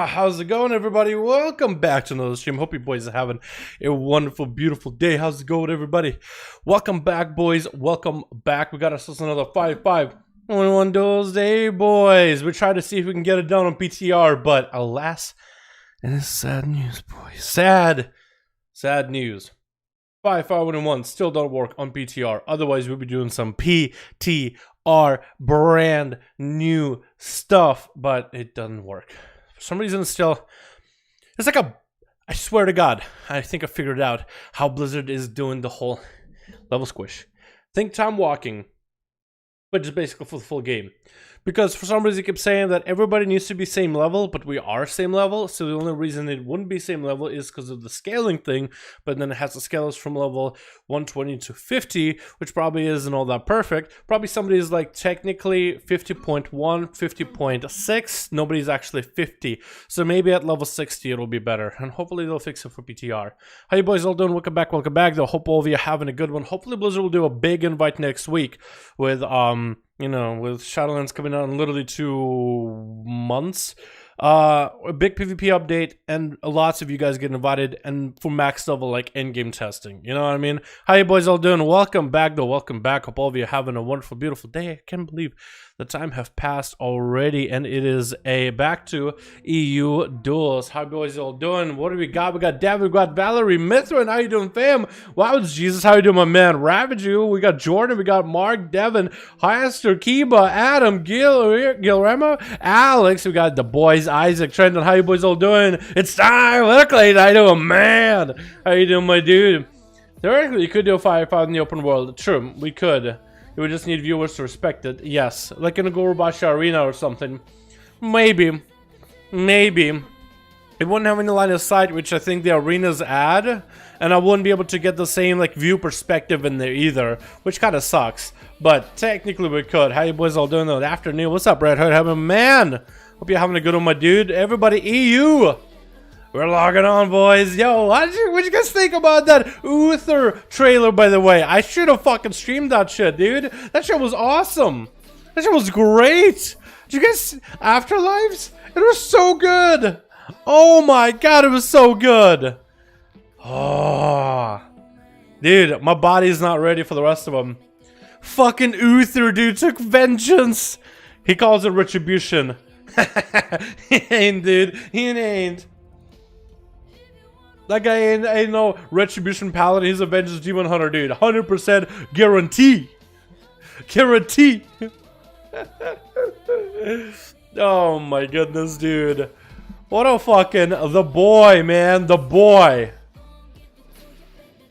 How's it going, everybody? Welcome back to another stream. Hope you boys are having a wonderful, beautiful day. How's it going, everybody? Welcome back, boys. Welcome back. We got ourselves another 5V5 1v1 Duels Day, boys. We're trying to see if we can get it done on PTR, but alas, it is sad news, boys. Sad news. 5V5 1v1 still don't work on PTR. Otherwise, we'll be doing some PTR brand new stuff, but it doesn't work. For some reason, it's like I swear to God, I think I figured out how Blizzard is doing the whole level squish. Think time walking, but just basically for the full game. Because for some reason, it keeps saying that everybody needs to be same level, but we are same level. So the only reason it wouldn't be same level is because of the scaling thing. But then it has to scale us from level 120 to 50, which probably isn't all that perfect. Probably somebody is like technically 50.1, 50.6. Nobody's actually 50. So maybe at level 60, it'll be better. And hopefully they'll fix it for PTR. How you boys all doing? Welcome back, welcome back. Though hope all of you are having a good one. Hopefully Blizzard will do a big invite next week with, you know, with Shadowlands coming out in literally 2 months. A big PvP update, and lots of you guys get invited, and for max level, like, in-game testing. You know what I mean? How you boys all doing? Welcome back, though. Welcome back. Hope all of you are having a wonderful, beautiful day. I can't believe the time have passed already, and it is a back to EU Duels. How you boys all doing? What do we got? We got Devin, we got Valerie, Mithrin. How you doing, fam? Wow, Jesus. How you doing, my man? Ravage you. We got Jordan. We got Mark, Devin, Hyester, Kiba, Adam, Gilrema, Alex. We got the boys, Isaac, Trendon. How you boys all doing? It's time. Look like I do, man. How you doing, my dude? Theoretically, you could do a 5v5 in the open world. True, we could. You would just need viewers to respect it. Yes, like in a Gorbachev arena or something. Maybe. It wouldn't have any line of sight, which I think the arenas add, and I wouldn't be able to get the same like view perspective in there either, which kind of sucks. But technically we could. How you boys all doing? Good afternoon. What's up, Red Hood? Have a man. Hope you're having a good one, my dude. Everybody, EU. We're logging on, boys. Yo, what'd you guys think about that Uther trailer, by the way? I should have fucking streamed that shit, dude. That shit was awesome. That shit was great. Did you guys... Afterlives? It was so good. Oh my God, it was so good. Oh. Dude, my body's not ready for the rest of them. Fucking Uther, dude, took vengeance. He calls it retribution. He ain't, dude. He ain't. That guy ain't no Retribution Paladin. He's a Vengeance Demon Hunter, dude. 100% guarantee. Guarantee. Oh my goodness, dude. What a fucking... The boy, man. The boy.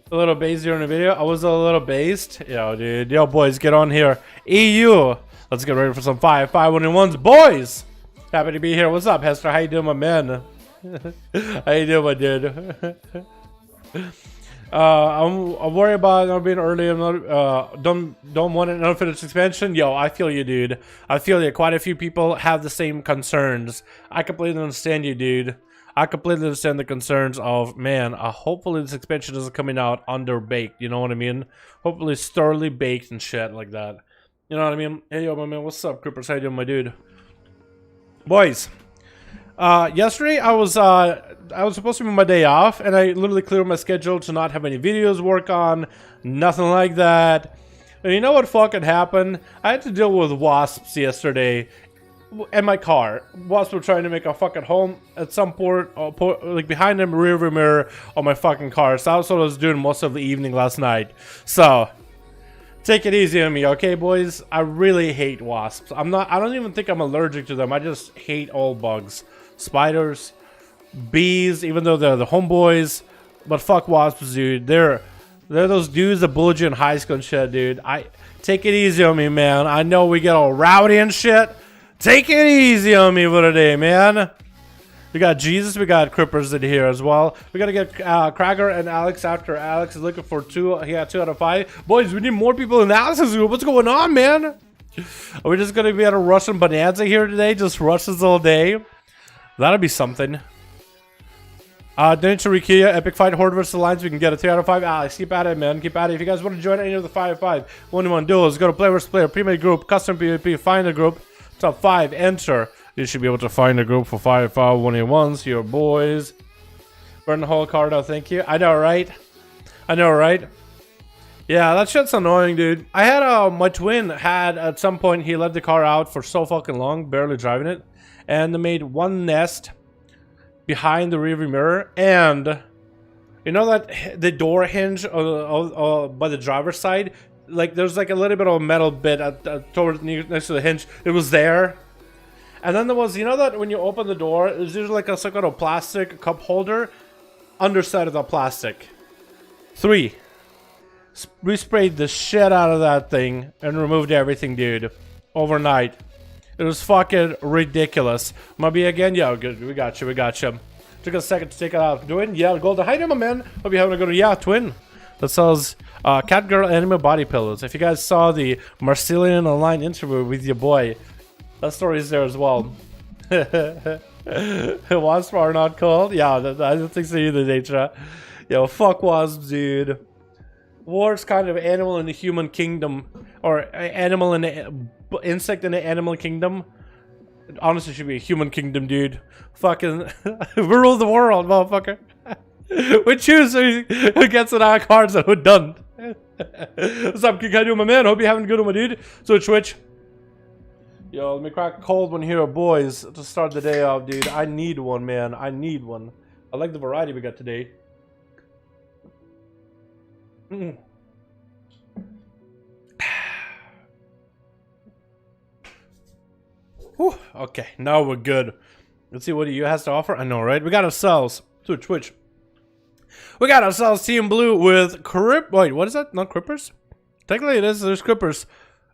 A little based here in the video. I was a little based. Yo, dude. Yo, boys, get on here. EU. Let's get ready for some 5v5 1v1s. Boys. Happy to be here. What's up, Hester? How you doing, my man? How you doing, my dude? I'm worried about not being early. I'm not don't want an unfinished expansion. Yo, I feel you, dude. I feel you. Quite a few people have the same concerns. I completely understand you, dude. I completely understand the concerns of, man, hopefully this expansion isn't coming out underbaked. You know what I mean? Hopefully it's thoroughly baked and shit like that. You know what I mean? Hey, yo, my man. What's up, Creepers? How you doing, my dude? Boys. Yesterday I was supposed to be my day off, and I literally cleared my schedule to not have any videos work on, nothing like that. And you know what fucking happened? I had to deal with wasps yesterday in my car. Wasps were trying to make a fucking home at some port, like behind the rearview mirror on my fucking car. So that's what I was doing most of the evening last night. So take it easy on me, okay, boys? I really hate wasps. I don't even think I'm allergic to them. I just hate all bugs. Spiders, bees, even though they're the homeboys, but fuck wasps, dude. They're those dudes that bullied you in high school and shit, dude. Take it easy on me, man. I know we get all rowdy and shit. Take it easy on me for today, man. We got Jesus, we got Crippers in here as well. We gotta get Cracker and Alex after Alex is looking for 2. He got 2 out of 5. Boys, we need more people in the Alex's group. What's going on, man? Are we just gonna be at a Russian bonanza here today? Just Russians all day? That'd be something. Donate to Rikia, Epic Fight, Horde vs. Alliance. We can get a 3 out of 5. Alex, keep at it, man. Keep at it. If you guys want to join any of the 5v5 1v1 duels, go to Player vs. Player, Premade Group, Custom PvP, find a group, top 5, enter. You should be able to find a group for 5v5 1v1s. Your boys. Burn the whole card out, thank you. I know, right? I know, right? Yeah, that shit's annoying, dude. I had my twin had at some point, he left the car out for so fucking long, barely driving it, and they made one nest behind the rearview mirror, and you know that the door hinge by the driver's side, like there's like a little bit of a metal bit towards next to the hinge. It was there, and then there was, you know that when you open the door, there's usually like a sort of plastic cup holder. Underside of the plastic. 3. We sprayed the shit out of that thing and removed everything, dude. Overnight. It was fucking ridiculous. Maybe again? Yeah, good. We got you. We got you. Took a second to take it out. Twin? Yeah, golden. Hi, my man. Hope you're having a good one. Yeah, twin. That sells cat girl anime body pillows. If you guys saw the Marcelian Online interview with your boy, that story is there as well. Wasps are not cold? Yeah, I don't think so either, nature. Yo, fuck wasps, dude. War's kind of animal in the human kingdom, or animal in the insect in the animal kingdom. It honestly should be a human kingdom, dude. Fucking rule the world, motherfucker. We choose who gets in our cards and who doesn't. What's up, King? How you doing, my man? Hope you're having a good one, my dude. So Twitch. Yo, let me crack a cold one here, boys, to start the day off, dude. I need one, man. I need one. I like the variety we got today. Whew, okay, now we're good. Let's see what EU has to offer. I know, right? We got ourselves to Twitch. We got ourselves Team Blue with Crip. Wait, what is that? Not Crippers? Technically, it is. There's Crippers.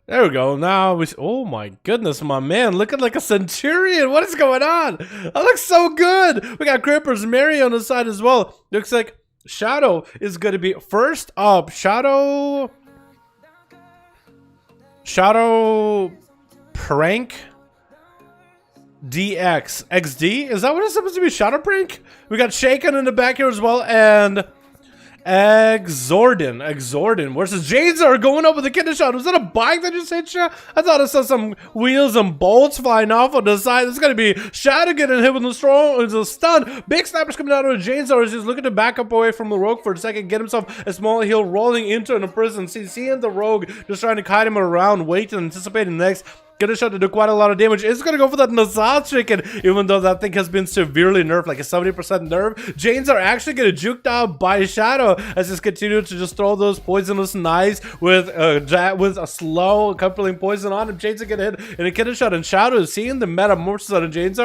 There we go. Now we. Oh my goodness, my man, looking like a Centurion. What is going on? That looks so good. We got Crippers, Mary on the side as well. Looks like Shadow is going to be first up. Shadow Prank DX XD. Is that what it's supposed to be? Shadow Prank. We got Shaken in the back here as well, and Exorden versus Jazer going up with the kidney shot. Was that a bike that just hit you? I thought I saw some wheels and bolts flying off on the side. It's gonna be Shadow getting hit with the stun. Big snappers coming out of Jazer. Is just looking to back up away from the rogue for a second, get himself a small heal, rolling into a prison. Seeing the rogue just trying to kite him around, waiting, anticipating next. Get a shot to do quite a lot of damage. It's gonna go for that Nazar chicken, even though that thing has been severely nerfed, like a 70% nerf. Janes are actually gonna juked out by Shadow as he's continued to just throw those poisonous knives with a slow coupling poison on him. Janes are gonna hit and a kidney shot, and Shadow is seeing the metamorphosis out of Janes.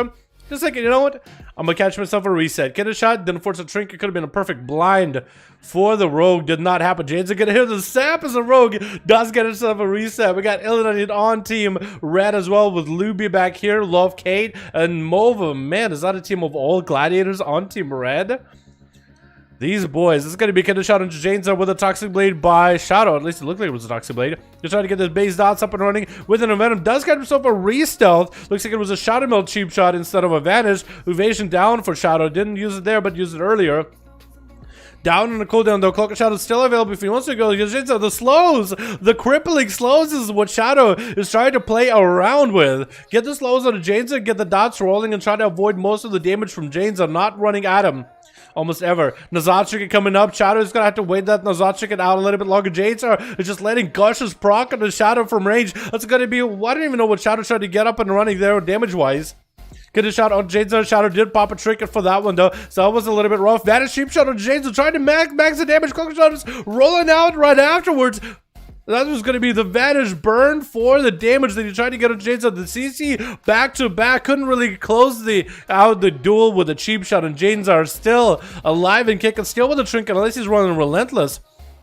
Just like, you know what? I'm gonna catch myself a reset. Get a shot, then force a trinket. Could have been a perfect blind for the rogue. Did not happen. James are gonna hit the sap as a rogue. Does get himself a reset. We got Illidan on team red as well with Luby back here. Love Kate and Mova. Man, is that a team of all gladiators on team red? These boys, this is going to be getting a shot into James with a Toxic Blade by Shadow. At least it looked like it was a Toxic Blade. Just trying to get this base dots up and running with an Venom. Does get himself a re-stealth. Looks like it was a Shadow Melt cheap shot instead of a Vanish. Evasion down for Shadow. Didn't use it there, but used it earlier. Down in the cooldown though. Cloak of Shadow is still available if he wants to go. The slows, the crippling slows is what Shadow is trying to play around with. Get the slows out of Jane's, get the dots rolling, and try to avoid most of the damage from Jane's not running at him. Almost ever. Nazar chicken coming up. Shadow is gonna have to wait that Nazar chicken out a little bit longer. Jade's is just letting Gush's proc on the Shadow from range. That's gonna be. I don't even know what Shadow's trying to get up and running there damage wise. Get a shot on Jade's. Shadow did pop a trinket for that one though, so that was a little bit rough. Vanish sheep shot on Jade's, trying to max the damage. Cloak Shadow is rolling out right afterwards. That was going to be the Vanish burn for the damage that he tried to get on Janes on the CC back to back. Couldn't really close out the duel with a cheap shot, and Janes are still alive and kicking, still with a trinket, unless he's running Relentless.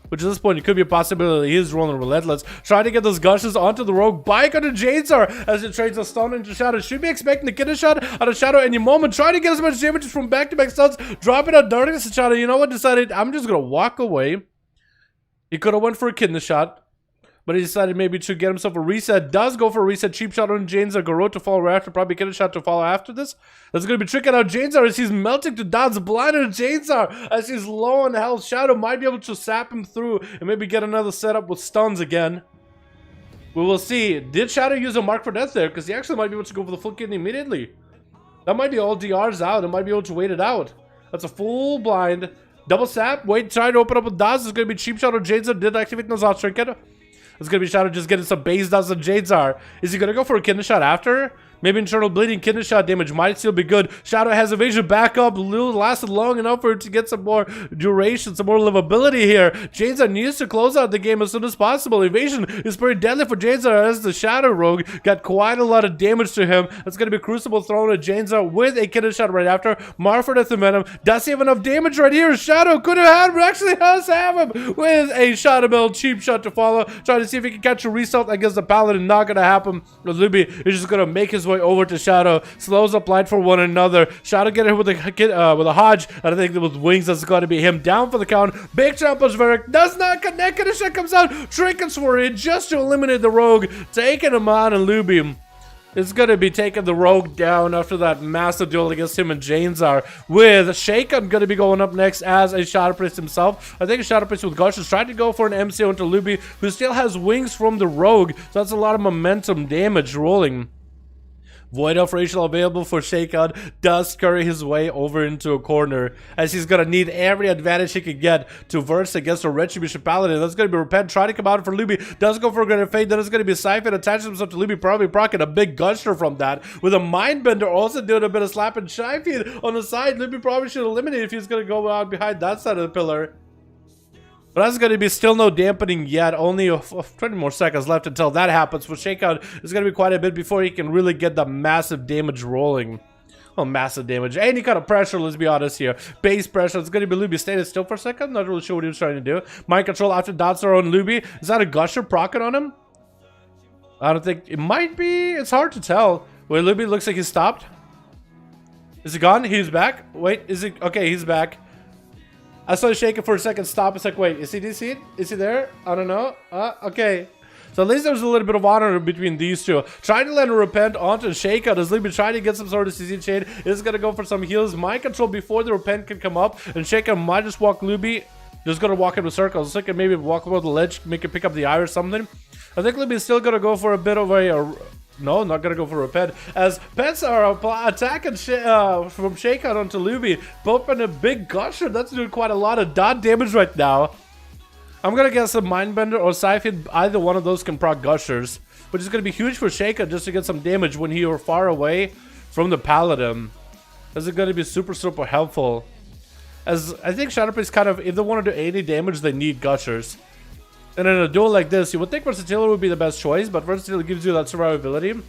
Which at this point, it could be a possibility he is rolling Relentless. Trying to get those gushes onto the rogue. Bike onto Janesar as it trades a stun into Shadow. Should be expecting to get a shot out of Shadow any moment. Trying to get as much damage from back-to-back stuns. Dropping out darkness to Shadow. You know what? Decided, I'm just going to walk away. He could have went for a kidney shot, but he decided maybe to get himself a reset. Does go for a reset. Cheap shot on Janes. Garot to follow right after. Probably get a shot to follow after this. That's going to be tricking out Janes as he's melting to dots. Blinded Janes as he's low on health. Shadow might be able to sap him through and maybe get another setup with stuns again. We will see. Did Shadow use a mark for death there? Because he actually might be able to go for the full kidney immediately. That might be all DRs out. It might be able to wait it out. That's a full blind. Double sap. Wait, trying to open up with Daz. It's going to be Cheap Shot or Jadesar. Did activate Nozal Trinket. It's going to be Shadow just getting some base Daz and Jadesar. Is he going to go for a kidney shot after? Maybe internal bleeding, kidney shot damage might still be good. Shadow has evasion backup. Lasted long enough for it to get some more duration, some more livability here. Jadesar needs to close out the game as soon as possible. Evasion is pretty deadly for Jadesar as the Shadow Rogue got quite a lot of damage to him. It's going to be Crucible thrown at Jadesar with a kidney shot right after. Marford at the Venom. Does he have enough damage right here? Shadow could have had him. Actually does have him with a Shadow Build. Cheap shot to follow. Trying to see if he can catch a result against the Paladin. Not going to happen. Luby is just going to make his way over to Shadow, slows up light for one another. Shadow get hit with a Hodge, and I think with wings that's got to be him down for the count. Big Tramples Varric does not connect, and a shot comes out. Trinkets for it just to eliminate the Rogue, taking him on, and Luby is going to be taking the Rogue down after that massive duel against him and Jadesar, with Shaken going to be going up next as a Shadow Priest himself. I think a Shadow Priest with Gush is trying to go for an MCO into Luby, who still has wings from the Rogue, so that's a lot of momentum damage rolling. Void Elf Racial available for Shakeout does scurry his way over into a corner as he's going to need every advantage he can get to verse against a Retribution Paladin. That's going to be Repent trying to come out for Luby. Does go for a Greater Fate. Then it's going to be Siphon attaches himself to Luby, probably procking a big Gusher from that. With a Mindbender also doing a bit of slap and shy feed on the side. Luby probably should eliminate if he's going to go out behind that side of the pillar. But that's going to be still no dampening yet. Only 20 more seconds left until that happens. For Shakeout, it's going to be quite a bit before he can really get the massive damage rolling. Oh, massive damage. Any kind of pressure, let's be honest here. Base pressure. It's going to be Luby standing still for a second. Not really sure what he was trying to do. Mind control after dots are on Luby. Is that a Gusher proccing on him? I don't think. It might be. It's hard to tell. Wait, Luby looks like he stopped. Is he gone? He's back. Wait, is he? Okay, he's back. I saw him shaking for a second, stop. It's like, wait, is he DC'd? Is he there? I don't know. Okay. So at least there's a little bit of honor between these two. Trying to land a Repent onto Shakeout as Luby trying to get some sort of CC chain. Is going to go for some heals. Mind control before the Repent can come up. And Shakeout might just walk Luby. Just going to walk into circles. So can maybe walk over the ledge, make it pick up the eye or something. I think Luby's still going to go for a bit of a... No, not gonna go for Repent, as pets are attacking from Shakeout onto Luby, bumping a big Gusher. That's doing quite a lot of dot damage right now. I'm gonna guess a Mindbender or Siphon, either one of those can proc Gushers, which is gonna be huge for Shakeout just to get some damage when you're far away from the Paladin. This is gonna be super, super helpful. As I think Shadow Priest kind of, if they want to do 80 damage, they need Gushers. And in a duel like this, you would think Versatility would be the best choice, but Versatility gives you that survivability.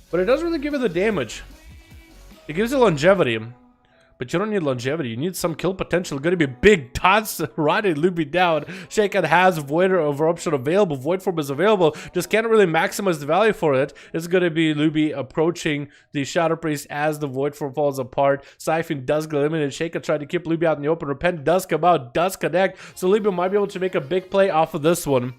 But it doesn't really give you the damage. It gives you longevity. But you don't need longevity. You need some kill potential. Going to be big dots riding Luby down. Shakeout has Void Eruption available. Void Form is available. Just can't really maximize the value for it. It's going to be Luby approaching the Shadow Priest as the Void Form falls apart. Siphon does get eliminated. Shakeout tried to keep Luby out in the open. Repent does come out, does connect. So Luby might be able to make a big play off of this one.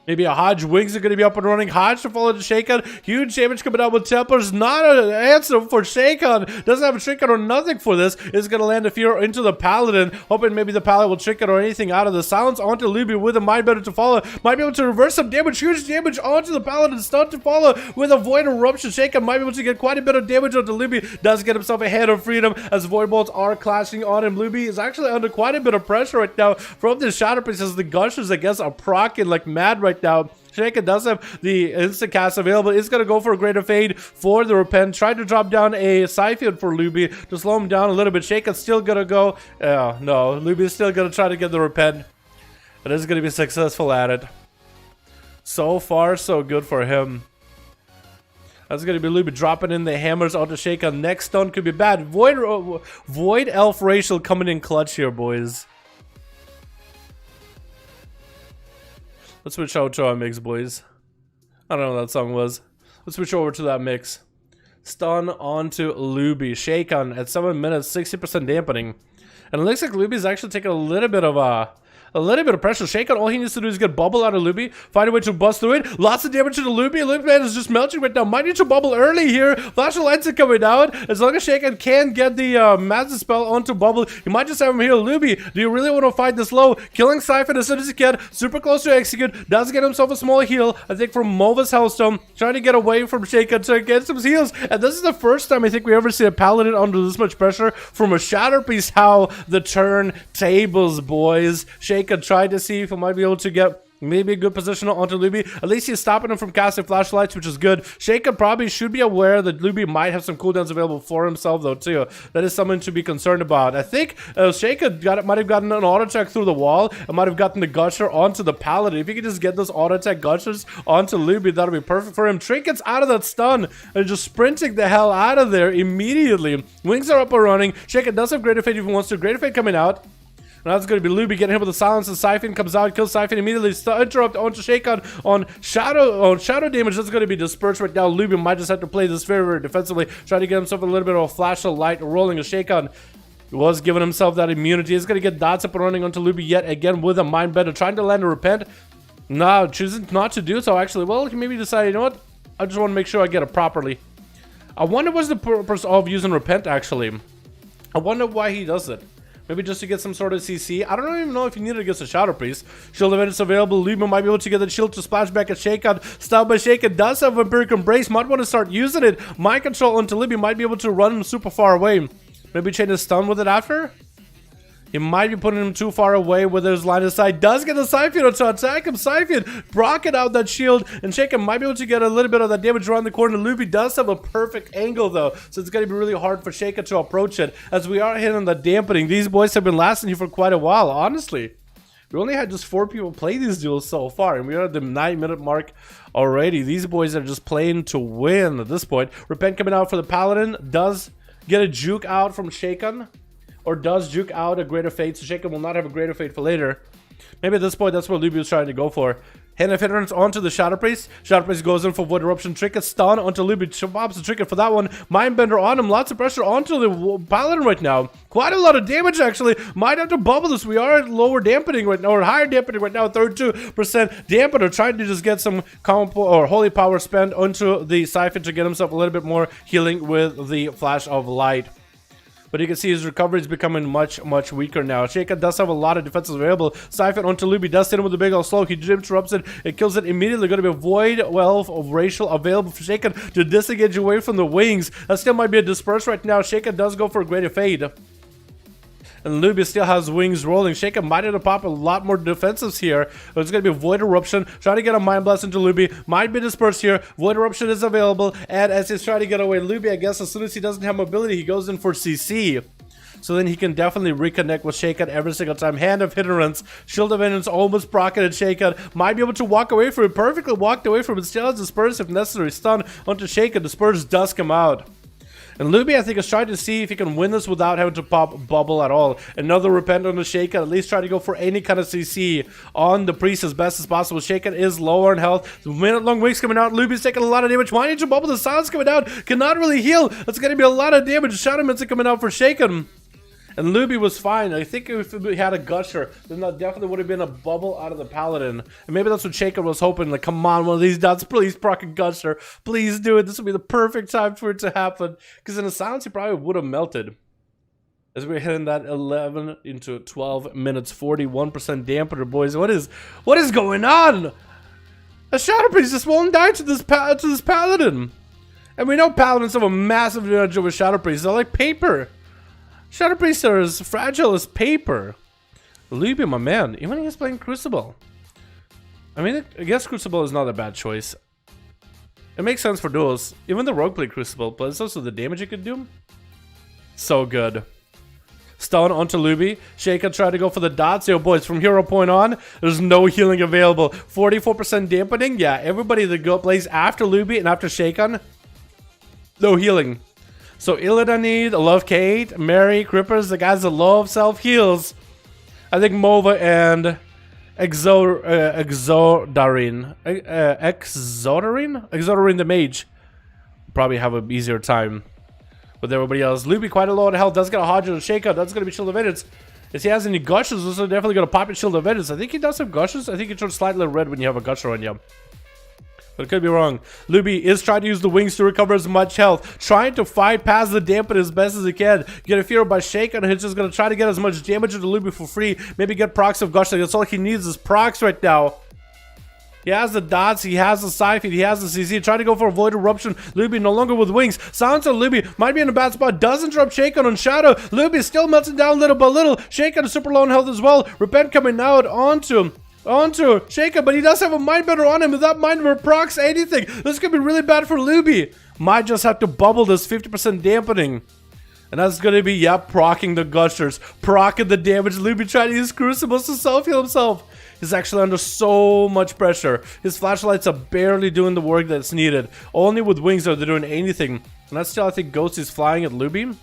Maybe a Hodge wings are going to be up and running. Hodge to follow the Shakeout. Huge damage coming out with Templars. Not an answer for Shakeout. Doesn't have a Trinket or nothing for this. Is going to land a Fear into the Paladin. Hoping maybe the Paladin will Trinket or anything out of the silence onto Luby with a Mindbender to follow. Might be able to reverse some damage. Huge damage onto the Paladin. Stun to follow with a Void Eruption. Shakeout might be able to get quite a bit of damage onto Luby. Does get himself a Hand of Freedom as Void Bolts are clashing on him. Luby is actually under quite a bit of pressure right now from the Shadow Priest as the Gushers, I guess, are proccing like mad right now. Shakeout does have the instant cast available. It's going to go for a Greater Fade for the Repent. Tried to drop down a Siphon for Luby to slow him down a little bit. Shakeout's still going to go. No, Luby's still going to try to get the Repent. But is going to be successful at it. So far, so good for him. That's going to be Luby dropping in the hammers onto Shakeout. Next stun could be bad. Void Elf Racial coming in clutch here, boys. Let's switch out to our mix, boys. I don't know what that song was. Let's switch over to that mix. Stun onto Luby. Shakeout at 7 minutes, 60% dampening. And it looks like Luby's actually taking a little bit of a little bit of pressure. Shaken, all he needs to do is get bubble out of Luby, find a way to bust through it. Lots of damage to the Luby. Luby man is just melting right now. Might need to bubble early here. Flash of lights are coming out. As long as Shaken can get the massive spell onto bubble, you might just have him heal Luby. Do you really want to fight this low? Killing Siphon as soon as he can. Super close to execute. Does get himself a small heal, I think, from Mova's Hellstone. Trying to get away from Shaken to get some heals. And this is the first time I think we ever see a Paladin under this much pressure from a Shatterpiece. How the turn tables, boys. Shaken tried to see if he might be able to get maybe a good position onto Luby. At least he's stopping him from casting flashlights, which is good. Shaken probably should be aware that Luby might have some cooldowns available for himself, though, too. That is something to be concerned about. I think Shaken might have gotten an auto attack through the wall and might have gotten the Gusher onto the Paladin. If he could just get those auto attack Gushers onto Luby, that'll be perfect for him. Trinket's out of that stun and just sprinting the hell out of there immediately. Wings are up and running. Shaken does have Greater Fate if he wants to. Greater Fate coming out. Now it's going to be Luby getting hit with the silence, and Siphon comes out, kills Siphon immediately. Interrupt onto Shaken on shadow damage. That's going to be dispersed right now. Luby might just have to play this very, very defensively, trying to get himself a little bit of a flash of light rolling a Shaken. Was giving himself that immunity. He's going to get dots up and running onto Luby yet again with a Mind Bender, trying to land a Repent. No, choosing not to do so, actually. Well, he maybe decided, you know what? I just want to make sure I get it properly. I wonder what's the purpose of using Repent, actually. I wonder why he does it. Maybe just to get some sort of CC. I don't even know if you need it against a Shadow Priest. Shield event is available. Luby might be able to get the shield to splash back at Shaken. Styled by Shaken. Does have Vampiric Embrace. Might want to start using it. Mind control onto Luby. Might be able to run him super far away. Maybe chain his stun with it after. He might be putting him too far away with his line of sight. Does get the Siphon to attack him. Siphon rocking out that shield. And Shaken might be able to get a little bit of that damage around the corner. Luby does have a perfect angle, though. So it's going to be really hard for Shaken to approach it. As we are hitting the dampening. These boys have been lasting here for quite a while, honestly. We only had just 4 people play these duels so far. And we are at the 9-minute mark already. These boys are just playing to win at this point. Repent coming out for the Paladin. Does get a juke out from Shaken. Or does juke out a Greater Fate, so Shaken will not have a Greater Fate for later. Maybe at this point, that's what Luby was trying to go for. Hand of hindrance onto the Shadow Priest. Shadow Priest goes in for Void Eruption. Trinket stun onto Luby. Chops the Trinket for that one. Mindbender on him. Lots of pressure onto the Paladin right now. Quite a lot of damage, actually. Might have to bubble this. We are at lower dampening right now, or higher dampening right now. 32% dampener. Trying to just get some combo or holy power spent onto the Siphon to get himself a little bit more healing with the Flash of Light. But you can see his recovery is becoming much, much weaker now. Shaken does have a lot of defenses available. Siphon onto Luby does hit him with a big old slow. He interrupts it. It kills it immediately. Going to be a Void Wealth of Racial available for Shaken to disengage away from the wings. That still might be a disperse right now. Shaken does go for a Greater Fade. And Luby still has wings rolling. Shaken might have to pop a lot more defensives here. But it's going to be a Void Eruption. Trying to get a Mind Blast into Luby. Might be dispersed here. Void Eruption is available. And as he's trying to get away, Luby, I guess, as soon as he doesn't have mobility, he goes in for CC. So then he can definitely reconnect with Shaken every single time. Hand of Hindrance. Shield of Vengeance almost brocketed Shaken. Might be able to walk away from it. Perfectly walked away from it. Still has Disperse if necessary. Stun onto Shaken. Disperse does come out. And Luby, I think, is trying to see if he can win this without having to pop bubble at all. Another Repent on the Shaken. At least try to go for any kind of CC on the Priest as best as possible. Shaken is lower in health. Minute-long wings coming out. Luby's taking a lot of damage. Why need to bubble? The silence coming out. Cannot really heal. That's going to be a lot of damage. Shadow Mints are coming out for Shaken. And Luby was fine. I think if we had a Gusher, then that definitely would have been a bubble out of the Paladin. And maybe that's what Shaken was hoping. Like, come on, one of these dots. Please proc a Gusher. Please do it. This would be the perfect time for it to happen. Because in the silence, he probably would have melted. As we're hitting that 11 into 12 minutes, 41% dampener, boys. What is going on? A Shadow Priest just won't die to this Paladin. And we know Paladins have a massive advantage over Shadow Priests. They're like paper. Shadow Priests are as fragile as paper. Luby, my man, even when he's playing Crucible. I mean, I guess Crucible is not a bad choice. It makes sense for duels. Even the rogue played Crucible, but it's also the damage it could do. So good. Stun onto Luby. Shaken tried to go for the dots. Yo, boys, from hero point on, there's no healing available. 44% dampening. Yeah, everybody that plays after Luby and after Shaken, no healing. So Illidanid, Love Kate, Mary, Crippers, the guys that love self-heals. I think Mova and Exodarin the Mage probably have an easier time with everybody else. Luby quite a lot of health. Does get a Hard Drive Shakeout. That's going to be Shield of Vengeance. If he has any gushes, this is definitely going to pop your Shield of Vengeance. I think he does have gushes. I think he turns slightly red when you have a gusher on you. But it could be wrong. Luby is trying to use the wings to recover as much health. Trying to fight past the dampen as best as he can. Get a fear by Shaken. He's just going to try to get as much damage into Luby for free. Maybe get procs of Gush. That's all he needs is procs right now. He has the dots, he has the Siphon, he has the CC, trying to go for a Void Eruption. Luby no longer with wings. Sounds like Luby might be in a bad spot. Doesn't drop Shaken on Shadow. Luby still melting down little by little. Shaken is super low in health as well. Repent coming out onto Shaken, but he does have a Mindbender on him. If that Mindbender procs anything, this could be really bad for Luby. Might just have to bubble this 50% dampening. And that's going to be, proccing the Gushers, proccing the damage. Luby trying to use Crucibles to self-heal himself. He's actually under so much pressure. His flashlights are barely doing the work that's needed. Only with wings are they doing anything. And that's still, I think, Ghosties flying at Luby.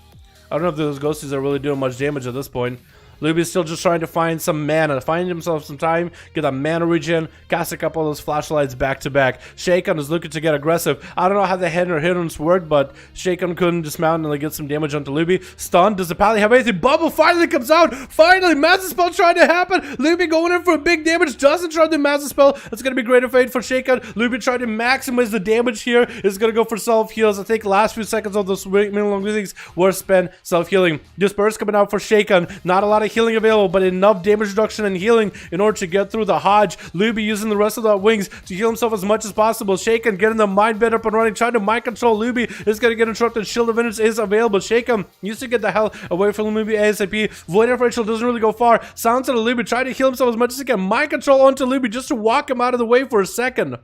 I don't know if those Ghosties are really doing much damage at this point. Luby's still just trying to find some mana, find himself some time, get a mana regen, cast a couple of those flashlights back to back. Shaken is looking to get aggressive. I don't know how the head or hit-ons worked, but Shaken couldn't dismount and get some damage onto Luby. Stun, does the Pally have anything? Bubble finally comes out! Finally, Massive Spell trying to happen! Luby going in for a big damage, doesn't try the Massive Spell. It's going to be greater fate for Shaken. Luby trying to maximize the damage here. Is going to go for self-heals. I think last few seconds of those middle things were spent self-healing. Disperse coming out for Shaken. Not a lot of healing available, but enough damage reduction and healing in order to get through the Hodge. Luby using the rest of the wings to heal himself as much as possible. Shaken getting the mind bed up and running, trying to mind control Luby. Is going to get interrupted. Shield of Vengeance is available. Shaken used to get the hell away from Luby ASAP. Void Differential doesn't really go far. Sounds of Luby trying to heal himself as much as he can. Mind control onto Luby just to walk him out of the way for a second.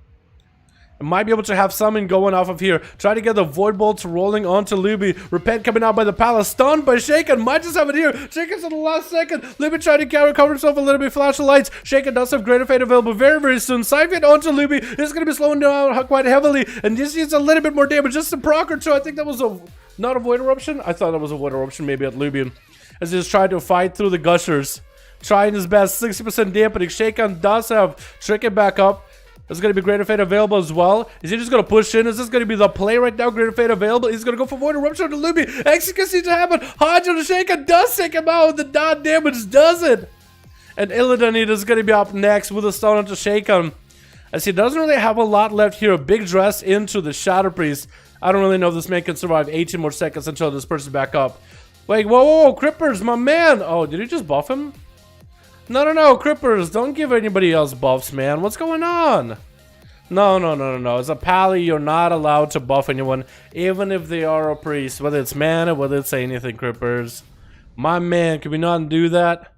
Might be able to have summon going off of here. Try to get the Void Bolts rolling onto Luby. Repent coming out by the Palace. Stunned by Shaken. Might just have it here. Shaken's in the last second. Luby trying to recover himself a little bit. Flash of lights. Shaken does have Greater Fate available very, very soon. Siphon onto Luby. It's going to be slowing down quite heavily. And this needs a little bit more damage. Just a proc or two. I think that was not a Void Eruption. I thought that was a Void Eruption maybe at Luby. As he's trying to fight through the Gushers. Trying his best. 60% dampening. Shaken does have Trick it back up. There's going to be Greater Fate available as well. Is he just going to push in? Is this going to be the play right now? Greater Fate available. He's going to go for Void Eruption to Luby. Execution to happen. Hodge on the Shaken does take him out. The dot damage does it. And Illidan is going to be up next with a stun onto Shaken. As he doesn't really have a lot left here. A big dress into the Shadow Priest. I don't really know if this man can survive 18 more seconds until this person's back up. Wait, whoa, Crippers, my man. Oh, did he just buff him? No, Crippers, don't give anybody else buffs, man. What's going on? No. As a Pally, you're not allowed to buff anyone, even if they are a priest. Whether it's mana, whether it's anything, Crippers. My man, can we not do that?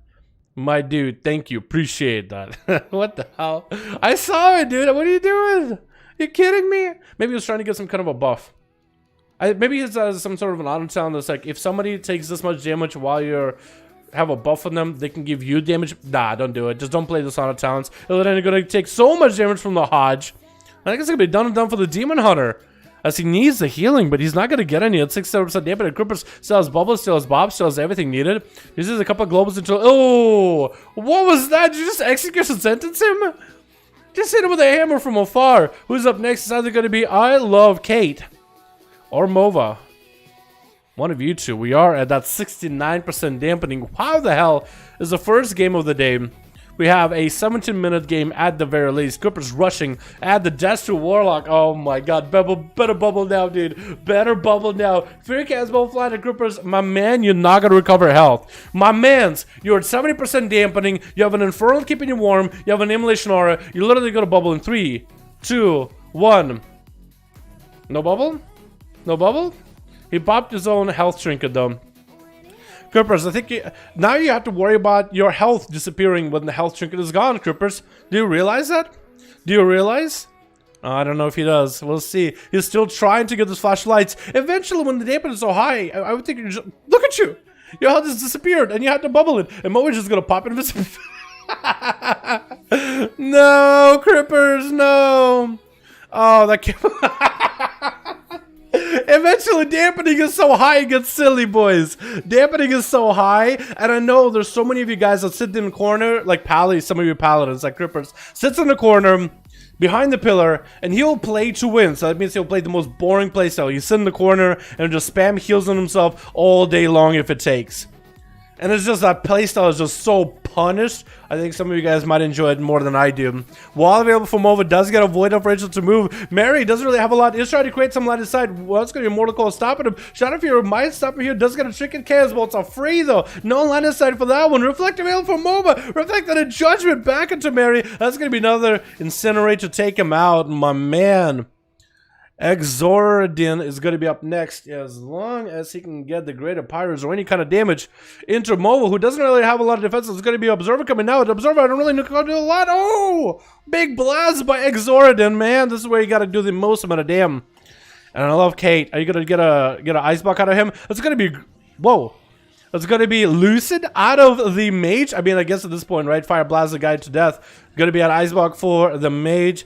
My dude, thank you. Appreciate that. What the hell? I saw it, dude. What are you doing? You kidding me? Maybe he was trying to get some kind of a buff. Maybe it's some sort of an auto sound that's like, if somebody takes this much damage while you're have a buff on them, they can give you damage. Nah, don't do it. Just don't play the Sonic Talents. They're going to take so much damage from the Hodge. I think it's going to be done and done for the Demon Hunter. As he needs the healing, but he's not going to get any. It's 67% damage. Crippers still has bubbles, still has bob, still has everything needed. This is a couple of globals until... Oh! What was that? Did you just execution sentence him? Just hit him with a hammer from afar. Who's up next? It's either going to be I Love Kate or Mova. One of you two. We are at that 69% dampening. How the hell is the first game of the day? We have a 17-minute game at the very least. Crippers rushing. Add the Death to Warlock. Oh my god. Better bubble now, dude. Better bubble now. Fear Cast both flying to Crippers. My man, you're not going to recover health. My mans, you're at 70% dampening. You have an Infernal keeping you warm. You have an Immolation Aura. You're literally going to bubble in 3, 2, 1. No bubble? No bubble? He popped his own health trinket though. Crippers, I think now you have to worry about your health disappearing when the health trinket is gone, Crippers. Do you realize that? Do you realize? I don't know if he does. We'll see. He's still trying to get those flashlights. Eventually, when the dampen is so high, I would think you just... Look at you! Your health has disappeared and you had to bubble it. And Mo is just going to pop it in his... No, Crippers, no! Oh, that can't... Eventually, dampening is so high, it gets silly, boys. Dampening is so high, and I know there's so many of you guys that sit in the corner, like Pally, some of you Paladins, like Crippers, sits in the corner, behind the pillar, and he'll play to win. So that means he'll play the most boring playstyle. You sit in the corner and just spam heals on himself all day long if it takes. And it's just that playstyle is just so punished. I think some of you guys might enjoy it more than I do. While available for MOBA, does get a void of Rachel to move. Mary doesn't really have a lot. He's trying to create some line of sight. Well, it's going to be Mortal Coil stopping him. Shadow Fear might stop him here. Does get a trick in Chaos Bolts. Are free though. No line of sight for that one. Reflect available for MOBA. Reflected a judgment back into Mary. That's going to be another Incinerate to take him out. My man. Exoradin is going to be up next as long as he can get the Greater Pyros or any kind of damage into Mobile, who doesn't really have a lot of defense. It's going to be Observer coming out. Observer, I don't really know how to do a lot. Oh, big blast by Exoradin, man. This is where you got to do the most amount of damage. And I love Kate. Are you going to get a Ice Block out of him? It's going to be, whoa. It's going to be Lucid out of the Mage. I mean, I guess at this point, right? Fire Blast the guy to death. Going to be an Ice Block for the Mage.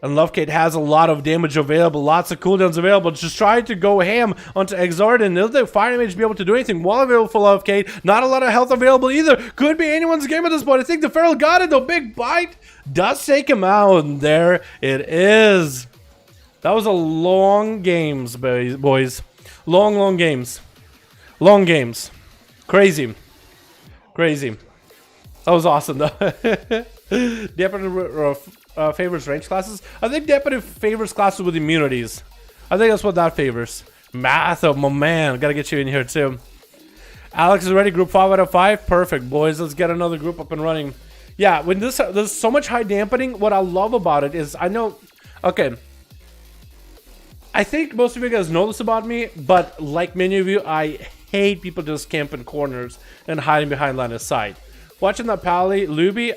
And Lovekate has a lot of damage available, lots of cooldowns available. Just trying to go ham onto Exarden. Will the Fire Mage be able to do anything while available for Lovekate? Not a lot of health available either. Could be anyone's game at this point. I think the Feral got it though. Big bite does take him out. And there it is. That was a long games, boys. Long games. Long games. Crazy. Crazy. That was awesome though. Deputy favors range classes. I think Deputy favors classes with immunities. I think that's what that favors. Math, oh my man. Gotta get you in here too. Alex is ready. Group 5 out of 5. Perfect, boys. Let's get another group up and running. Yeah, when there's so much high dampening, what I love about it is I know... Okay. I think most of you guys know this about me, but like many of you, I hate people just camping corners and hiding behind line of sight. Watching that Pally, Luby,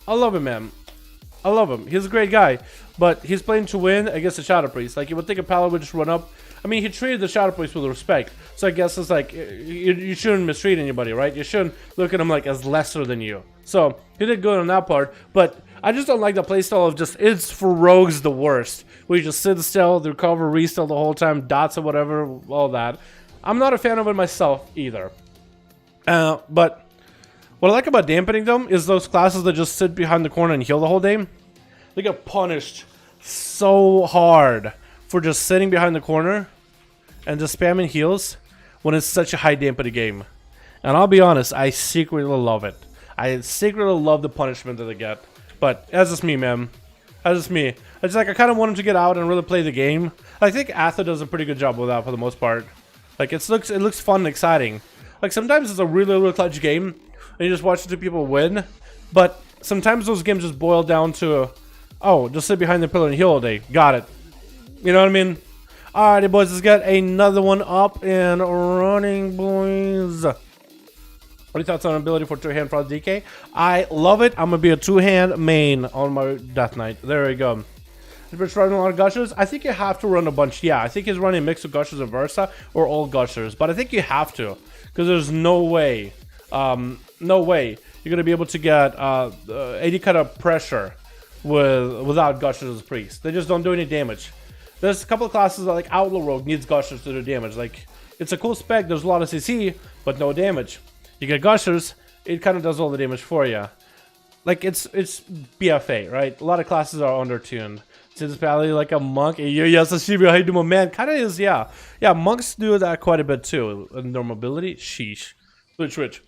I love him, man. I love him. He's a great guy, but he's playing to win against the Shadow Priest. Like, you would think a Pally would just run up. I mean, he treated the Shadow Priest with respect, so I guess it's like, you shouldn't mistreat anybody, right? You shouldn't look at him like as lesser than you. So, he did good on that part, but I just don't like the playstyle of just, it's for rogues the worst, where you just sit still, recover, restyle the whole time, dots or whatever, all that. I'm not a fan of it myself, either. But... what I like about dampening them is those classes that just sit behind the corner and heal the whole day. They get punished so hard for just sitting behind the corner and just spamming heals when it's such a high dampening game. And I'll be honest, I secretly love it. I secretly love the punishment that they get. But that's just me, man. That's just me. It's like I kind of want them to get out and really play the game. I think Atha does a pretty good job with that for the most part. Like it looks fun and exciting. Like sometimes it's a really clutch game. And you just watch the people win, but sometimes those games just boil down to, oh, just sit behind the pillar and heal all day. Got it. You know what I mean? Alrighty, boys, let's get another one up and running, boys. What are your thoughts on ability for two-hand Frost DK? I love it. I'm gonna be a two-hand main on my Death Knight. There we go. If it's running a lot of gushers, I think you have to run a bunch. Yeah, I think he's running a mix of gushers and Versa or all gushers, but I think you have to, because there's no way. No way you're gonna be able to get any kind of pressure without gushers as priest. They just don't do any damage. There's a couple of classes that, like Outlaw Rogue, needs gushers to do damage. Like it's a cool spec. There's a lot of CC, but no damage. You get gushers, it kind of does all the damage for you. Like it's BFA, right? A lot of classes are undertuned. Since Pally like a monk, yes, Sashimi, how you doing, man? Kind of is, yeah. Monks do that quite a bit too. And their mobility, sheesh. Switch.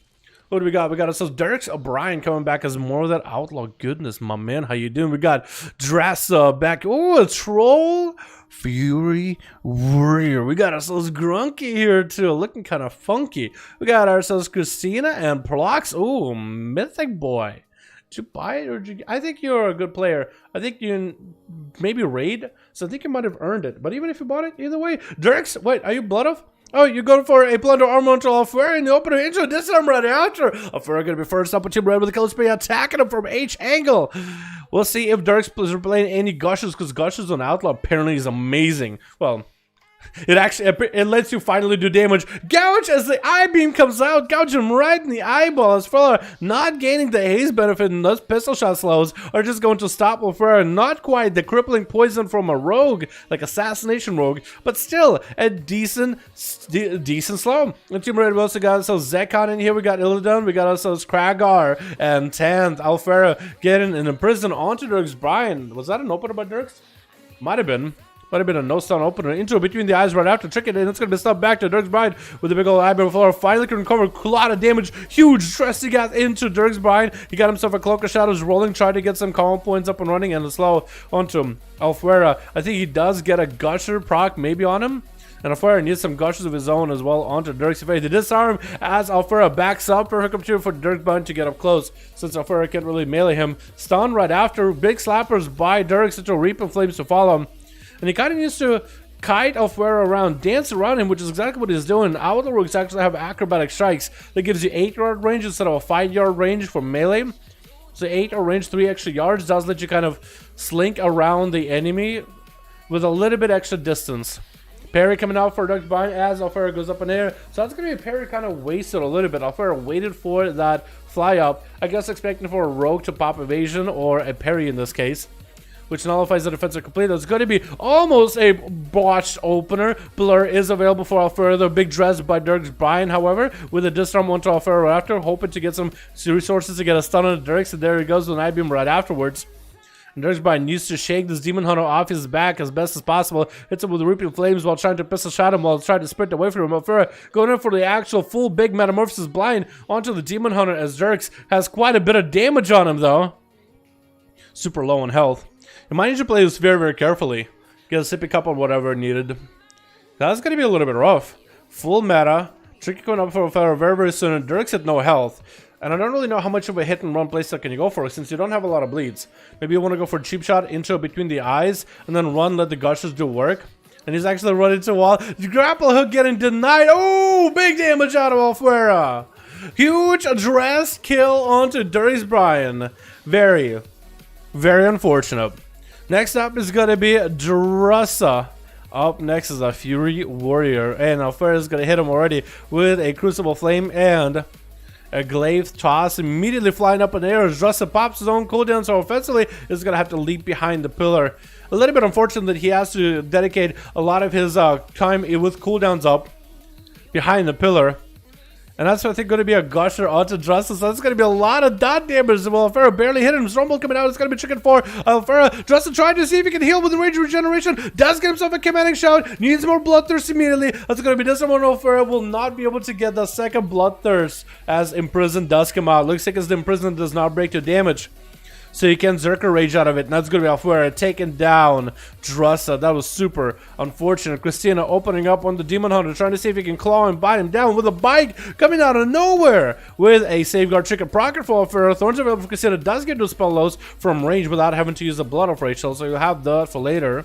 What do we got? We got ourselves Derek O'Brien coming back as more of that outlaw goodness, my man. How you doing? We got Drassa back. Oh, a Troll Fury Warrior. We got ourselves Grunky here too, looking kind of funky. We got ourselves Christina and Prox. Oh, Mythic Boy. Did you buy it or did you... I think you're a good player. I think you maybe raid, so I think you might have earned it. But even if you bought it, either way, Derek's. Wait, are you Blood Oath? Oh, you're going for a plunder armor until Alfera in the opener intro. This time right after. Alfera going to be first up with Team Red with the kill spree, attacking him from H angle. We'll see if Dirk's playing any gushers, because gushers on Outlaw apparently is amazing. Well, it lets you finally do damage. Gouge as the eye beam comes out, gouge him right in the eyeball. As Fuller not gaining the haze benefit, and those pistol shot slows are just going to stop Alfera. Not quite the crippling poison from a rogue, like assassination rogue, but still a decent slow. And Team Red, we also got ourselves Zekon in here. We got Illidan, we got ourselves Kragar and Tant. Alfera getting in prison onto Dirks. Brian, was that an opener by Dirks? Might have been. Might have been a no-stun opener. Into between the eyes right after. Trick it, and it's going to be stuck back to Dirk's Bride with a big old eyebrow floor. Finally can recover a lot of damage. Huge stress he got into Dirk's Bride. He got himself a Cloak of Shadows rolling, tried to get some calm points up and running, and a slow onto him. Alfuera, I think he does get a Gusher proc maybe on him. And Alfuera needs some gushers of his own as well onto Dirk's face. They disarm as Alfuera backs up. Perfect opportunity for Dirk's Bride to get up close, since Alfuera can't really melee him. Stun right after. Big slappers by Dirk, into Reaping Flames to follow him. And he kind of needs to kite Alfuera around, dance around him, which is exactly what he's doing. Outlaw Rogues actually have acrobatic strikes that gives you 8-yard range instead of a 5-yard range for melee. So 8 or range 3 extra yards does let you kind of slink around the enemy with a little bit extra distance. Parry coming out for Dirk's Bride as Alfuera goes up in the air. So that's going to be a parry kind of wasted a little bit. Alfuera waited for that fly up. I guess expecting for a rogue to pop evasion or a parry in this case, which nullifies the defensive complete. It's going to be almost a botched opener. Blur is available for Alfuera. The big dress by Dirk's Bride, however, with a disarm onto Alfuera right after, hoping to get some resources to get a stun on Dirk. So there he goes with an I-beam right afterwards. And Dirk's Bride needs to shake this Demon Hunter off his back as best as possible. Hits him with the Reaping Flames while trying to pistol shot him while trying to sprint away from him. Alfuera going in for the actual full big Metamorphosis blind onto the Demon Hunter as Dirks has quite a bit of damage on him though. Super low on health. You might need to play this very, very carefully. Get a sippy cup or whatever needed. That's going to be a little bit rough. Full meta. Tricky going up for Alfuera very, very soon. And Dirk's at no health. And I don't really know how much of a hit and run playstyle can you go for since you don't have a lot of bleeds. Maybe you want to go for a cheap shot into between the eyes and then run, let the gushers do work. And he's actually running into a wall. The grapple hook getting denied. Oh, big damage out of Alfuera. Huge address kill onto Dirk's Bride. Very, very unfortunate. Next up is going to be Drussa. Up next is a Fury Warrior. And Alfuera is going to hit him already with a Crucible Flame and a Glaive Toss. Immediately flying up in the air as Drussa pops his own cooldown. So offensively, is going to have to leap behind the pillar. A little bit unfortunate that he has to dedicate a lot of his time with cooldowns up behind the pillar. And that's, I think, going to be a Gusher onto Drussa. So that's going to be a lot of dot damage. Well, Alfuera barely hit him. Rumble coming out. It's going to be chicken for Alfuera. Drussa trying to see if he can heal with the Rage Regeneration. Does get himself a Commanding Shout. Needs more Bloodthirst immediately. That's going to be this one. Alfuera will not be able to get the second Bloodthirst as Imprison does come out. Looks like as the Imprison does not break the damage, so you can Zerker Rage out of it. And that's going to be Alfuera taking down Drussa. That was super unfortunate. Christina opening up on the Demon Hunter, trying to see if he can claw and bite him down with a bike coming out of nowhere with a Safeguard Chicken Procket for Alfuera. Thorns available for Christina. Does get to spell lows from range without having to use the Blood Off Rachel, so you'll have that for later.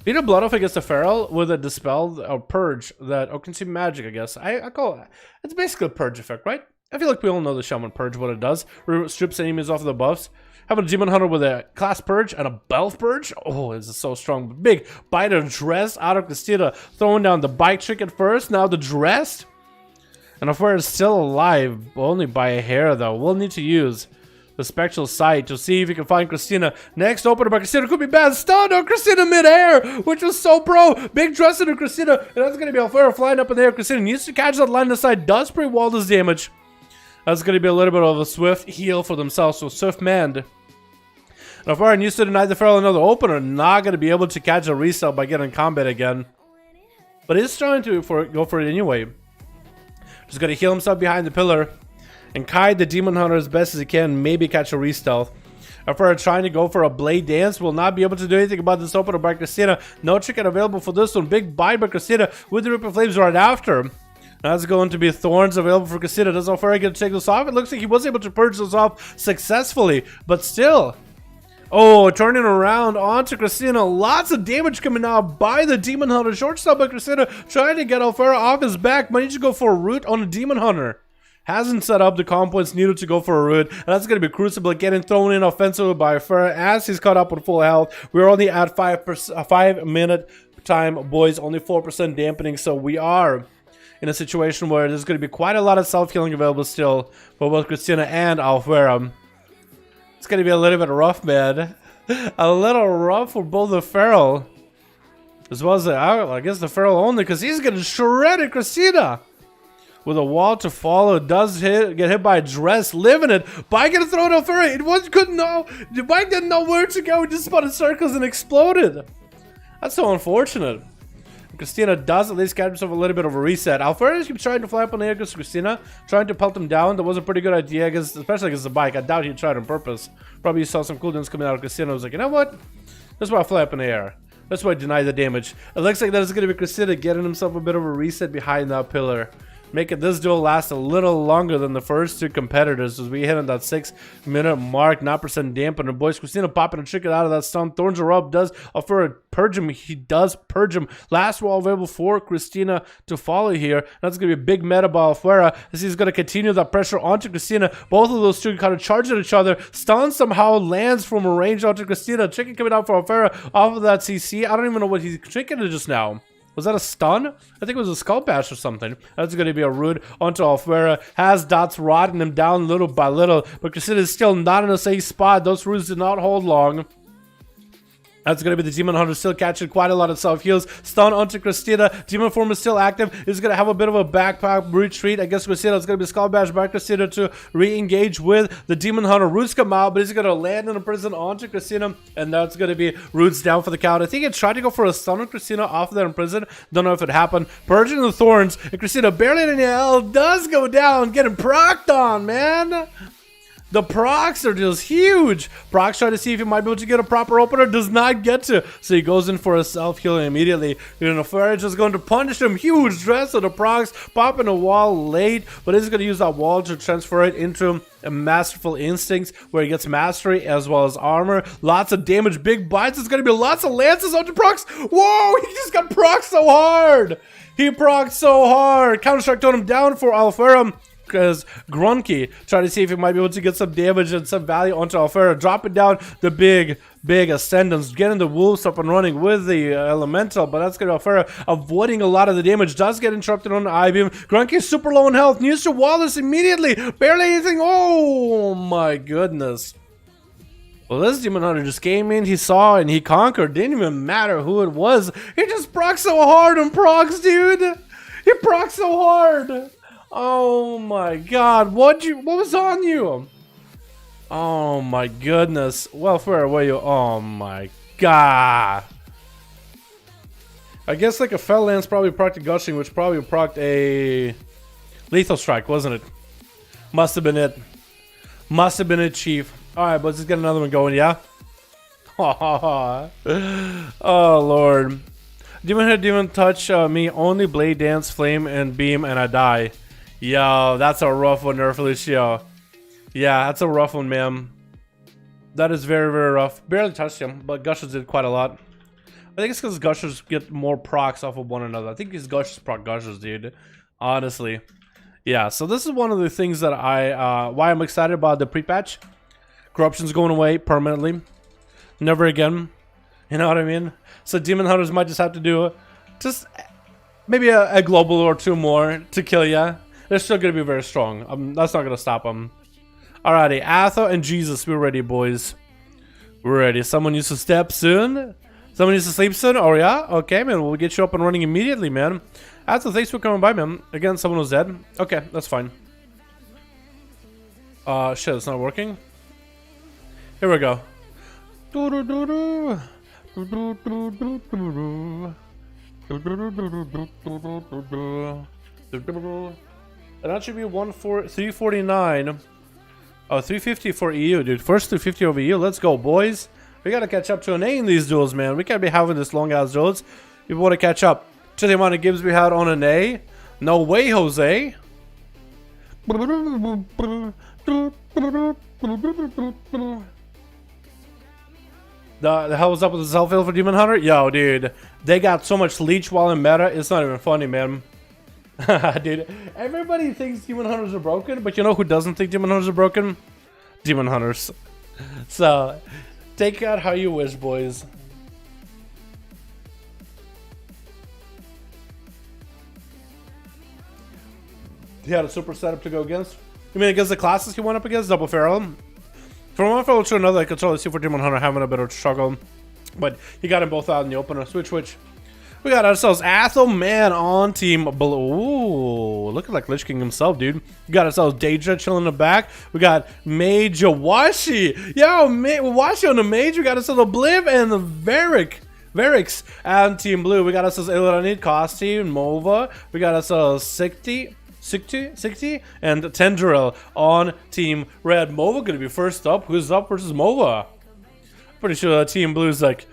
Beat a Blood Off against a Feral with a Dispelled or Purge that, Consume Magic, I guess. I call it, it's basically a Purge effect, right? I feel like we all know the Shaman Purge, what it does. Strips enemies off of the buffs. Having a Demon Hunter with a Class Purge and a Belf Purge. Oh, this is so strong. Big bite of Dress out of Christina. Throwing down the bike trick at first. Now the Dressed. And Alfuera is still alive. Only by a hair, though. We'll need to use the Spectral Sight to see if we can find Christina. Next opener by Christina could be bad. Stun on Christina mid-air, which was so pro. Big Dress into Christina. And that's going to be Alfuera flying up in the air. Christina needs to catch that line of sight. Does pre-wall this damage. That's going to be a little bit of a swift heal for themselves. So Swift Mend. Alfuera needs to deny the Feral another opener. Not going to be able to catch a resell by getting combat again. But he's trying to go for it anyway. Just going to heal himself behind the pillar. And kite the Demon Hunter as best as he can. Maybe catch a re-stealth. Alfuera trying to go for a Blade Dance. Will not be able to do anything about this opener by Christina. No chicken available for this one. Big bite by Christina with the Reaping Flames right after. That's going to be Thorns available for Christina. Does Alfuera get to take this off? It looks like he was able to purge this off successfully. But still. Oh, turning around onto Christina. Lots of damage coming out by the Demon Hunter. Short stop by Christina. Trying to get Alfuera off his back. Might need to go for a root on a Demon Hunter. Hasn't set up the comp points needed to go for a root. And that's going to be Crucible getting thrown in offensively by Alfuera as he's caught up on full health. We're only at 5 minute time, boys. Only 4% dampening. So we are in a situation where there's going to be quite a lot of self-healing available still for both Christina and Alfuera. It's going to be a little bit rough, man. A little rough for both the Feral as well as the, I guess the Feral only, because he's getting shredded Christina with a wall to follow. Does get hit by a Dress, living it. Bike gonna throw it Alfuera. Couldn't know. The bike didn't know where to go. It just spun in circles and exploded. That's so unfortunate. Christina does at least get himself a little bit of a reset. Alfredo keeps trying to fly up on the air against Christina, trying to pelt him down. That was a pretty good idea, especially against the bike. I doubt he tried on purpose. Probably saw some cooldowns coming out of Christina. I was like, you know what? That's why I fly up in the air. That's why I deny the damage. It looks like that is going to be Christina getting himself a bit of a reset behind that pillar. Making this duel last a little longer than the first two competitors as we hit on that 6-minute mark. 9% dampen. And boys, Christina popping a chicken out of that stun. Thorns are up. Does offer purge him. He does purge him. Last wall available for Christina to follow here. That's going to be a big meta by Alfuera as he's going to continue that pressure onto Christina. Both of those two kind of charge at each other. Stun somehow lands from a range onto Christina. Chicken coming out for Alfuera off of that CC. I don't even know what he's tricking it just now. Was that a stun? I think it was a skull bash or something. That's going to be a root onto Alfuera. Has dots rotting him down little by little. But Christina is still not in a safe spot. Those roots did not hold long. That's going to be the Demon Hunter still catching quite a lot of self-heals. Stun onto Christina. Demon Form is still active. He's going to have a bit of a backpack retreat. I guess Christina is going to be Skull Bash by Christina to re-engage with the Demon Hunter. Roots come out, but he's going to land in a prison onto Christina. And that's going to be Roots down for the count. I think he tried to go for a stun on Christina off of that in prison. Don't know if it happened. Purging the Thorns. And Christina barely in the L does go down. Getting procced on, man. The procs are just huge. Procs trying to see if he might be able to get a proper opener. Does not get to. So he goes in for a self-healing immediately. Alfuera just going to punish him. Huge dress of the procs. Popping a wall late. But he's going to use that wall to transfer it into a Masterful Instincts where he gets mastery as well as armor. Lots of damage. Big bites. It's going to be lots of lances onto procs. Whoa! He just got procs so hard. He procs so hard. Counter-Strike toned him down for Alfuera. Because Grunky trying to see if he might be able to get some damage and some value onto Alfuera. Dropping down the big Ascendants. Getting the Wolves up and running with the Elemental. But that's going to Alfuera avoiding a lot of the damage. Does get interrupted on the I-Beam. Grunky is super low in health. Needs to wall this immediately. Barely anything. Oh my goodness. Well, this Demon Hunter just came in, he saw, and he conquered. Didn't even matter who it was. He just procs so hard on procs, dude. He procs so hard. Oh my god, what was on you? Oh my goodness. Well, where were you? Oh my god. I guess like a Fell Lance probably procced a Gushing, which probably procced a Lethal Strike, wasn't it? Must have been it. Must have been it, Chief. Alright, but let's get another one going, yeah? Oh lord. Demon Head Demon touch me, only Blade Dance, Flame, and Beam, and I die. Yo, that's a rough one there, Felicio. Yeah, that's a rough one, man. That is very, very rough. Barely touched him, but Gushers did quite a lot. I think it's because Gushers get more procs off of one another. I think these Gushers proc Gushers, dude. Honestly. Yeah, so this is one of the things that why I'm excited about the pre-patch. Corruption's going away permanently. Never again. You know what I mean? So Demon Hunters might just have to do just maybe a global or two more to kill ya. They're still going to be very strong. That's not going to stop them. Alrighty, Atho and Jesus, we're ready, boys. We're ready. Someone needs to step soon. Someone needs to sleep soon. Oh, yeah? Okay, man. We'll get you up and running immediately, man. Atho, thanks for coming by, man. Again, someone was dead. Okay, that's fine. Shit, it's not working. Here we go. And that should be 349. Oh, 350 for EU, dude. First 350 over EU. Let's go, boys. We gotta catch up to an A in these duels, man. We can't be having this long ass duels. If we want to catch up to the amount of games we had on an A. No way, Jose. The hell was up with the self-heal for Demon Hunter? Yo, dude. They got so much leech while in meta. It's not even funny, man. Dude, everybody thinks Demon Hunters are broken, but you know who doesn't think Demon Hunters are broken? Demon Hunters. So, take out how you wish, boys. He had a super setup to go against. You mean against the classes he went up against? Double Feral? From one fellow to another, I could totally see for Demon Hunter having a bit of struggle. But he got them both out in the opener. Switch. We got ourselves Athel Man on Team Blue. Ooh, looking like Lich King himself, dude. We got ourselves Daedra chilling in the back. We got Mage Washi. Yo, Washi on the Mage. We got ourselves Obliv and the Varric Verix and Team Blue. We got us as Ilranid, Kosti, Mova. We got us as 60 and Tendril on Team Red. Mova gonna be first up. Who's up versus Mova? Pretty sure that Team Blue's like,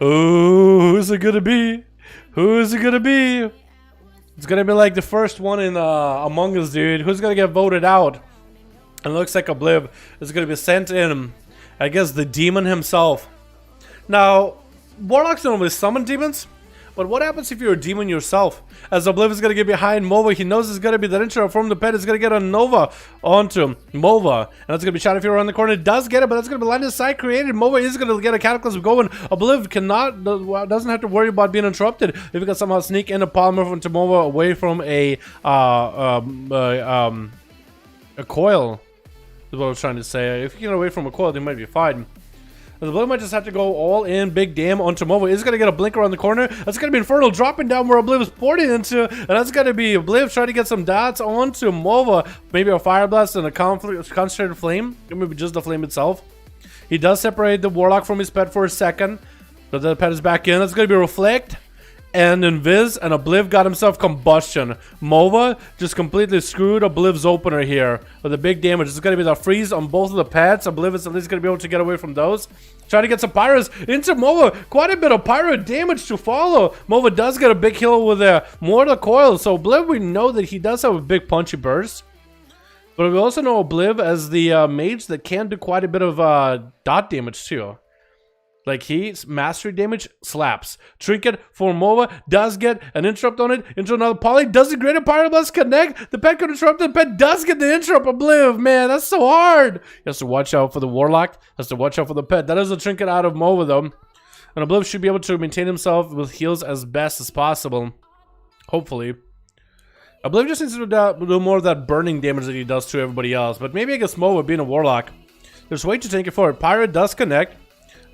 oh, who's it gonna be? Who is it gonna be? It's gonna be like the first one in Among Us, dude. Who's gonna get voted out? It looks like Obliv is gonna be sent in. I guess the demon himself. Now, Warlocks normally summon demons, but what happens if you're a demon yourself? As Obliv is gonna get behind Mova, he knows it's gonna be the intro from the pet. It's gonna get a Nova onto Mova, and that's gonna be shot if you're around the corner. It does get it, but that's gonna be line of sight created. Mova is gonna get a Cataclysm going. Obliv doesn't have to worry about being interrupted. If you can somehow sneak in a polymer into Mova away from a coil, is what I was trying to say. If you get away from a coil, they might be fine. The Obliv might just have to go all in, big damn, onto Mova. Is going to get a blink around the corner. That's going to be Infernal dropping down where Obliv is porting into. And that's going to be Obliv trying to get some dots onto Mova. Maybe a Fire Blast and a Concentrated Flame. Or maybe just the Flame itself. He does separate the Warlock from his pet for a second. But the pet is back in. That's going to be Reflect and Invis, and Obliv got himself Combustion. Mova just completely screwed Obliv's opener here with a big damage. It's going to be the freeze on both of the pets. Obliv is at least going to be able to get away from those. Trying to get some Pyros into Mova. Quite a bit of Pyro damage to follow. Mova does get a big kill with a Mortar Coil. So Obliv, we know that he does have a big punchy burst. But we also know Obliv as the mage that can do quite a bit of dot damage too. Like, he's mastery damage slaps. Trinket for Mova does get an interrupt on it into another poly. Does a greater Pyroblast connect? The pet could interrupt. The pet does get the interrupt. Obliv, man, that's so hard. He has to watch out for the Warlock. Has to watch out for the pet. That is a trinket out of Mova though. And Obliv should be able to maintain himself with heals as best as possible. Hopefully. Obliv just needs to do more of that burning damage that he does to everybody else. But maybe against Mova being a Warlock, there's a way to take it forward. Pyro does connect.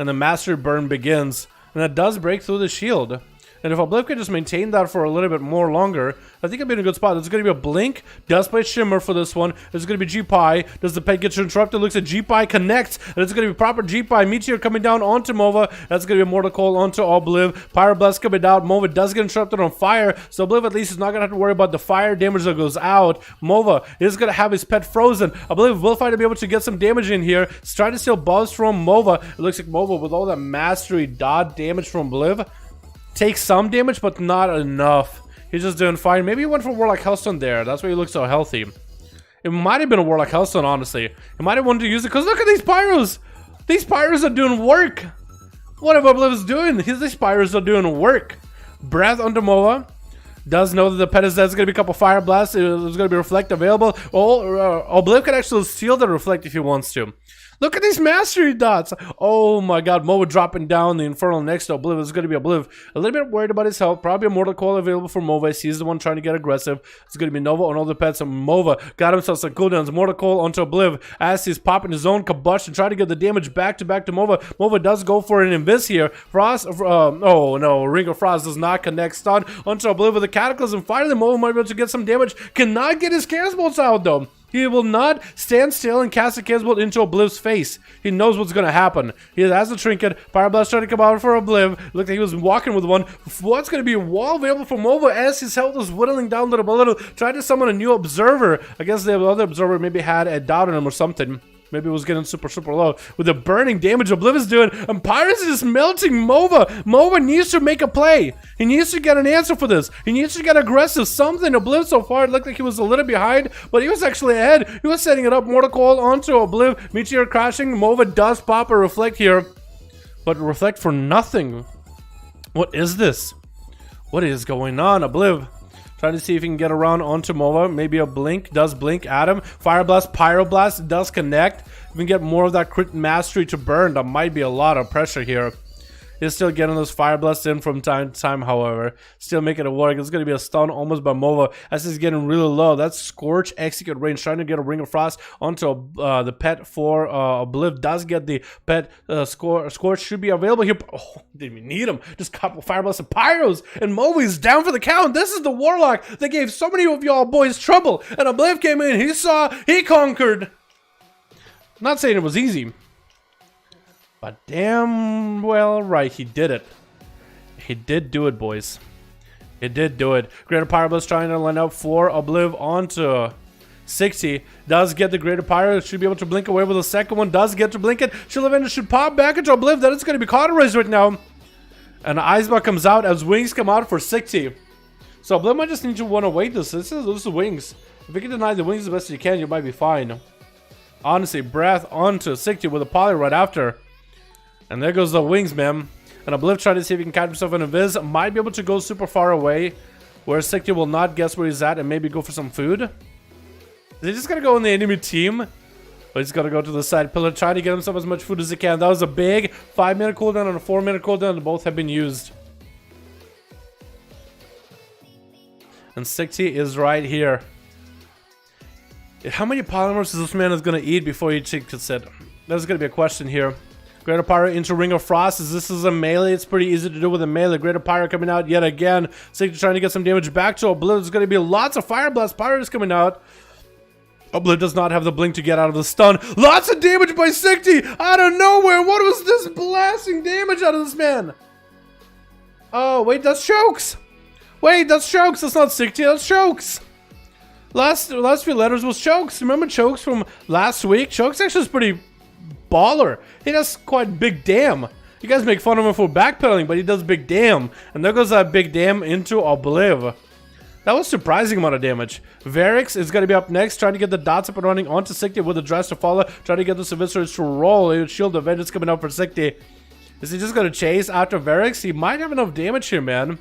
And the Master Burn begins. And that does break through the shield. And if Obliv can just maintain that for a little bit more longer, I think it'll be in a good spot. There's going to be a Blink. Does play Shimmer for this one. There's going to be G-Pi. Does the pet get interrupted? Looks at G-Pi connects. And it's going to be proper G-Pi. Meteor coming down onto Mova. That's going to be a Mortal Coil onto Obliv. Pyroblast coming down. Mova does get interrupted on fire. So Obliv at least is not going to have to worry about the fire damage that goes out. Mova is going to have his pet frozen. Obliv will find to be able to get some damage in here. He's trying to steal buffs from Mova. It looks like Mova, with all that mastery dot damage from Obliv, takes some damage, but not enough. He's just doing fine. Maybe he went for Warlock Hellstone there. That's why he looks so healthy. It might have been a Warlock Hellstone, honestly. He might have wanted to use it, because look at these Pyros! These Pyros are doing work! Whatever Obliv is doing, these Pyros are doing work. Breath onto Mova. Does know that the pet is dead. There's going to be a couple Fire Blasts. There's going to be Reflect available. Obliv can actually steal the Reflect if he wants to. Look at these mastery dots. Oh my god, Mova dropping down the Infernal next to Obliv. It's going to be Obliv. A little bit worried about his health. Probably a Mortal Coil available for Mova. He's the one trying to get aggressive. It's going to be Nova on all the pets. And Mova got himself some cooldowns. Mortal Coil onto Obliv as he's popping his own Combustion, trying to get the damage back to Mova. Mova does go for an Invis here. Frost, oh no, Ring of Frost does not connect. Stun onto Obliv with a Cataclysm. Finally, Mova might be able to get some damage. Cannot get his Chaos Bolts out though. He will not stand still and cast a Chaos Bolt into Obliv's face. He knows what's going to happen. He has a trinket. Pyroblast trying to come out for Obliv. Looked like he was walking with one. What's going to be a wall available for Mova as his health is whittling down little by little. Tried to summon a new Observer. I guess the other Observer maybe had a doubt on him or something. Maybe it was getting super low. With the burning damage Obliv is doing, and Pyrus is melting Mova. Mova needs to make a play. He needs to get an answer for this. He needs to get aggressive. Something. Obliv so far, it looked like he was a little behind, but he was actually ahead. He was setting it up. Mortal Coil onto Obliv. Meteor crashing. Mova does pop a Reflect here, but Reflect for nothing. What is this? What is going on? Obliv trying to see if he can get around onto Mova. Maybe a Blink. Does blink at him. Fire Blast, Pyroblast does connect. If we can get more of that crit mastery to burn, that might be a lot of pressure here. He's still getting those Fire Blasts in from time to time, however. Still making it work. It's going to be a stun almost by Mova as he's getting really low. That's Scorch execute range, trying to get a Ring of Frost onto the pet for Obliv. Does get the pet. Scorch should be available here. Oh, didn't even need him. Just a couple Fire Blasts and Pyros. And Movi's down for the count. This is the Warlock that gave so many of y'all boys trouble. And Obliv came in. He saw. He conquered. Not saying it was easy. But damn well right, he did it. He did do it, boys. He did do it. Greater Pyro Blitz trying to line up for Obliv onto 60. Does get the Greater Pyro. Should be able to blink away with the second one. Does get to blink it. Shield Avenger should pop back into Obliv. That is going to be cauterized right now. And Iceball comes out as wings come out for 60. So Obliv might just need to want to wait this. This is wings. If you can deny the wings the best you can, you might be fine. Honestly, Breath onto 60 with a poly right after. And there goes the wings, man. And Obliv trying to see if he can catch himself in a Viz. Might be able to go super far away, where 60 will not guess where he's at and maybe go for some food. Is he just gonna go on the enemy team? But he's gonna go to the side pillar, trying to get himself as much food as he can. That was a big 5-minute cooldown and a 4-minute cooldown, and both have been used. And 60 is right here. How many polymers is this man is gonna eat before he gets it? That's gonna be a question here. Greater Pyro into Ring of Frost. As this is a melee, it's pretty easy to do with a melee. Greater Pyro coming out yet again. 60 trying to get some damage back to Obliv. There's going to be lots of Fire Blast Pyros coming out. Obliv does not have the blink to get out of the stun. Lots of damage by 60 out of nowhere. What was this blasting damage out of this man? Oh, wait, that's Chokes. Wait, that's Chokes. That's not 60, that's Chokes. Last few letters was Chokes. Remember Chokes from last week? Chokes actually is pretty baller. He does quite big damn. You guys make fun of him for backpedaling, but he does big damn. And there goes that big damn into Obliv. That was surprising amount of damage. Varix is going to be up next, trying to get the dots up and running onto 60 with the dress to follow, trying to get the Civisers to roll. Shield of Vengeance coming out for 60. Is he just going to chase after Varix? He might have enough damage here, man.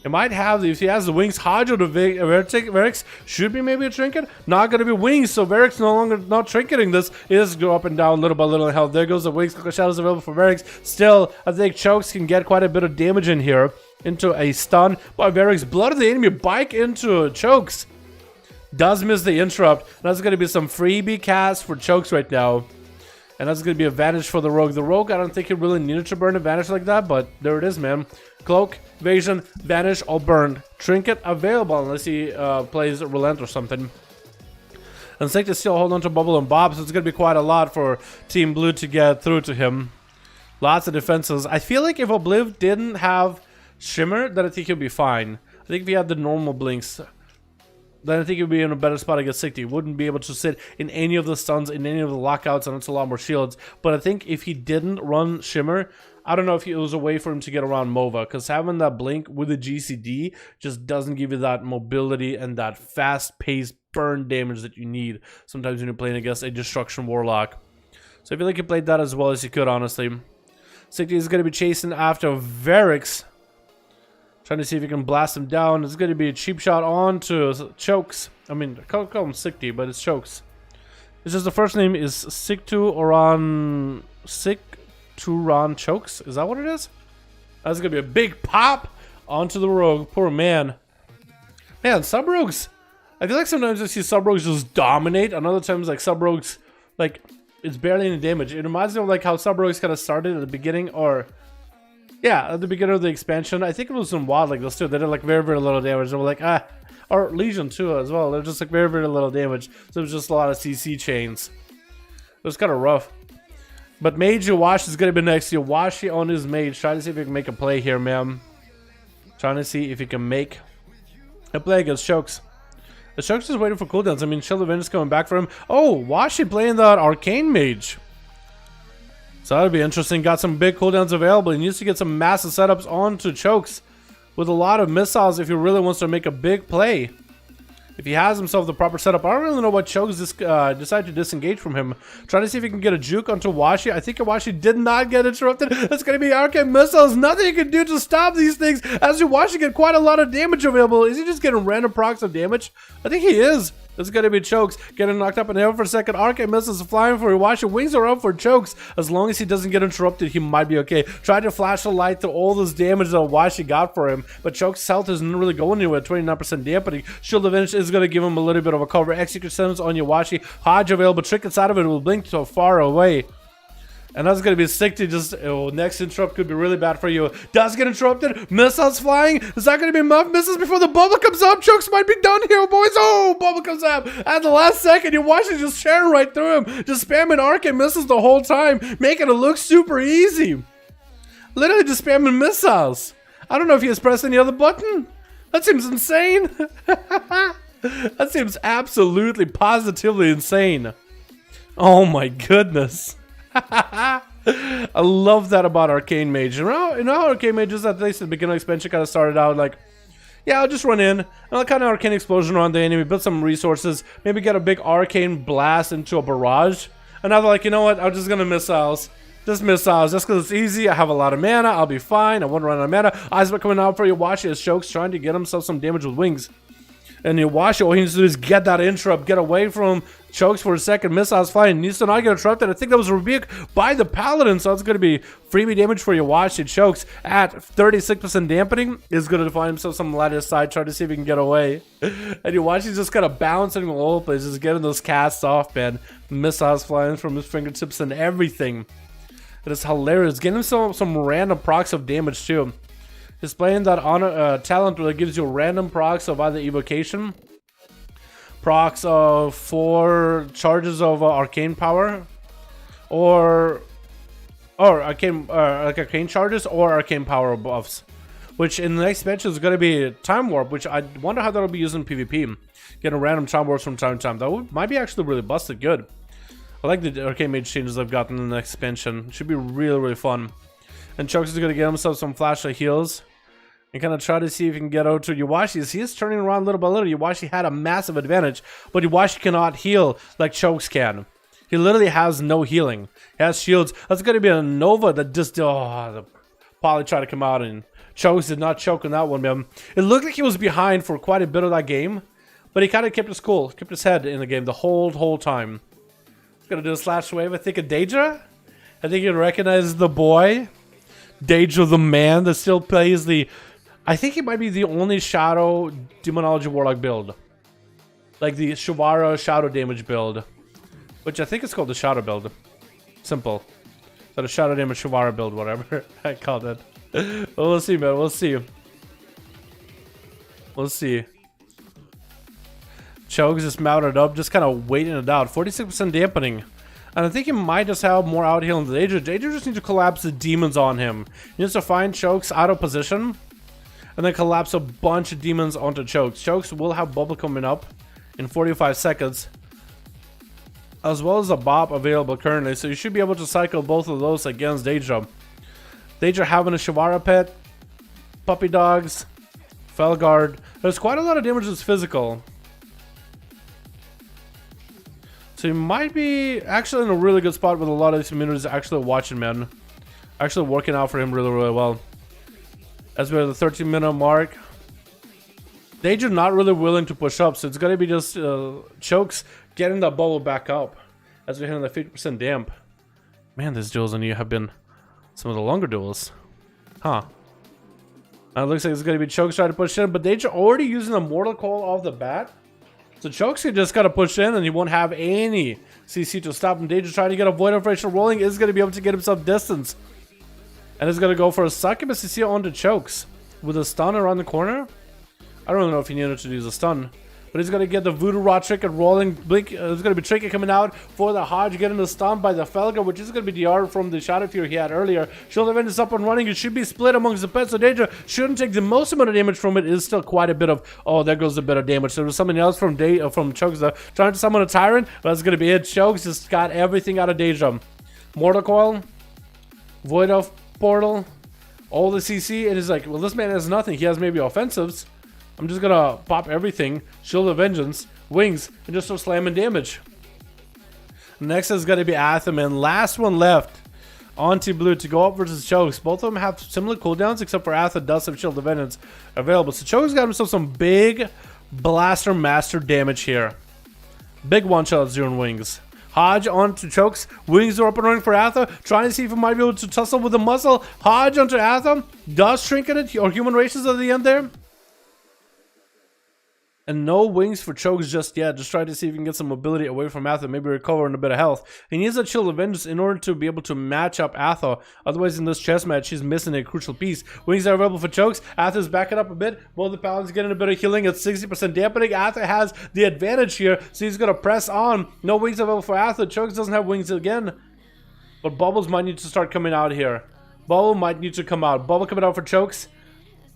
He might have, if he has the wings, Hydro to Varix should be maybe a trinket. Not going to be wings, so Varix no longer not trinketing this. He just go up and down little by little in health. There goes the wings. Shadows available for Varix. Still, I think Chokes can get quite a bit of damage in here into a stun by Varix. Blood of the enemy bike into Chokes. Does miss the interrupt. That's going to be some freebie cast for Chokes right now. And that's going to be a vanish for the Rogue. The Rogue, I don't think he really needed to burn a vanish like that, but there it is, man. Cloak, Evasion, Vanish, all burned. Trinket available unless he plays Relent or something. And 60 still hold on to Bubble and Bob, so it's going to be quite a lot for Team Blue to get through to him. Lots of defenses. I feel like if Obliv didn't have Shimmer, then I think he'll be fine. I think if he had the normal blinks, then I think he'd be in a better spot against 60. He wouldn't be able to sit in any of the stuns, in any of the lockouts, and it's a lot more shields. But I think if he didn't run Shimmer, I don't know if it was a way for him to get around MOVA, because having that blink with the GCD just doesn't give you that mobility and that fast-paced burn damage that you need sometimes when you're playing against a Destruction Warlock. So I feel like he played that as well as he could, honestly. 60 is going to be chasing after Varix, trying to see if he can blast him down. It's going to be a cheap shot on to Chokes. I mean, I can't call him Sikti, but it's Chokes. It's just the first name is Siktu Oran Sikturan Chokes. Is that what it is? That's going to be a big pop onto the Rogue. Poor man. Man, sub-rogues. I feel like sometimes I see sub-rogues just dominate. And other times, like, sub-rogues, like, it's barely any damage. It reminds me of, like, how sub-rogues kind of started at the beginning, or... yeah, at the beginning of the expansion, I think it was in WoW like this too. They did like very, very little damage. They were like, or Legion too as well. They're just like very, very little damage. So it was just a lot of CC chains. It was kind of rough. But Mage Yawashi is going to be next. Yawashi on his Mage. Trying to see if he can make a play here, man. Trying to see if he can make a play against Chokes. The Chokes is waiting for cooldowns. I mean, Shield of Vengeance coming back for him. Oh, Washi playing that Arcane Mage. So that'll be interesting. Got some big cooldowns available. He needs to get some massive setups onto Chokes with a lot of missiles if he really wants to make a big play. If he has himself the proper setup. I don't really know what Chokes decided to disengage from him. Trying to see if he can get a juke onto Washi. I think Washi did not get interrupted. It's going to be Arcane Missiles. Nothing you can do to stop these things. As Washi get quite a lot of damage available. Is he just getting random procs of damage? I think he is. It's going to be Chokes getting knocked up in the air for a second. Arcane Missiles flying for Iwashi. Wings are up for Chokes. As long as he doesn't get interrupted, he might be okay. Tried to flash a light to all this damage that Iwashi got for him. But Chokes' health isn't really going anywhere. 29% dampening. Shield of Vengeance is going to give him a little bit of a cover. Execute Sentence on Iwashi. Hodge available. Trick inside of it will blink so far away. And that's going to be sick to just... oh, next interrupt could be really bad for you. Does get interrupted. Missiles flying. Is that going to be enough misses before the bubble comes up? Chokes might be done here, boys. Oh, bubble comes up. At the last second, you watch it just sharing right through him. Just spamming Arcane Missiles the whole time. Making it look super easy. Literally just spamming missiles. I don't know if he has pressed any other button. That seems insane. That seems absolutely, positively insane. Oh my goodness. I love that about Arcane Mage. You know how Arcane Mage is, at least at the beginning of the expansion, kind of started out like, yeah, I'll just run in, and I'll kind of arcane explosion around the enemy, build some resources, maybe get a big arcane blast into a barrage. And now they're like, you know what, I'm just gonna missiles. Just missiles, just because it's easy. I have a lot of mana, I'll be fine. I won't run out of mana. Eyes are coming out for Iwashi as Chokes trying to get himself some damage with wings. And Iwashi, all he needs to do is get that interrupt, get away from Chokes for a second. Missiles flying, needs to not get interrupted. I think that was a rebuke by the Paladin, so it's going to be freebie damage for Iwashi. Chokes at 36% dampening is going to find himself some ladder side, try to see if he can get away. And Iwashi's just kind of bouncing all over the place, just getting those casts off, man. Missiles flying from his fingertips and everything. It is hilarious. Getting him some random procs of damage too. Displaying that honor talent that gives you random procs of either evocation, procs of 4 charges of arcane power, or arcane like arcane charges or arcane power buffs. Which in the next match is going to be time warp, which I wonder how that'll be used in PvP. Getting random time warps from time to time. That might be actually really busted good. I like the Arcane Mage changes I've gotten in the next expansion. It should be really, really fun. And Chokes is going to get himself some flash of heals. And kind of try to see if he can get out to Iwashi. He is turning around little by little. Iwashi had a massive advantage. But Iwashi cannot heal like Chokes can. He literally has no healing. He has shields. That's going to be a Nova that just... Oh, the Poly tried to come out. And Chokes did not choke on that one, man. It looked like he was behind for quite a bit of that game. But he kind of kept his cool. Kept his head in the game the whole time. Gonna do a slash wave. I think a Daedra. I think you recognize the boy, Daedra the man that still plays the. I think he might be the only Shadow Demonology Warlock build, like the Shivara Shadow Damage build, which I think is called the Shadow build. Simple. So the Shadow Damage Shivara build, whatever I called it. Well, we'll see, man. We'll see. We'll see. Chokes is mounted up, just kind of waiting it out. 46% dampening. And I think he might just have more out healing than Daedra. Daedra just needs to collapse the demons on him. He needs to find Chokes out of position. And then collapse a bunch of demons onto Chokes. Chokes will have bubble coming up in 45 seconds. As well as a Bop available currently. So you should be able to cycle both of those against Daedra. Daedra having a Shivara pet. Puppy dogs. Felguard. There's quite a lot of damage that's physical. So you might be actually in a really good spot with a lot of these communities actually watching, man. Actually working out for him really, really well. As we're at the 13-minute mark. Daedra not really willing to push up, so it's going to be just Chokes getting that bubble back up. As we're hitting the 50% damp. Man, these duels on you have been some of the longer duels. Huh. It looks like it's going to be Chokes trying to push in, but Daedra already using a Mortal Coil off the bat. So Chokes just got to push in and he won't have any CC to stop him. Daedra trying to get a Void of Rachel rolling is going to be able to get himself distance. And is going to go for a succubus CC onto Chokes. With a stun around the corner. I don't know if he needed to use a stun. But he's going to get the Voodoo Rod Trinket rolling. Blink. There's going to be Trinket coming out for the Hodge. Getting the stun by the Felga, which is going to be DR from the Shadow Fury he had earlier. Shield Event is up and running. It should be split amongst the pets. So Daedra shouldn't take the most amount of damage from it. It is still quite a bit of... Oh, there goes a bit of damage. There was something else from Chokes trying to summon a Tyrant. That's going to be it. Chokes just got everything out of Daedra. Mortal Coil. Void of Portal. All the CC. And he's like, well, this man has nothing. He has maybe offensives. I'm just gonna pop everything, Shield of Vengeance, Wings, and just start slamming damage. Next is gonna be Atham, and last one left. Anti-Blue to go up versus Chokes. Both of them have similar cooldowns, except for Atham does have Shield of Vengeance available. So Chokes got himself some big Blaster Master damage here. Big one-shot Zero Wings. Hodge onto Chokes. Wings are up and running for Atham. Trying to see if he might be able to tussle with the muscle. Hodge onto Atham. Does Trinket it, or Human Races at the end there. And no wings for Chokes just yet. Just try to see if you can get some mobility away from Atha. Maybe recover in a bit of health. He needs a Shield of Vengeance in order to be able to match up Atha. Otherwise, in this chess match, he's missing a crucial piece. Wings are available for Chokes. Atha's backing up a bit. Both the Paladins getting a bit of healing at 60% dampening. Atha has the advantage here, so he's going to press on. No wings available for Atha. Chokes doesn't have wings again. But Bubbles might need to start coming out here. Bubble might need to come out. Bubble coming out for Chokes.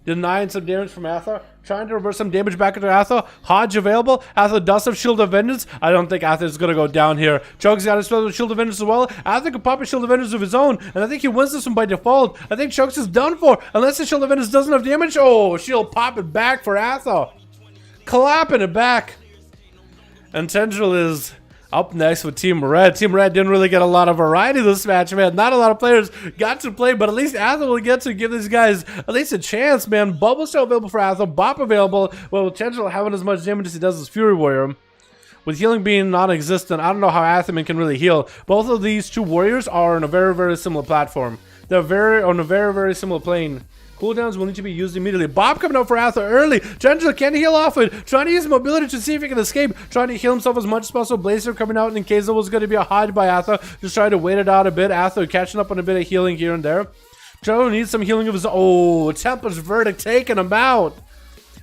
Denying some damage from Atha. Trying to reverse some damage back into Atha. Hodge available. Atha does have Shield of Vengeance. I don't think Atha is going to go down here. Chug's got his Shield of Vengeance as well. Atha could pop a Shield of Vengeance of his own. And I think he wins this one by default. I think Chug's is done for. Unless the Shield of Vengeance doesn't have damage. Oh, Shield pop it back for Atha. Clapping it back. And Tendril is up next with Team Red. Team Red didn't really get a lot of variety this match, man. Not a lot of players got to play, but at least Atha will get to give these guys at least a chance, man. Bubble still available for Atha. Bop available. Well, with Tendril having as much damage as he does as Fury Warrior. With healing being non-existent, I don't know how Athaman can really heal. Both of these two warriors are on a very, very similar platform. They're on a very, very similar plane. Cooldowns will need to be used immediately. Bob coming out for Atha early. Tendril can't heal off it. Trying to use mobility to see if he can escape. Trying to heal himself as much as possible. Blazer coming out in case there was going to be a Hodge by Atha. Just trying to wait it out a bit. Atha catching up on a bit of healing here and there. Joe needs some healing of his own. Oh, Tempest Verdict taking him out.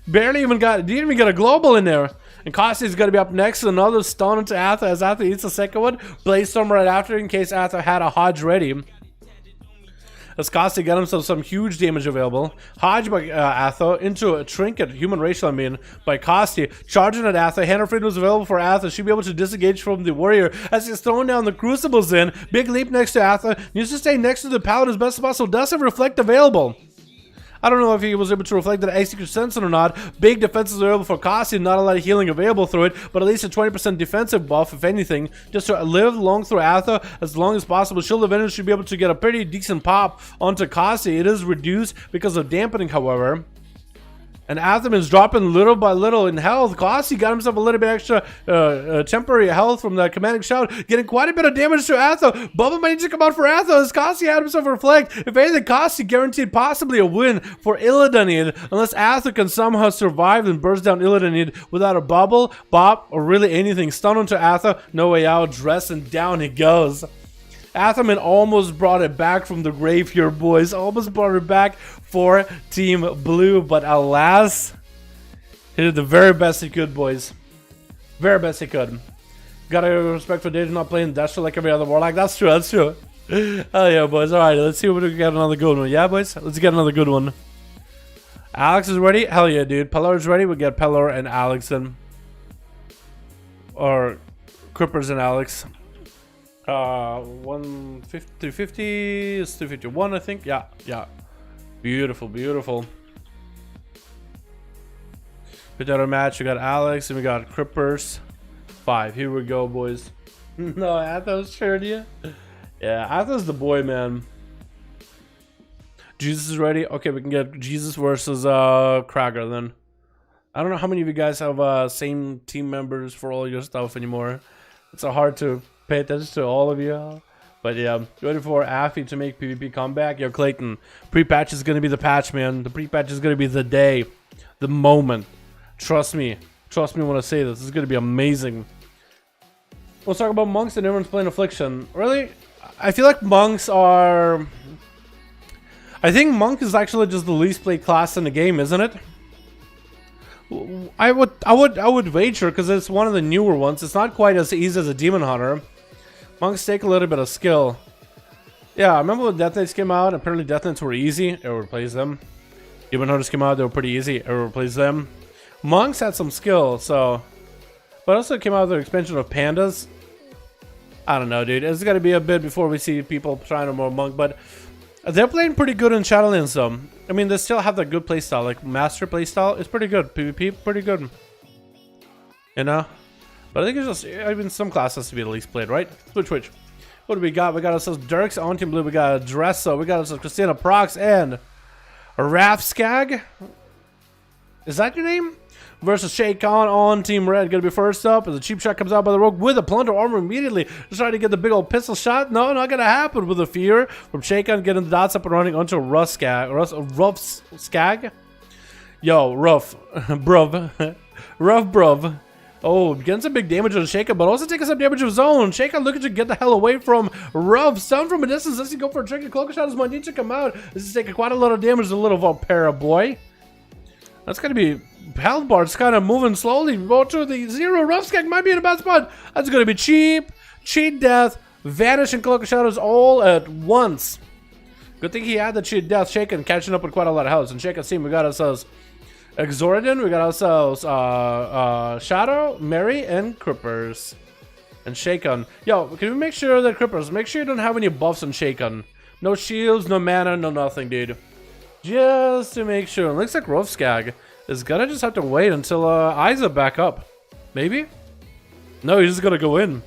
Didn't even get a global in there. And Kosti's going to be up next. Another stun into Atha as Atha eats the second one. Blaze Storm right after in case Atha had a Hodge ready. As Kosti got himself some huge damage available. Hodge by Atha into a trinket, human racial I mean, by Kosti. Charging at Atha. Hand of Freedom was available for Atha. She'd be able to disengage from the warrior as he's throwing down the crucibles in. Big leap next to Atha. Needs to stay next to the paladin as best as possible. Does have reflect available. I don't know if he was able to reflect that Secret Sensor or not. Big defenses available for Kosti, not a lot of healing available through it, but at least a 20% defensive buff, if anything, just to live long through Atha as long as possible. Shield of Vengeance should be able to get a pretty decent pop onto Kosti. It is reduced because of dampening, however. And Atha is dropping little by little in health. Kosti got himself a little bit extra temporary health from that commanding shout, getting quite a bit of damage to Atha. Bubba might need to come out for Atha as Kosti had himself a reflect. If anything, Kosti guaranteed possibly a win for Illidanid, unless Atha can somehow survive and burst down Illidanid without a bubble, bop, or really anything. Stun onto Atha, no way out, dress, and down he goes. Athaman almost brought it back from the grave here, boys. Almost brought it back for Team Blue, but alas, he did the very best he could, boys. Very best he could. Gotta respect for Data not playing Destro like every other Warlock. That's true, that's true. Hell yeah, boys. Alright, let's see if we can get another good one. Yeah, boys? Let's get another good one. Alex is ready? Hell yeah, dude. Pelor is ready. We get Pelor and Alex then. Or Crippers and Alex. 350 is 351, I think. Yeah. Beautiful. We got our match. We got Alex and we got Crippers. 5. Here we go, boys. No, Athos sure you. Yeah, Athos the boy, man. Jesus is ready. Okay, we can get Jesus versus Krager then. I don't know how many of you guys have same team members for all your stuff anymore. It's hard to pay attention to all of you. But yeah, ready for Affy to make PvP comeback. Yo, Clayton, pre-patch is going to be the patch, man. The pre-patch is going to be the day, the moment. Trust me when I say this. This is going to be amazing. Let's talk about monks and everyone's playing Affliction. Really? I feel like monks are... I think monk is actually just the least played class in the game, isn't it? I would wager because it's one of the newer ones. It's not quite as easy as a demon hunter. Monks take a little bit of skill. Yeah, I remember when Death Knights came out. Apparently Death Knights were easy. It replaced them. Demon Hunters came out. They were pretty easy. It replaced them. Monks had some skill, so... But also came out with the expansion of Pandas. I don't know, dude. It's got to be a bit before we see people trying to more monk, but... They're playing pretty good in Shadowlands, though. I mean, they still have that good playstyle. Like, Master playstyle is pretty good. PvP, pretty good. You know? But I think it's just... I mean, some classes to be the least played, right? Switch. What do we got? We got ourselves Dirks on Team Blue. We got Dresso. We got ourselves Christina Prox and... Rafskag? Is that your name? Versus Shay Khan on Team Red. Gonna be first up as a cheap shot comes out by the rogue with a plunder armor immediately. Just trying to get the big old pistol shot. No, not gonna happen with a fear from Shay Khan getting the dots up and running onto Rafskag. Yo, rough. Bruv. Rough bruv. Oh, getting some big damage on Shaker, but also taking some damage of his own. Shaker looking to get the hell away from Ruff. Stun from a distance. Does he go for a tricky cloak shot? As might need to come out. This is taking quite a lot of damage to the little Valpera boy. That's gonna be... Halbard's kind of moving slowly. Go to the 0. Ruffskag might be in a bad spot. That's gonna be cheap. Cheat death. Vanish and Cloak of Shadows all at once. Good thing he had the death. Shaken catching up with quite a lot of health. And Shaken team, we got ourselves Exordian, we got ourselves Shadow, Mary, and Crippers. And Shaken. Yo, can we make sure that Crippers, make sure you don't have any buffs on Shaken. No shields, no mana, no nothing, dude. Just to make sure. It looks like Rovskag is gonna just have to wait until Isa back up. Maybe? No, he's just gonna go in.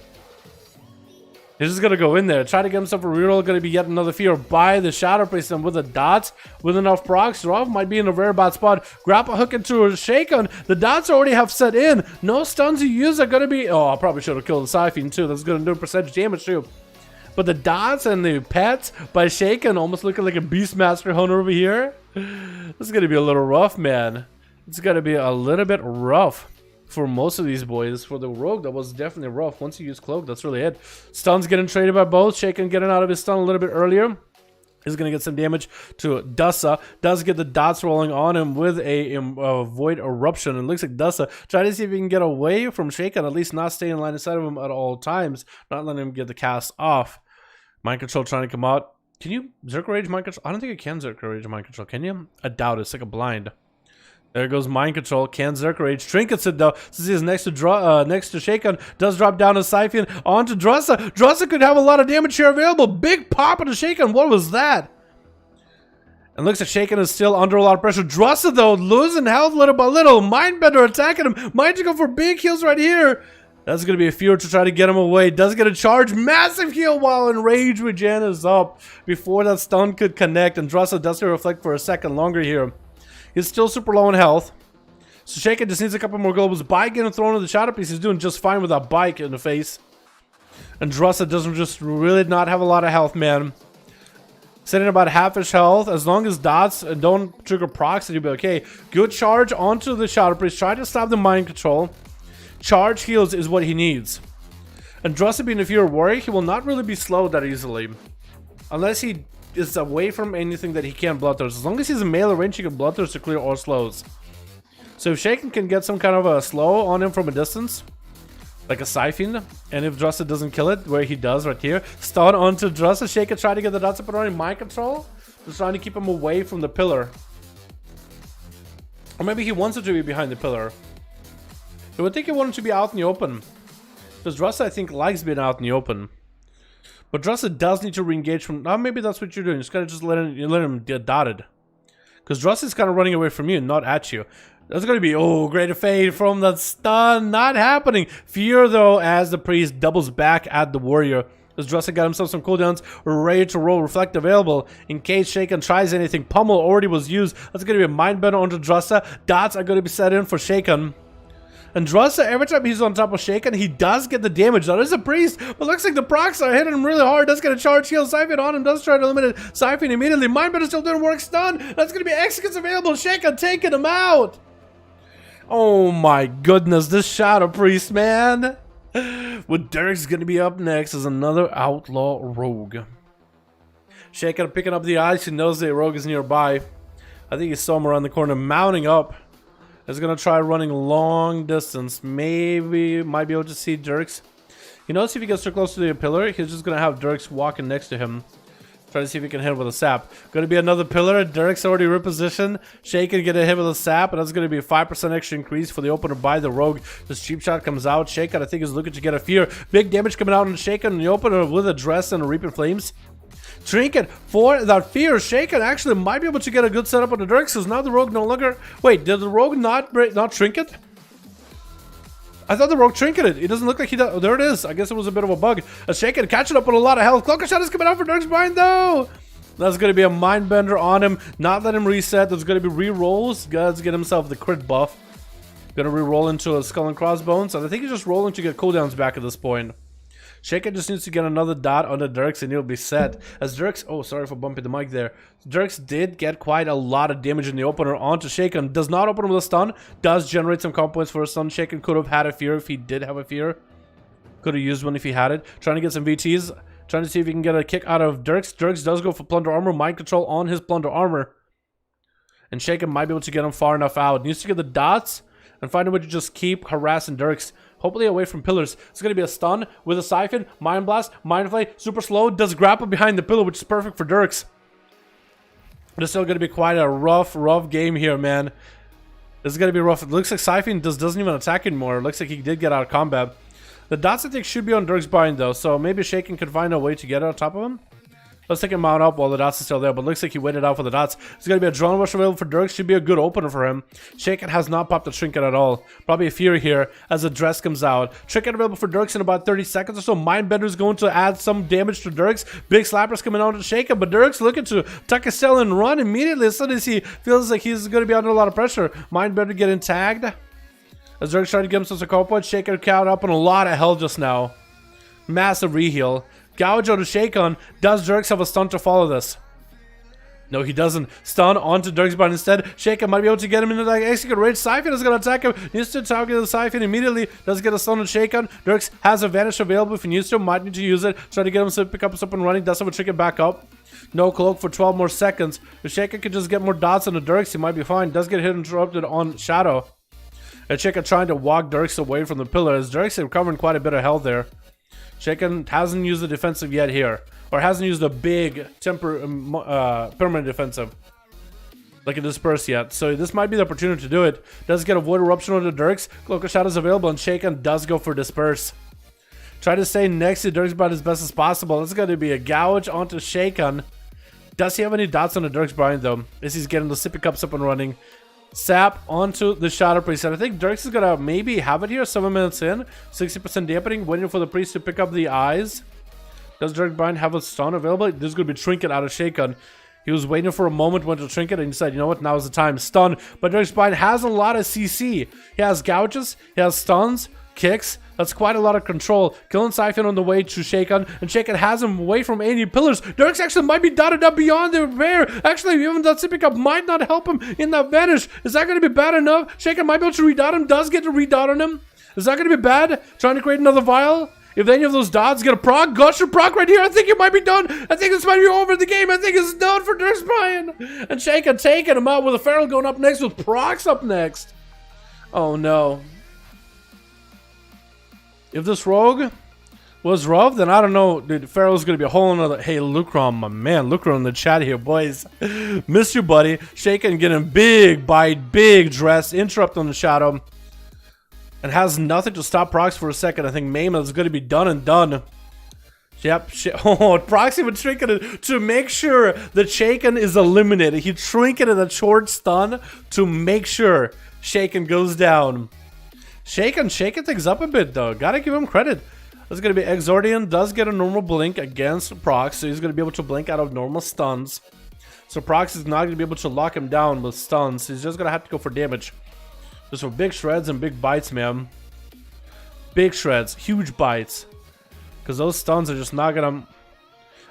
He's just gonna go in there. Try to get himself a reroll. Gonna be yet another fear by the Shadow Priest, and with the dots, with enough procs, Rov might be in a very bad spot. Grapple hook into a Shaken. The dots already have set in. No stuns you use are gonna be. Oh, I probably should have killed the Siphon too. That's gonna do percentage damage too. But the dots and the pets by Shaken almost looking like a Beastmaster hunter over here. This is gonna be a little rough, man. It's gonna be a little bit rough for most of these boys. For the Rogue, that was definitely rough. Once you use Cloak, that's really it. Stuns getting traded by both. Shaken getting out of his stun a little bit earlier. He's going to get some damage to Dussa. Does get the dots rolling on him with a Void Eruption. And looks like Dussa try to see if he can get away from Shaken, at least not stay in line of sight of him at all times. Not letting him get the cast off. Mind Control trying to come out. Can you Zerk Rage Mind Control? I don't think you can Zerk Rage Mind Control. Can you? I doubt it. It's like a blind. There goes Mind Control. Can Zerk Rage. Trinkets it though. Since he's next to Shaken. Does drop down to Siphon. Onto Drussa. Drussa could have a lot of damage here available. Big pop into Shaken. What was that? And looks like Shaken is still under a lot of pressure. Drussa though losing health little by little. Mindbender attacking him. Mind to go for big heals right here. That's going to be a fear to try to get him away. Does get a charge. Massive heal while Enrage Regen is up. Before that stun could connect. And Drussa does reflect for a second longer here. He's still super low in health. So Shaken just needs a couple more globals. Bike getting thrown to the Shadow Piece. He's doing just fine with that bike in the face. And Drussa doesn't just really not have a lot of health, man. Sitting about half-ish health. As long as dots don't trigger procs, you'll be okay. Good charge onto the Shadow Priest. Try to stop the Mind Control. Charge heals is what he needs. And Drussa being a Fear Warrior, he will not really be slowed that easily. Unless he is away from anything that he can't bloodthirst. As long as he's in melee range, he can bloodthirst to clear all slows. So if Shaken can get some kind of a slow on him from a distance, like a Siphon, and if Drussa doesn't kill it, where he does right here, stun onto Drussa, Shaken try to get the dots up and running. Mind Control, just trying to keep him away from the pillar. Or maybe he wants it to be behind the pillar. I would think he wanted to be out in the open. Because Drussa, I think, likes being out in the open. But Drussa does need to re-engage from... Oh, maybe that's what you're doing. Just gotta just let him get dotted. Because Drussa is kind of running away from you, not at you. That's gonna be... Oh, great fade from that stun. Not happening. Fear, though, as the priest doubles back at the warrior. As Drussa got himself some cooldowns. Ready to roll. Reflect available. In case Shaken tries anything. Pummel already was used. That's gonna be a Mindbender onto Drussa. Dots are gonna be set in for Shaken. And Drussa, every time he's on top of Shaken, he does get the damage. That is a priest, but looks like the procs are hitting him really hard. Does get a charge heal. Siphon on him, does try to eliminate Siphon immediately. Mindbender still didn't work. Stun. That's going to be executes available. Shaken taking him out. Oh my goodness, this Shadow Priest, man. With Derek's going to be up next as another outlaw rogue. Shaken picking up the eyes. He knows the rogue is nearby. I think he saw him around the corner, mounting up. Is going to try running long distance. Maybe might be able to see Dirks. He knows if he gets too close to the pillar, he's just going to have Dirks walking next to him. Try to see if he can hit him with a sap. Going to be another pillar. Dirks already repositioned. Shaken get a hit with a sap, and that's going to be a 5% extra increase for the opener by the rogue. This cheap shot comes out. Shaken, I think, is looking to get a fear. Big damage coming out on Shaken in the opener with a dress and a reaping flames. Trinket for that fear. Shaken actually might be able to get a good setup on the Dirks, because now the rogue no longer... Wait, did the rogue not trinket? I thought the rogue trinketed. It doesn't look like he does. Oh, there it is. I guess it was a bit of a bug. Shaken catching up with a lot of health. Cloaker shot is coming out for Dirk's mind though. That's going to be a Mindbender on him. Not let him reset. There's going to be re-rolls. Gotta get himself the crit buff. Going to re-roll into a skull and crossbones. And I think he's just rolling to get cooldowns back at this point. Shaken just needs to get another dot on the Dirks and he'll be set. As Dirks, oh sorry for bumping the mic there. Dirks did get quite a lot of damage in the opener onto Shaken. Does not open him with a stun. Does generate some comp points for a stun. Shaken could have had a fear if he did have a fear. Could have used one if he had it. Trying to get some VTs. Trying to see if he can get a kick out of Dirks. Dirks does go for Plunder Armor. Mind Control on his Plunder Armor. And Shaken might be able to get him far enough out. Needs to get the dots and find a way to just keep harassing Dirks. Hopefully away from pillars. It's going to be a stun with a Siphon, Mind Blast, Mind Flay, super slow, does grapple behind the pillar, which is perfect for Dirks. This is still going to be quite a rough game here, man. This is going to be rough. It looks like Siphon doesn't even attack anymore. It looks like he did get out of combat. The dots, I think, should be on Dirk's bind, though. So maybe Shaken could find a way to get on top of him. Let's take him mount up while the dots is still there, but looks like he waited out for the dots. There's going to be a drone rush available for Dirk. Should be a good opener for him. Shaken has not popped the trinket at all. Probably a Fury here as the dress comes out. Trinket available for Dirks in about 30 seconds or so. Mindbender's going to add some damage to Dirks. Big slappers coming out to Shaken, but Dirk's looking to tuck his tail and run immediately as soon as he feels like he's going to be under a lot of pressure. Mindbender getting tagged. As Dirk's trying to get himself a couple points, Shaken count up on a lot of health just now. Massive reheal. Gouge to shake on. Does Dirks have a stun to follow this? No, he doesn't. Stun onto Dirk's bind instead. Shaken might be able to get him into that execute range. Siphon is going to attack him. Needs to target the Siphon immediately. Does get a stun on Shaken. Dirks has a vanish available if he needs to. Might need to use it. Try to get him to pick up and running. Does have a trinket back up. No cloak for 12 more seconds. If Shaken could just get more dots on the Dirks, he might be fine. Does get hit interrupted on Shadow. And Shaken trying to walk Dirks away from the pillar as Dirks is recovering quite a bit of health there. Shaken hasn't used the defensive yet here. Or hasn't used a big permanent defensive. Like a disperse yet. So this might be the opportunity to do it. Does get a void eruption on the Dirks. Cloak of Shadow is available and Shaken does go for disperse. Try to stay next to Dirk's bind as best as possible. This is going to be a gouge onto Shaken. Does he have any dots on the Dirk's bind though? As he's getting the sippy cups up and running. Sap onto the Shadow Priest. And I think Dirks is gonna maybe have it here 7 minutes in. 60% dampening, waiting for the priest to pick up the eyes. Does Dirk Bind have a stun available? This is gonna be Trinket out of Shaken. He was waiting for a moment when to Trinket and he said, you know what, now is the time. Stun. But Dirk's Bind has a lot of CC. He has gouges, he has stuns, kicks. That's quite a lot of control. Killing Siphon on the way to Shaken, and Shaken has him away from any pillars. Dirks actually might be dotted up beyond the repair. Actually, even that sippy cup might not help him in that vanish. Is that going to be bad enough? Shaken might be able to redot him. Does get to redot on him. Is that going to be bad? Trying to create another vial? If any of those dots get a proc, gusher proc right here, I think it might be done. I think this might be over the game. I think it's done for Dirks Brian. And Shaken taking him out with a Feral going up next with procs up next. Oh no. If this rogue was rough, then I don't know, dude. Pharaoh's gonna be a whole another. Hey, Lucron, my man, Lucron in the chat here, boys. Missed you, buddy. Shaken getting big bite, big dress, interrupt on the Shadow, and has nothing to stop procs for a second. I think Mayma is gonna be done and done. Yep. Oh, proxy would trinket to make sure that Shaken is eliminated. He trinketed a short stun to make sure Shaken goes down. Shaken things up a bit though. Gotta give him credit. This is gonna be Exordian. Does get a normal blink against Prox, so he's gonna be able to blink out of normal stuns. So Prox is not gonna be able to lock him down with stuns. He's just gonna have to go for damage. Just for big shreds and big bites, man. Big shreds, huge bites. Because those stuns are just not gonna.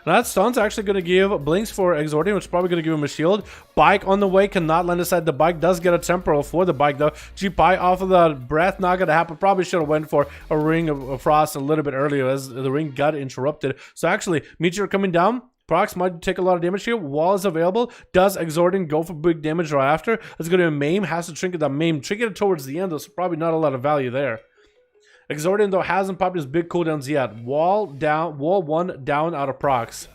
And that stun's actually going to give blinks for Exordian, which is probably going to give him a shield. Bike on the way, cannot land aside the bike. Does get a temporal for the bike though. G-Pie off of the breath, not going to happen. Probably should have went for a Ring of Frost a little bit earlier as the ring got interrupted. So actually, Meteor coming down. Prox might take a lot of damage here. Wall is available. Does Exordian go for big damage right after? It's going to be a Maim. Has to trinket that Maim. Trinket it towards the end though, so probably not a lot of value there. Exordian though hasn't popped his big cooldowns yet. Wall down, wall 1 down out of procs.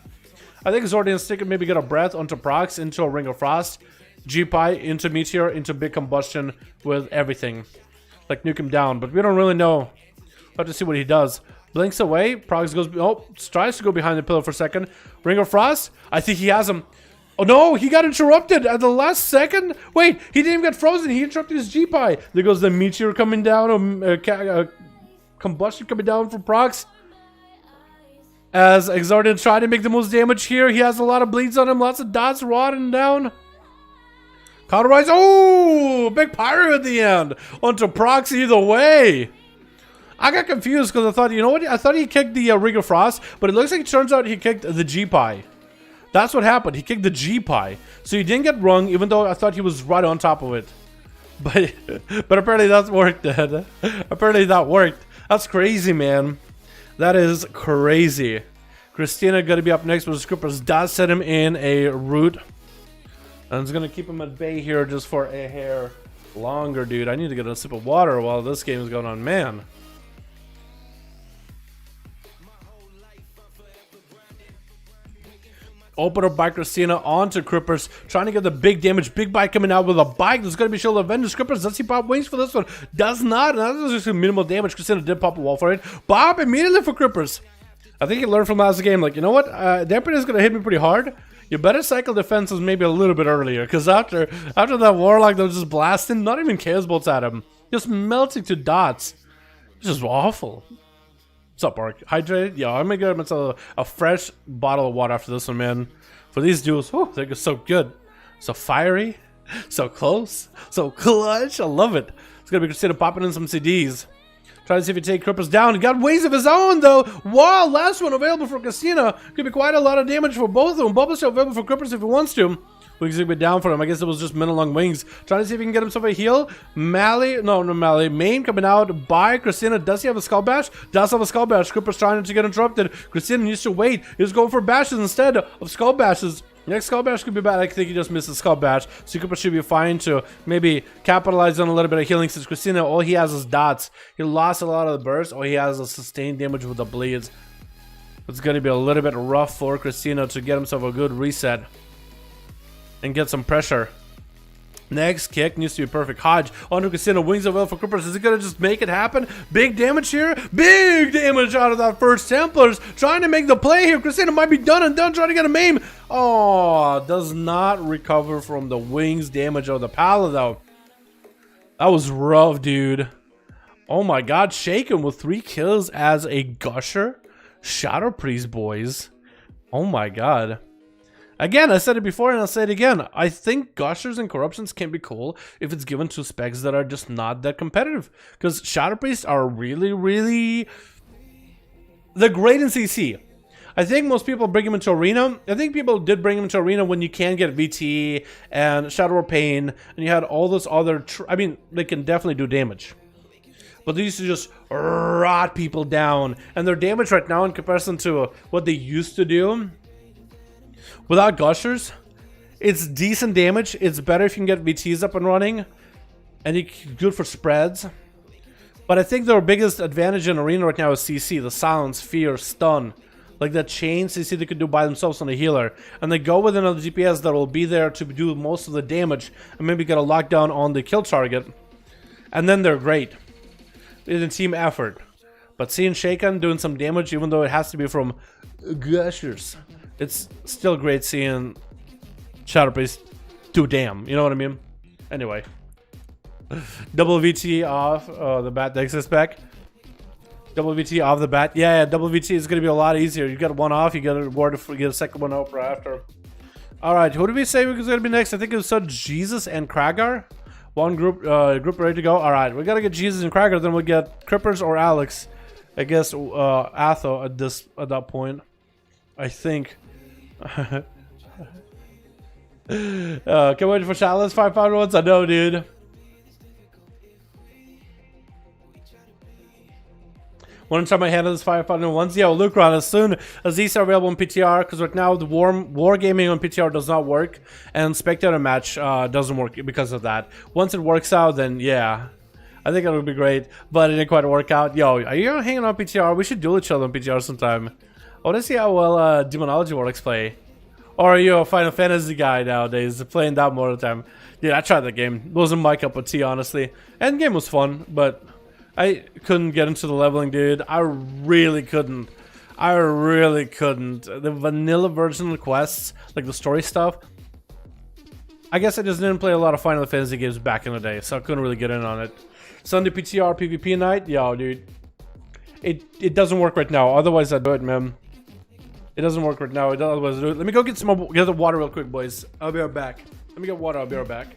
I think Exordian's stick maybe get a breath onto procs into a Ring of Frost. G-Pie into Meteor into big combustion with everything. Like nuke him down, but we don't really know. We'll have to see what he does. Blinks away, procs goes, oh, tries to go behind the pillar for a second. Ring of Frost, I think he has him. Oh no, he got interrupted at the last second. Wait, he didn't even get frozen, he interrupted his G-Pie. There goes the Meteor coming down, combustion coming down from procs. As Exordian trying to make the most damage here. He has a lot of bleeds on him, lots of dots rotting down. Cauterize, oh, big pyro at the end. Onto procs either way. I got confused because I thought, you know what? I thought he kicked the Ring of Frost, but it looks like it turns out he kicked the G-Pie. That's what happened. He kicked the G-Pie. So he didn't get rung, even though I thought he was right on top of it. But apparently that worked. Apparently that worked. That's crazy, man. That is crazy. Christina gonna be up next, but the Scrippers does set him in a root. And it's gonna keep him at bay here just for a hair longer, dude. I need to get a sip of water while this game is going on, man. Open up by Christina onto Crippers, trying to get the big damage. Big bite coming out with a bike. There's going to be Shield of Vengeance. Crippers, does he pop wings for this one? Does not. That was just minimal damage. Christina did pop a wall for it. Bob immediately for Crippers. I think he learned from last game, like, you know what? The Emperor is going to hit me pretty hard. You better cycle defenses maybe a little bit earlier, because after that Warlock that was just blasting, not even Chaos Bolts at him. Just melting to dots. It's just awful. What's up, Ark? Hydrated? Yeah, I'm gonna get myself a fresh bottle of water after this one, man. For these duels, whew, they're so good. So fiery, so close, so clutch. I love it. It's gonna be Christina popping in some CDs. Trying to see if he take Crippers down. He got ways of his own, though. Wow, last one available for Christina. Could be quite a lot of damage for both of them. Bubble Shell available for Crippers if he wants to. We can be down for him. I guess it was just min along wings. Trying to see if he can get himself a heal. Mally, no, Mally. Main coming out by Christina. Does he have a Skull Bash? Does have a Skull Bash. Crippers trying to get interrupted. Christina needs to wait. He's going for bashes instead of Skull Bashes. Next Skull Bash could be bad. I think he just missed the Skull Bash. So Cooper should be fine to maybe capitalize on a little bit of healing, since Christina, all he has is dots. He lost a lot of the burst. All he has is sustained damage with the bleeds. It's going to be a little bit rough for Christina to get himself a good reset and get some pressure. Next kick needs to be perfect. Hodge onto Christina, wings of well for Crippers. Is he gonna just make it happen? Big damage here. Big damage out of that first Templars. Trying to make the play here. Christina might be done and done. Trying to get a maim. Oh, does not recover from the wings damage of the Pala though. That was rough, dude. Oh my god, Shaken with 3 kills as a Gusher. Shadow Priest, boys. Oh my god. Again, I said it before and I'll say it again. I think Gushers and Corruptions can be cool if it's given to specs that are just not that competitive. Because Shadow Priests are really... They're great in CC. I think most people bring them into Arena. I think people did bring them into Arena when you can get VT and Shadow of Pain. And you had all those other... I mean, they can definitely do damage. But they used to just rot people down. And their damage right now in comparison to what they used to do... Without Gushers, it's decent damage. It's better if you can get VTs up and running. And it's good for spreads. But I think their biggest advantage in Arena right now is CC. The Silence, Fear, Stun. Like that chain CC they could do by themselves on a healer. And they go with another DPS that will be there to do most of the damage. And maybe get a lockdown on the kill target. And then they're great. It's a team effort. But seeing Shaken doing some damage, even though it has to be from Gushers, it's still great seeing Shadow Priest do damn. You know what I mean? Anyway. Double VT off the bat. The XS back. Double VT off the bat. Yeah, double VT is going to be a lot easier. You get one off, you get a reward if we get a second one out right after. Alright, who did we say was going to be next? I think it was Jesus and Kragar. One group ready to go. Alright, we got to get Jesus and Kragar, then we'll get Crippers or Alex. I guess Atho at that point. I think. Can't wait for Chalice 5 once. I know, dude. Want to try my hand on this 5 once? Yeah, well, Lucron, as soon as these are available in PTR, because right now the wargaming on PTR does not work, and spectator match doesn't work because of that. Once it works out, then yeah, I think it would be great, but it didn't quite work out. Yo, are you hanging on PTR? We should duel each other on PTR sometime. I want to see how well Demonology Warlocks play. Or are you a Final Fantasy guy nowadays, playing that more of the time? Dude, I tried that game. It wasn't my cup of tea, honestly. Endgame was fun, but I couldn't get into the leveling, dude. I really couldn't. The vanilla version of the quests, like the story stuff, I guess I just didn't play a lot of Final Fantasy games back in the day, so I couldn't really get in on it. Sunday PTR PvP night? Yo, dude. It doesn't work right now. Otherwise, I'd do it, man. It doesn't work right now. Otherwise, I'd do it. Let me go get the water real quick, boys. I'll be right back. Let me get water. I'll be right back.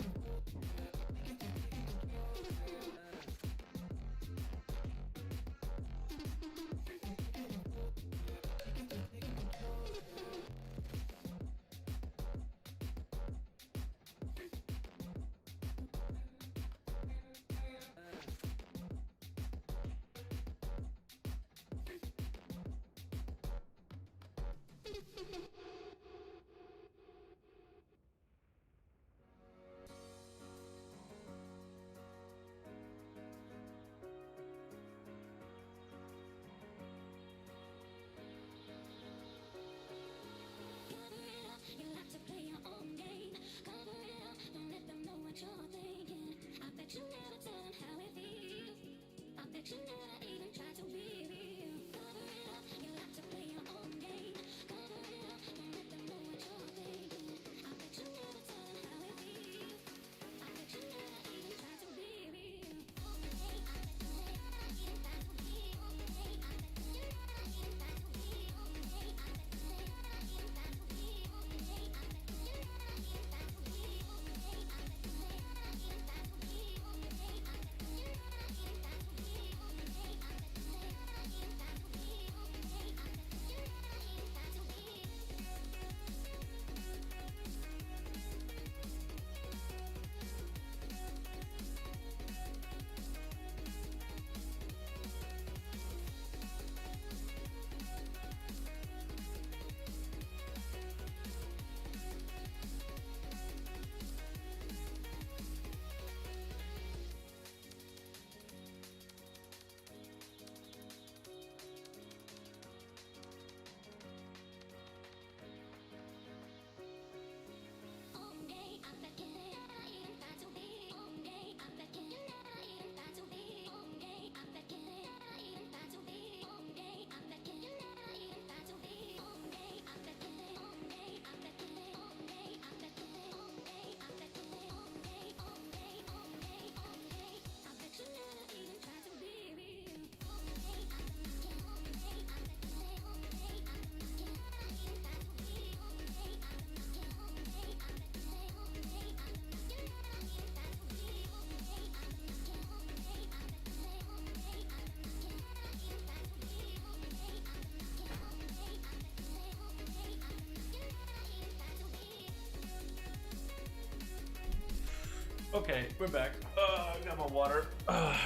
Okay, we're back. I got my water.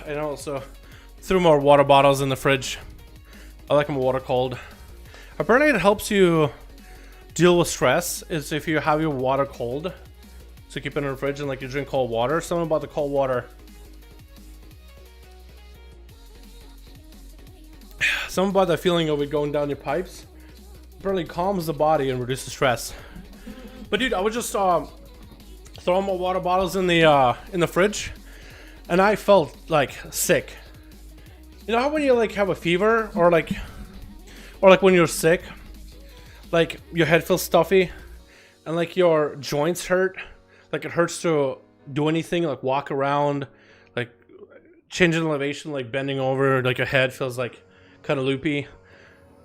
And also threw more water bottles in the fridge. I like them water cold. Apparently it helps you deal with stress is if you have your water cold. So keep it in the fridge and like you drink cold water. Something about the cold water. Something about that feeling of it going down your pipes. Apparently calms the body and reduces stress. But dude, I was just throwing my water bottles in the fridge, and I felt like sick. You know how when you like have a fever or like when you're sick, like your head feels stuffy and like your joints hurt, like it hurts to do anything, like walk around, like change in elevation, like bending over, like your head feels like kind of loopy,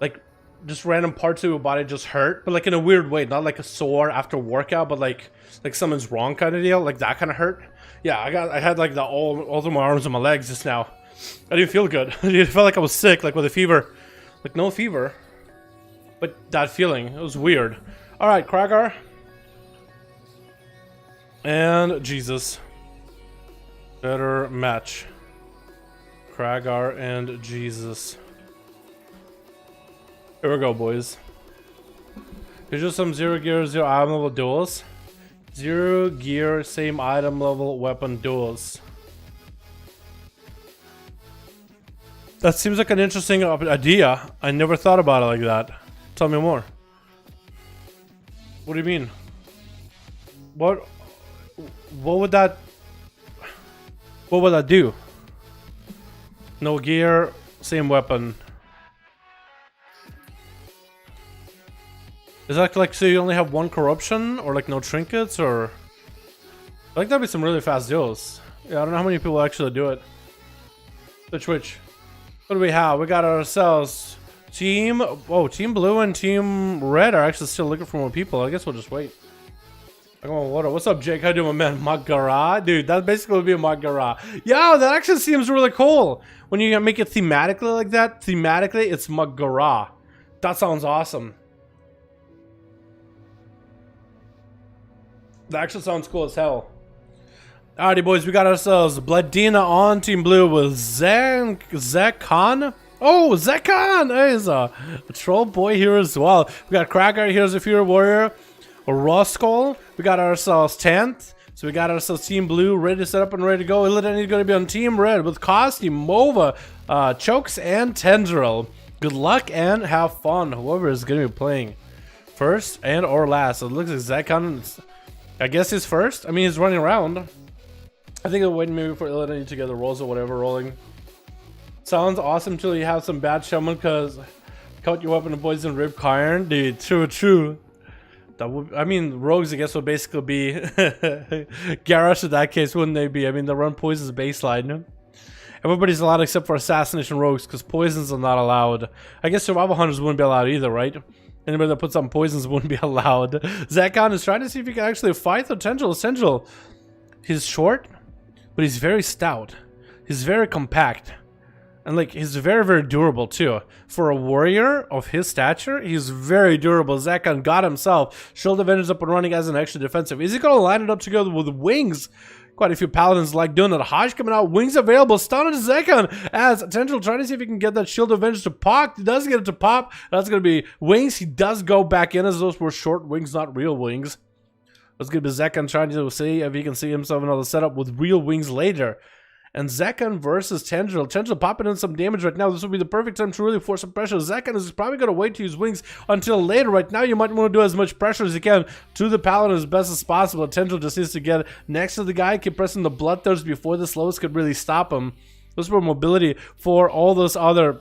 like just random parts of your body just hurt, but like in a weird way, not like a sore after workout, but like something's wrong kind of deal, like that kind of hurt. Yeah, I had like the all through my arms and my legs just now. I didn't feel good. It felt like I was sick, like with a fever. Like no fever, but that feeling, it was weird. All right, Kragar and Jesus, better match. Kragar and Jesus. Here we go, boys. Here's just some 0 gear, 0 item level duels. 0 gear, same item level weapon duels. That seems like an interesting idea. I never thought about it like that. Tell me more. What do you mean? What would that do? No gear, same weapon. Is that like so you only have one corruption or like no trinkets or? I think that'd be some really fast deals. Yeah, I don't know how many people actually do it. Which? What do we have? We got ourselves team. Oh, team blue and team red are actually still looking for more people. I guess we'll just wait. I go on water. What's up, Jake? How you doing, my man? Magara, dude. That basically would be a Magara. Yeah, that actually seems really cool. When you make it thematically like that, thematically, it's Magara. That sounds awesome. That actually sounds cool as hell. Alrighty, boys, we got ourselves Bladina on Team Blue with Zekhan. Oh, Zekhan is a troll boy here as well. We got Kragar here as a Fury Warrior. Roskull. We got ourselves 10th. So we got ourselves Team Blue ready to set up and ready to go. Illidan is going to be on Team Red with Kosti, Mova, Chokes, and Tendril. Good luck and have fun. Whoever is going to be playing first and or last. So it looks like Zekhan, I guess he's first. I mean, he's running around. I think they're waiting maybe for Illidan to get the rolls or whatever rolling. Sounds awesome till you have some bad shaman because cut your weapon to poison rib iron. Dude, true. That would, I mean, rogues I guess would basically be Garrosh in that case, wouldn't they be? I mean, they run poisons baseline. Everybody's allowed except for assassination rogues because poisons are not allowed. I guess survival hunters wouldn't be allowed either, right? Anybody that puts on poisons wouldn't be allowed. Zekhan is trying to see if he can actually fight the Tendril. Tendril, he's short, but he's very stout. He's very compact. And like, he's very, very durable too. For a warrior of his stature, he's very durable. Zekhan got himself Shield Avengers up and running as an extra defensive. Is he going to line it up together with wings? Quite a few paladins like doing it. Hajj coming out, wings available. Stun to Zekhan as Tendril trying to see if he can get that Shield Avengers to pop. He does get it to pop. That's going to be wings. He does go back in as those were short wings, not real wings. That's going to be Zekhan trying to see if he can see himself another setup with real wings later. And Zekhan versus Tendril. Tendril popping in some damage right now. This would be the perfect time to really force some pressure. Zekhan is probably going to wait to use wings until later. Right now, you might want to do as much pressure as you can to the Paladin as best as possible. Tendril just needs to get next to the guy, keep pressing the Bloodthirst before the slows could really stop him. This is where mobility for all those other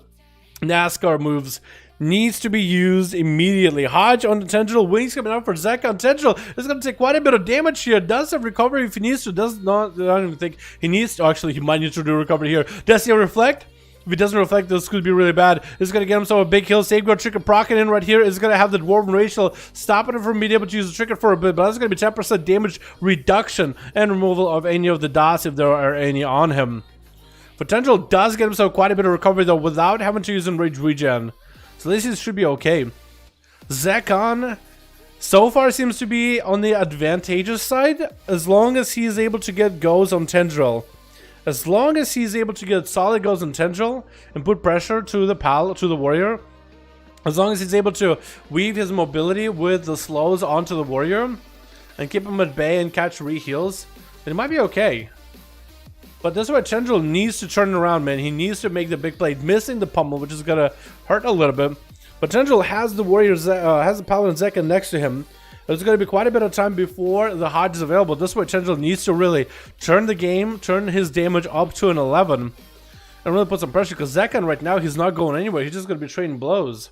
NASCAR moves needs to be used immediately. Hodge on the Tendril, wings coming out for Zekhan. Tendril is going to take quite a bit of damage here. Does have recovery if he needs to. Does not. I don't even think he needs to. Actually, he might need to do recovery here. Does he reflect? If he doesn't reflect, this could be really bad. This is going to get himself a big kill. Safeguard Trick proccing in right here is going to have the Dwarven Racial stopping him from being able to use the Trick for a bit. But that's going to be 10% damage reduction and removal of any of the dots if there are any on him. But Tendril does get himself quite a bit of recovery though without having to use Enrage Regen. So this should be okay. Zekhan So far seems to be on the advantageous side, as long as he is able to get goes on Tendril. As long as he's able to get solid goes on Tendril and put pressure to the warrior, as long as he's able to weave his mobility with the slows onto the warrior and keep him at bay and catch re-heals, then it might be okay. But this is where Tendril needs to turn around, man. He needs to make the big play, missing the pummel, which is gonna hurt a little bit. But Tendril has the warriors, has the Paladin Zeka next to him. There's going to be quite a bit of time before the Hodge is available. This is where Tendril needs to really turn the game, turn his damage up to an 11, and really put some pressure. Because Zekan right now, he's not going anywhere. He's just going to be trading blows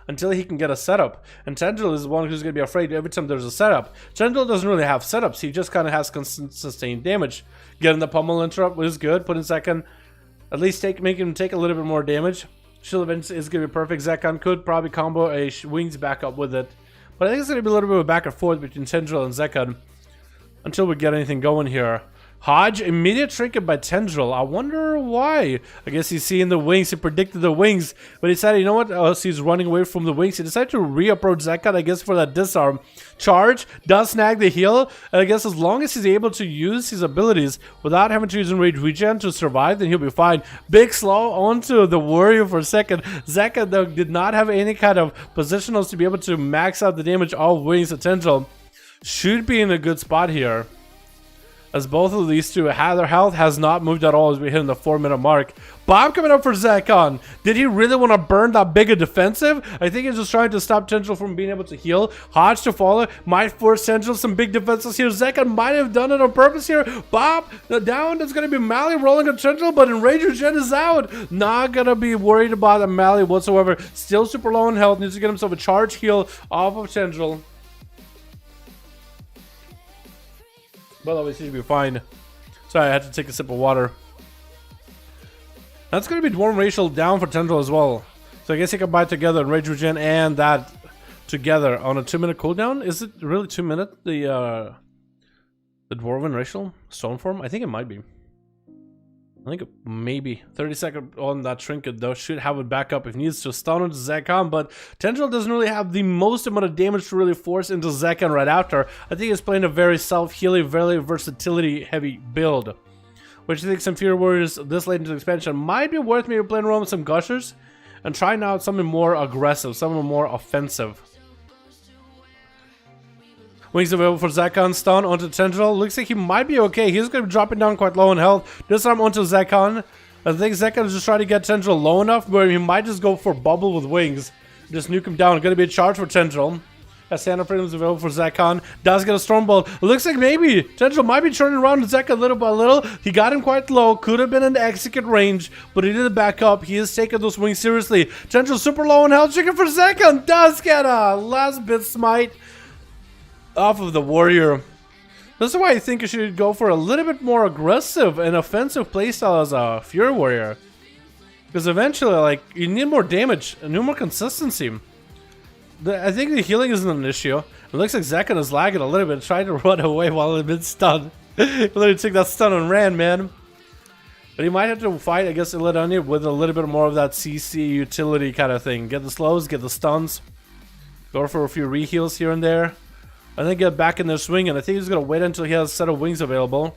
until he can get a setup. And Tendril is the one who's going to be afraid every time there's a setup. Tendril doesn't really have setups. He just kind of has constant sustained damage. Getting the pummel interrupt was good. Putting Zekan, at least make him take a little bit more damage. Shield event is going to be perfect. Zekan could probably combo a wings back up with it. But I think it's going to be a little bit of a back and forth between Tendril and Zekan until we get anything going here. Hodge, immediate trinket by Tendril. I wonder why. I guess he's seeing the wings. He predicted the wings. But he decided, you know what? He's running away from the wings. He decided to re-approach Zekan, I guess, for that disarm. Charge, does snag the heal. And I guess as long as he's able to use his abilities without having to use Enrage Regen to survive, then he'll be fine. Big slow onto the warrior for a second. Zekan, though, did not have any kind of positionals to be able to max out the damage of wings of Tendril. Should be in a good spot here, as both of these two, their health has not moved at all as we hit in the 4-minute mark. Bomb coming up for Zekan. Did he really want to burn that big a defensive? I think he's just trying to stop Tendril from being able to heal. Hodge to follow. Might force Tendril some big defenses here. Zekan might have done it on purpose here. Bob, the down. It's going to be Mally rolling on Tendril, but Enrage Regen is out. Not going to be worried about the Mally whatsoever. Still super low in health. Needs to get himself a charge heal off of Tendril. But obviously he'll be fine. Sorry, I had to take a sip of water. That's going to be Dwarven Racial down for Tendril as well. So I guess he can buy together Rage Regen and that together on a 2-minute cooldown. Is it really 2 minutes? The Dwarven Racial Stone Form? I think it might be. I think maybe 30-second on that trinket though should have it back up if needs to stun into Zekan, but Tendril doesn't really have the most amount of damage to really force into Zekan right after. I think he's playing a very self-healing, very versatility heavy build, which I think some Fury Warriors this late into the expansion might be worth maybe playing around with some Gushers and trying out something more aggressive, something more offensive. Wings available for Zekan, stun onto Tendril. Looks like he might be okay. He's going to be dropping down quite low in health. This time onto Zekan. I think Zekan is just trying to get Tendril low enough where he might just go for bubble with wings. Just nuke him down. Going to be a charge for Tendril. As Santa Freedom is available for Zekan. Does get a Stormbolt. Looks like maybe Tendril might be turning around Zekan little by little. He got him quite low. Could have been in the execute range, but he did it back up. He is taking those wings seriously. Tendril super low in health. Chicken for Zekan. Does get a last bit smite off of the warrior. This is why I think you should go for a little bit more aggressive and offensive playstyle as a Fury Warrior. Because eventually, like, you need more damage and more consistency. I think the healing isn't an issue. It looks like Zekan is lagging a little bit, trying to run away while he's been stunned. He literally took that stun and ran, man. But he might have to fight, I guess, Illidanir with a little bit more of that CC utility kind of thing. Get the slows, get the stuns. Go for a few re-heals here and there. And then get back in their swing, and I think he's going to wait until he has a set of wings available.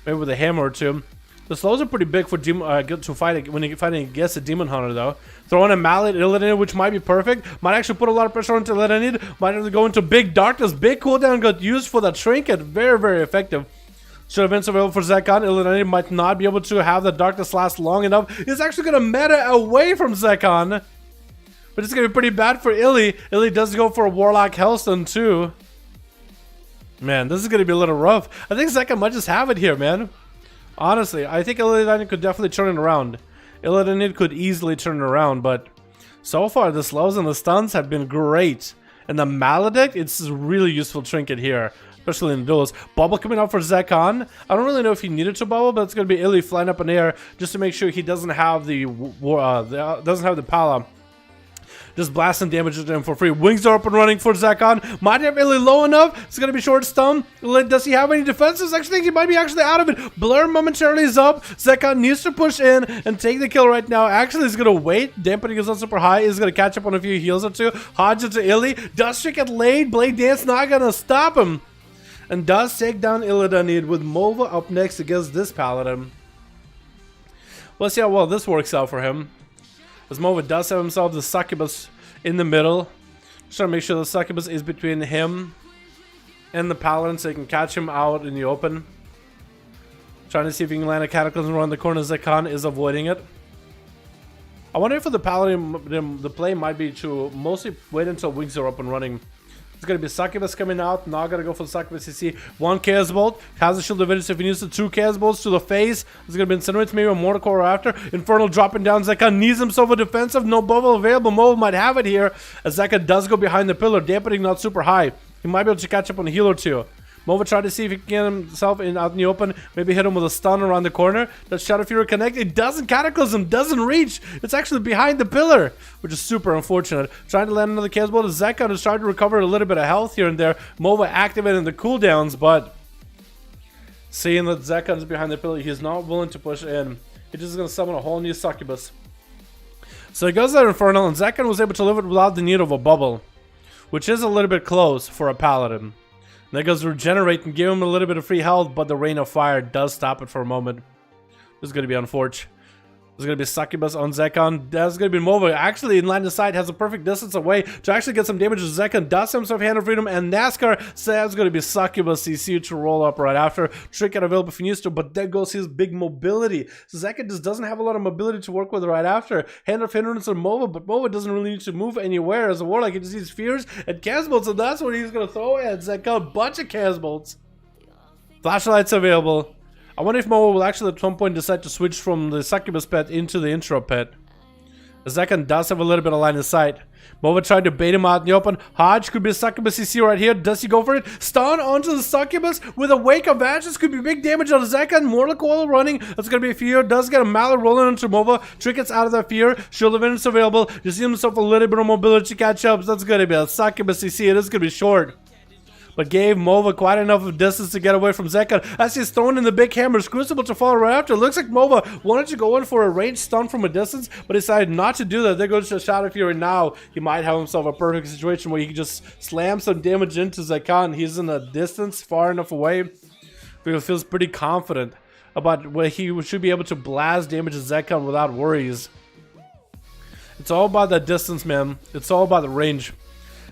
Maybe with a hammer or two. The slows are pretty big for to fight when you're fighting against a Demon Hunter, though. Throwing a Mallet, Illidanir, which might be perfect. Might actually put a lot of pressure onto Illidanir. Might have to go into Big Darkness. Big cooldown got used for that Trinket. Very, very effective. Should have been available for Zekan. Illidanir might not be able to have the Darkness last long enough. It's actually going to meta away from Zekan. But it's going to be pretty bad for Illy. Illy does go for a Warlock Hellstone, too. Man, this is going to be a little rough. I think Zekan might just have it here, man. Honestly, I think Illidanir could definitely turn it around. Illidanir could easily turn it around, but so far the slows and the stuns have been great. And the Maledict, it's a really useful trinket here, especially in duels. Bubble coming out for Zekan. I don't really know if he needed to bubble, but it's going to be Illy flying up in air just to make sure he doesn't have the Pala Just blasting damage to him for free. Wings are up and running for Zekon. Might have really low enough. It's going to be short stun. Does he have any defenses? Actually, I think he might be actually out of it. Blur momentarily is up. Zekon needs to push in and take the kill right now. Actually, he's going to wait. Dampening is not super high. He's going to catch up on a few heals or two. Hodge into Illy. Does trick at late. Blade Dance not going to stop him. And does take down Illidanid with Mova up next against this Paladin. Let's see how well this works out for him. As Mova does have himself the Succubus in the middle. Just trying to make sure the Succubus is between him and the Paladin so he can catch him out in the open. Trying to see if he can land a Cataclysm around the corner. Zekon is avoiding it. I wonder if for the Paladin, the play might be to mostly wait until wings are up and running. It's going to be Succubus coming out. Not going to go for the Succubus. You see one Chaos Bolt. Has a Shield of Vengeance if he needs the 2 Chaos Bolts to the face. It's going to be Incinerate, maybe a Mortal Core after. Infernal dropping down. Zekon needs himself a defensive. No bubble available. Mova might have it here. As Zekon does go behind the pillar. Dampening not super high. He might be able to catch up on a heal or 2. Mova tried to see if he can get himself out in the open. Maybe hit him with a stun around the corner. Does Shadow Fury connect? It doesn't. Cataclysm doesn't reach. It's actually behind the pillar, which is super unfortunate. Trying to land another Chaos Bolt. Zekon is trying to recover a little bit of health here and there. Mova activating the cooldowns, but seeing that Zekon is behind the pillar, he's not willing to push in. He's just going to summon a whole new Succubus. So he goes there Infernal, and Zekon was able to live it without the need of a bubble, which is a little bit close for a Paladin. That goes to regenerate and give him a little bit of free health, but the Rain of Fire does stop it for a moment. This is going to be unfortunate. There's going to be Succubus on Zekon. That's going to be Mova. Actually, in line of sight, has a perfect distance away to actually get some damage to Zekon. Does himself Hand of Freedom, and NASCAR says going to be Succubus. CC to roll up right after. Trick it available if he needs to, but there goes his big mobility. So Zekon just doesn't have a lot of mobility to work with right after. Hand of Hindrance on Mova, but Mova doesn't really need to move anywhere. As a Warlock, he just needs Fears and Chaos Bolts, and that's what he's going to throw at Zekon. Bunch of Chaos Bolts. Flashlights available. I wonder if Mova will actually at some point decide to switch from the Succubus pet into the intro pet. Zekon does have a little bit of line of sight. Mova tried to bait him out in the open. Hodge could be a Succubus CC right here. Does he go for it? Stun onto the Succubus with a Wake of Ashes. Could be big damage on Zekon. Mortal Coil running. That's going to be a Fear. Does get a Mallet rolling into Mova. Trick gets out of that Fear. Shield of Vengeance available. Just see himself a little bit of mobility to catch up. So that's going to be a Succubus CC. It is going to be short, but gave Mova quite enough of distance to get away from Zekon as he's thrown in the big hammer's Crucible to follow right after. Looks like Mova wanted to go in for a ranged stun from a distance, but decided not to do that. There goes to Shadow Fury. Now he might have himself a perfect situation where he can just slam some damage into Zekon. He's in a distance far enough away. He feels pretty confident about where he should be able to blast damage to Zekon without worries. It's all about that distance, man. It's all about the range.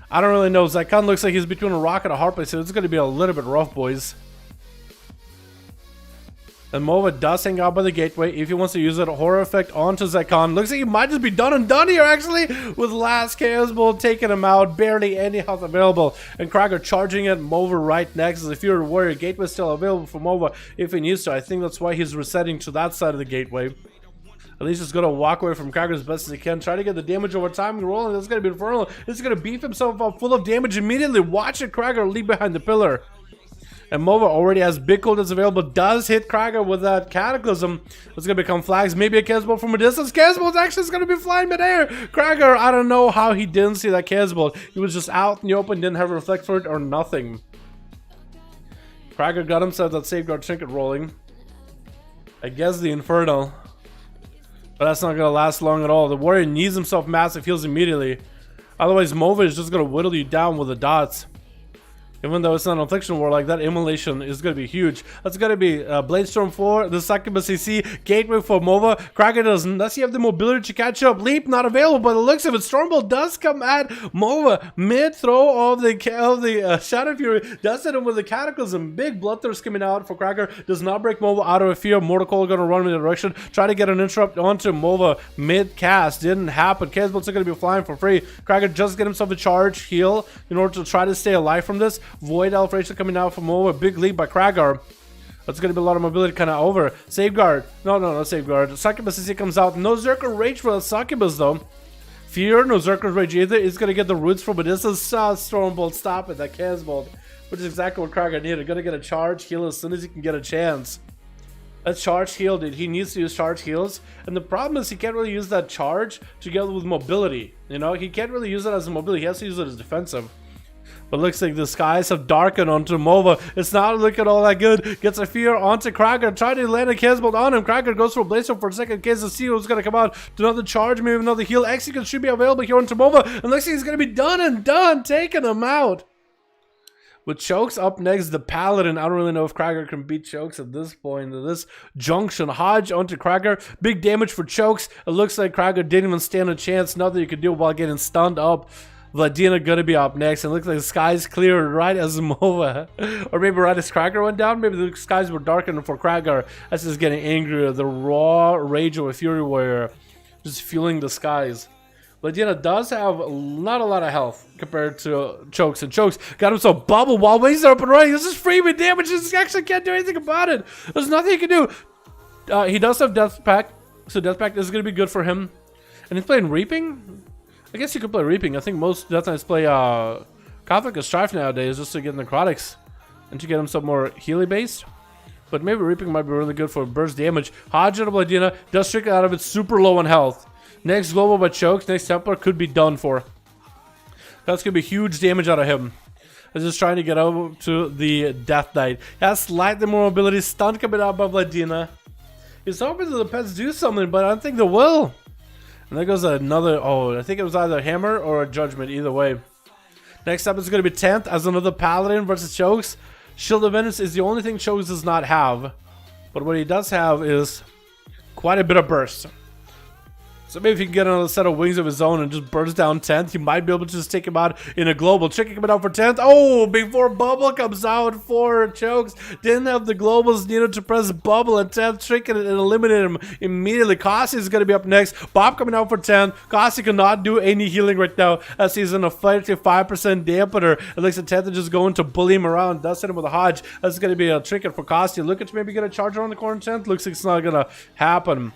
I don't really know. Zekon looks like he's between a rock and a hard place, so it's going to be a little bit rough, boys. And Mova does hang out by the gateway if he wants to use that horror effect onto Zekon. Looks like he might just be done and done here, actually, with last Chaos Bolt taking him out. Barely any health available. And Krager charging at Mova right next. As if you're a warrior, gateway still available for Mova if he needs to. I think that's why he's resetting to that side of the gateway. At least he's going to walk away from Krager as best as he can. Try to get the damage over time and rolling. That's going to be Infernal. This is going to beef himself up full of damage immediately. Watch it, Krager leave behind the pillar. And Mova already has big cooldowns available. Does hit Krager with that Cataclysm. It's going to become flags. Maybe a Chaos Bolt from a distance. Chaos Bolt actually is going to be flying midair. Krager, I don't know how he didn't see that Chaos Bolt. He was just out in the open, didn't have a reflect for it or nothing. Krager got himself that Safeguard Trinket rolling. I guess the Infernal. But that's not going to last long at all. The warrior needs himself massive heals immediately. Otherwise, Mova is just going to whittle you down with the dots. Even though it's not an Affliction War, like that immolation is going to be huge. That's going to be Bladestorm 4, the Succubus CC, Gateway for Mova. Krager does he have the mobility to catch up? Leap not available, but it looks of it. Stormbolt does come at Mova mid-throw of the Shadow Fury. Does hit him with the Cataclysm. Big Bloodthirst coming out for Krager. Does not break Mova out of a fear. Mortal Coil going to run in the direction. Try to get an interrupt onto Mova mid-cast. Didn't happen. Chaos Bolts are going to be flying for free. Krager just get himself a charge heal in order to try to stay alive from this. Void Elf Rage coming out from Mova. Big lead by Krager. That's going to be a lot of mobility kind of over. Safeguard. No, not Safeguard. Succubus CC comes out. No Zerker Rage for the Succubus, though. Fear, no Zerker Rage either. He's going to get the roots from it. This is Stormbolt. Stop it. That Chaos Bolt. Which is exactly what Krager needed. Going to get a charge heal as soon as he can get a chance. a charge heal, dude. He needs to use charge heals, and the problem is he can't really use that charge together with mobility. You know, he can't really use it as a mobility. He has to use it as defensive. But looks like the skies have darkened onto Mova. It's not looking all that good. Gets a fear onto Krager. Trying to land a Kazbolt on him. Krager goes for a Blazer for a second in case to see who's going to come out. To another charge, maybe another heal. Execute should be available here onto Mova. And looks like he's going to be done and done. Taking him out. With Chokes up next, the Paladin. I don't really know if Krager can beat Chokes at this point. At this junction, Hodge onto Krager. Big damage for Chokes. It looks like Krager didn't even stand a chance. Nothing you could do while getting stunned up. Vladina gonna be up next, and it looks like the skies cleared right as Mova, or maybe right as Krager went down. Maybe the skies were darkened for Krager as he's getting angrier. The raw rage of a Fury Warrior just fueling the skies. Vladina does have not a lot of health compared to Chokes, and Chokes got himself bubble while he's up and running. This is freebie damage. He actually can't do anything about it. There's nothing he can do. He does have Death Pact, so Death Pact is gonna be good for him. And he's playing Reaping. I guess you could play Reaping. I think most Death Knights play Conflict of Strife nowadays just to get necrotics and to get him some more Healy based. But maybe Reaping might be really good for burst damage. Hodge and Vladina does trick it out of it, super low on health. Next global by Chokes, next Templar could be done for. That's gonna be huge damage out of him. He's just trying to get over to the Death Knight. He has slightly more mobility, stun coming out by Vladina. He's hoping that the pets do something, but I don't think they will. And there goes another, I think it was either Hammer or a Judgment, either way. Next up is going to be 10th as another Paladin versus Chokes. Shield of Vengeance is the only thing Chokes does not have. But what he does have is quite a bit of burst. So maybe if he can get another set of wings of his own and just burst down 10th, he might be able to just take him out in a global. Chicken coming out for 10th. Oh, before Bubble comes out for Chokes. Didn't have the globals needed to press Bubble at 10th. Tricking it and eliminate him immediately. Kasi is going to be up next. Bob coming out for 10th. Kasi cannot do any healing right now as he's in a 55% dampener. It looks like 10th is just going to bully him around. Does hit him with a Hodge. That's going to be a trick for Kasi. Looking to maybe get a charge around the corner 10th. Looks like it's not going to happen.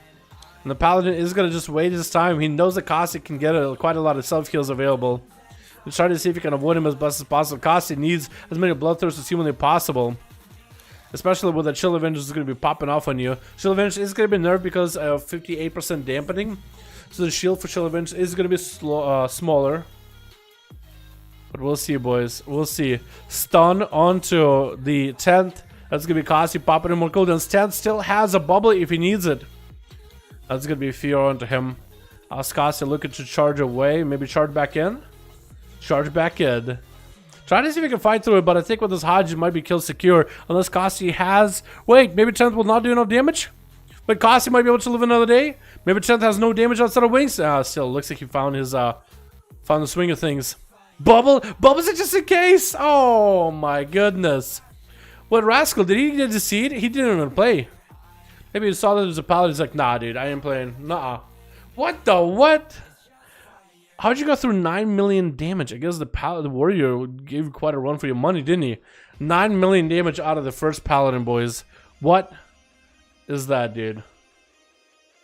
And the Paladin is going to just wait his time. He knows that Kasi can get quite a lot of self-heals available. He's trying to see if he can avoid him as best as possible. Kasi needs as many bloodthirsts as humanly possible. Especially with that Chill of Vengeance is going to be popping off on you. Chill of Vengeance is going to be nerfed because of 58% dampening. So the shield for Chill of Vengeance is going to be smaller. But we'll see, boys. We'll see. Stun onto the 10th. That's going to be Kasi popping in more cooldowns. 10th still has a bubble if he needs it. That's going to be fear onto him. Kasi looking to charge away. Maybe charge back in. Charge back in. Trying to see if he can fight through it, but I think with this Hodge, it might be kill secure. Unless Kasi has... Wait, maybe 10th will not do enough damage? But Kasi might be able to live another day? Maybe 10th has no damage outside of wings? Still, looks like he found his... found the swing of things. Bubble? Bubble's it just in case? Oh my goodness. What Rascal, did he get deceived? He didn't even play. Maybe he saw that there's a Paladin. He's like, nah, dude, I ain't playing. Nah. What the what? How'd you go through 9 million damage? I guess the Warrior gave you quite a run for your money, didn't he? 9 million damage out of the first Paladin, boys. What is that, dude?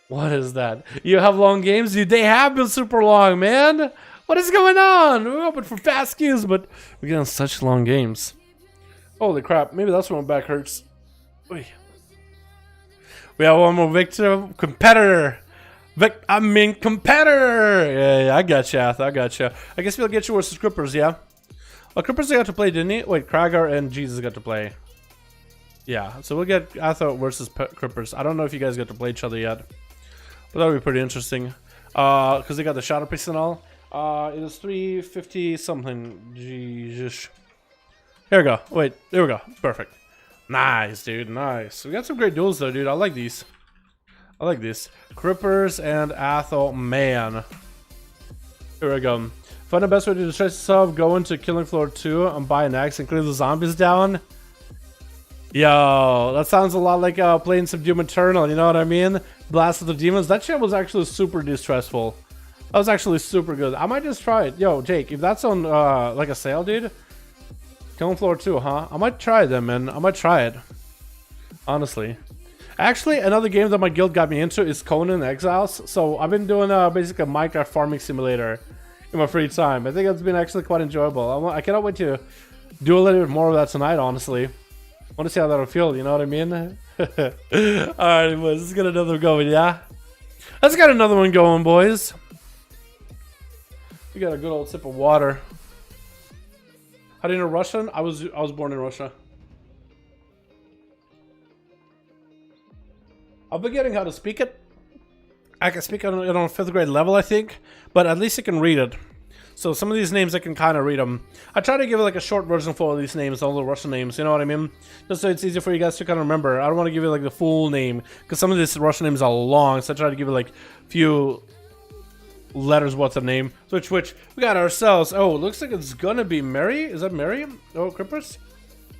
What is that? You have long games? Dude, they have been super long, man. What is going on? We're hoping for fast queues, but we're getting such long games. Holy crap. Maybe that's when my back hurts. Oy. We have one more competitor. Competitor. Yeah, I got you, Ath. I got you. I guess we'll get you versus Crippers, yeah? Well, Crippers got to play, didn't he? Wait, Kragar and Jesus got to play. Yeah, so we'll get Atho versus Crippers. I don't know if you guys got to play each other yet. But that would be pretty interesting. Because they got the Shadow Priest and all. It is 350 something. Jesus. Here we go. Wait, there we go. Perfect. Nice, dude. Nice. We got some great duels, though, dude. I like these. I like these. Crippers and Athol. Man. Here we go. Find the best way to destroy yourself. Go into Killing Floor 2 and buy an axe and clear the zombies down. Yo, that sounds a lot like playing some Doom Eternal. You know what I mean? Blast of the Demons. That shit was actually super distressful. That was actually super good. I might just try it. Yo, Jake, if that's on like a sale, dude. Killing Floor 2, huh? I might try it then, man. I might try it. Honestly. Actually, another game that my guild got me into is Conan Exiles. So I've been doing basically a Minecraft farming simulator in my free time. I think it's been actually quite enjoyable. I cannot wait to do a little bit more of that tonight, honestly. I want to see how that'll feel, you know what I mean? Alright, boys, let's get another going, yeah? Let's get another one going, boys. We got a good old sip of water. How do you know Russian? I was born in Russia. I'll be getting how to speak it. I can speak it on a 5th grade level, I think, but at least I can read it. So some of these names I can kind of read them. I try to give it like a short version for all these names, all the Russian names, you know what I mean? Just so it's easier for you guys to kind of remember. I don't want to give you like the full name, because some of these Russian names are long, so I try to give it like a few letters worth of name. Switch. We got ourselves. Oh, looks like it's gonna be Mary. Is that Mary? Oh, Crippers?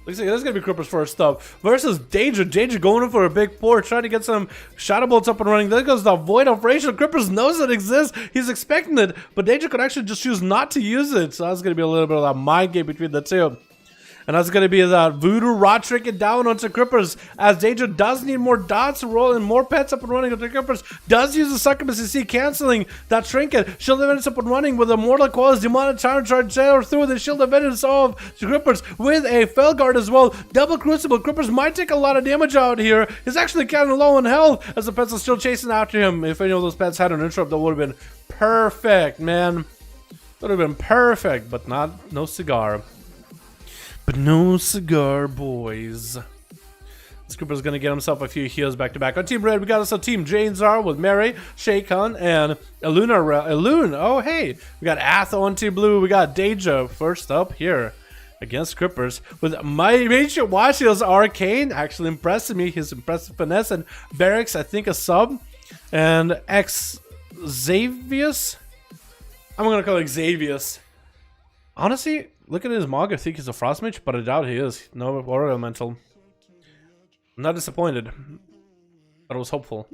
Looks like that's gonna be Crippers first up. Versus Danger. Danger going in for a big pour, trying to get some shadow bolts up and running. There goes the Void of Rachel. Crippers knows it exists. He's expecting it, but Danger could actually just choose not to use it. So that's gonna be a little bit of that mind game between the two. And that's going to be that Voodoo Rot Trick it down onto Crippers, as Danger does need more dots to roll and more pets up and running onto Crippers. Does use the Succubus, you see, canceling that Trinket. Shield of Vengeance up and running with a Mortal Coils, Demonic Charge sailor through the Shield of Vengeance of Crippers with a Fell Guard as well. Double Crucible. Crippers might take a lot of damage out here. He's actually kind of low on health as the pets are still chasing after him. If any of those pets had an interrupt, that would have been perfect, man. Would have been perfect, but no cigar. But no cigar, boys. This Cooper's gonna get himself a few heals back to back. On Team Red, we got us a Team Janezar with Mary, Shaykhan, and Elune. Oh, hey. We got Ath on Team Blue. We got Deja first up here against Crippers with my Major Washiel's Arcane. Actually impressing me. His impressive finesse. And Barracks, I think, a sub. And Xavius. I'm gonna call it Xavius. Honestly, look at his mog. I think he's a Frost Mage, but I doubt he is. No Water Elemental. I'm not disappointed, but I was hopeful.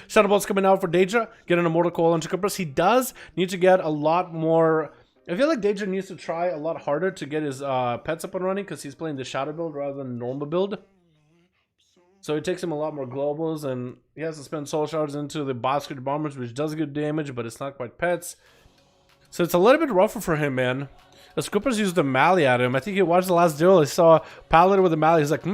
Shadow Bolt's coming out for Deja, getting a Mortal Coil onto Crippers. He does need to get a lot more. I feel like Deja needs to try a lot harder to get his pets up and running, because he's playing the Shadow build rather than normal build. So it takes him a lot more globals, and he has to spend soul shards into the Basket Bombers, which does good damage, but it's not quite pets. So it's a little bit rougher for him, man. The Crippers used the Mally at him. I think he watched the last duel. He saw Paladin with the Mally. He's like,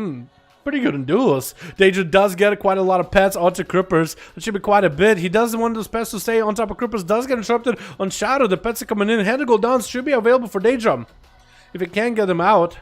pretty good in duels. Danger does get quite a lot of pets onto Crippers. That should be quite a bit. He doesn't want those pets to stay on top of Crippers. Does get interrupted on Shadow. The pets are coming in. Hand to go down should be available for Danger if he can get them out.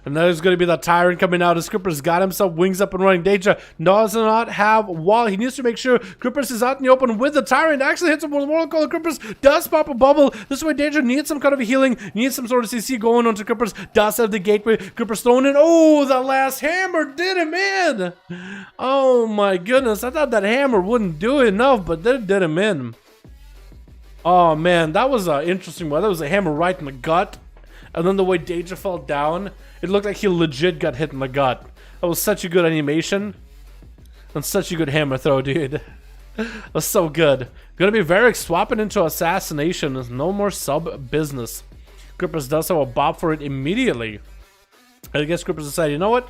And there's going to be that Tyrant coming out. As Crippers got himself wings up and running. Danger does not have wall. He needs to make sure Crippers is out in the open with the Tyrant. Actually hits him with Mortal Coil. Crippers does pop a bubble. This way Danger needs some kind of a healing. Needs some sort of CC going on to Crippers. Does have the gateway. Crippers thrown in. Oh, the last hammer did him in. Oh my goodness. I thought that hammer wouldn't do enough, but that did him in. Oh man, that was an interesting one. That was a hammer right in the gut. And then the way Danger fell down, it looked like he legit got hit in the gut. That was such a good animation. And such a good hammer throw, dude. That was so good. Gonna be Varric swapping into Assassination. No more sub business. Crippers does have a bop for it immediately. I guess Crippers decided, you know what?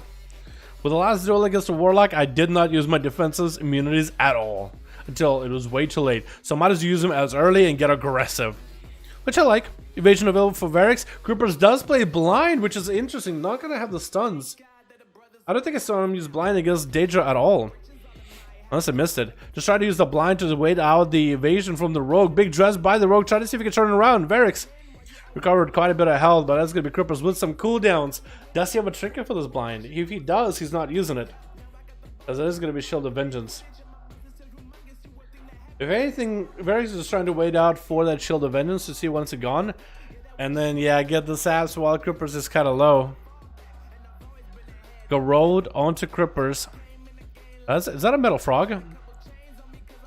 With the last duel against the Warlock, I did not use my defenses, immunities at all. Until it was way too late. So I might as well use them as early and get aggressive. Which I like. Evasion available for Varric. Crippers does play blind, which is interesting. Not gonna have the stuns. I don't think I saw him use blind against Daedra at all. Unless I missed it. Just try to use the blind to wait out the evasion from the rogue. Big dress by the rogue. Try to see if he can turn it around. Varric recovered quite a bit of health, but that's gonna be Crippers with some cooldowns. Does he have a trinket for this blind? If he does, he's not using it. As it is gonna be Shield of Vengeance. If anything, Varric is just trying to wait out for that Shield of Vengeance to see once it's gone. And then, yeah, get the saps while Crippers is kind of low. Go road onto Crippers. Is that a metal frog?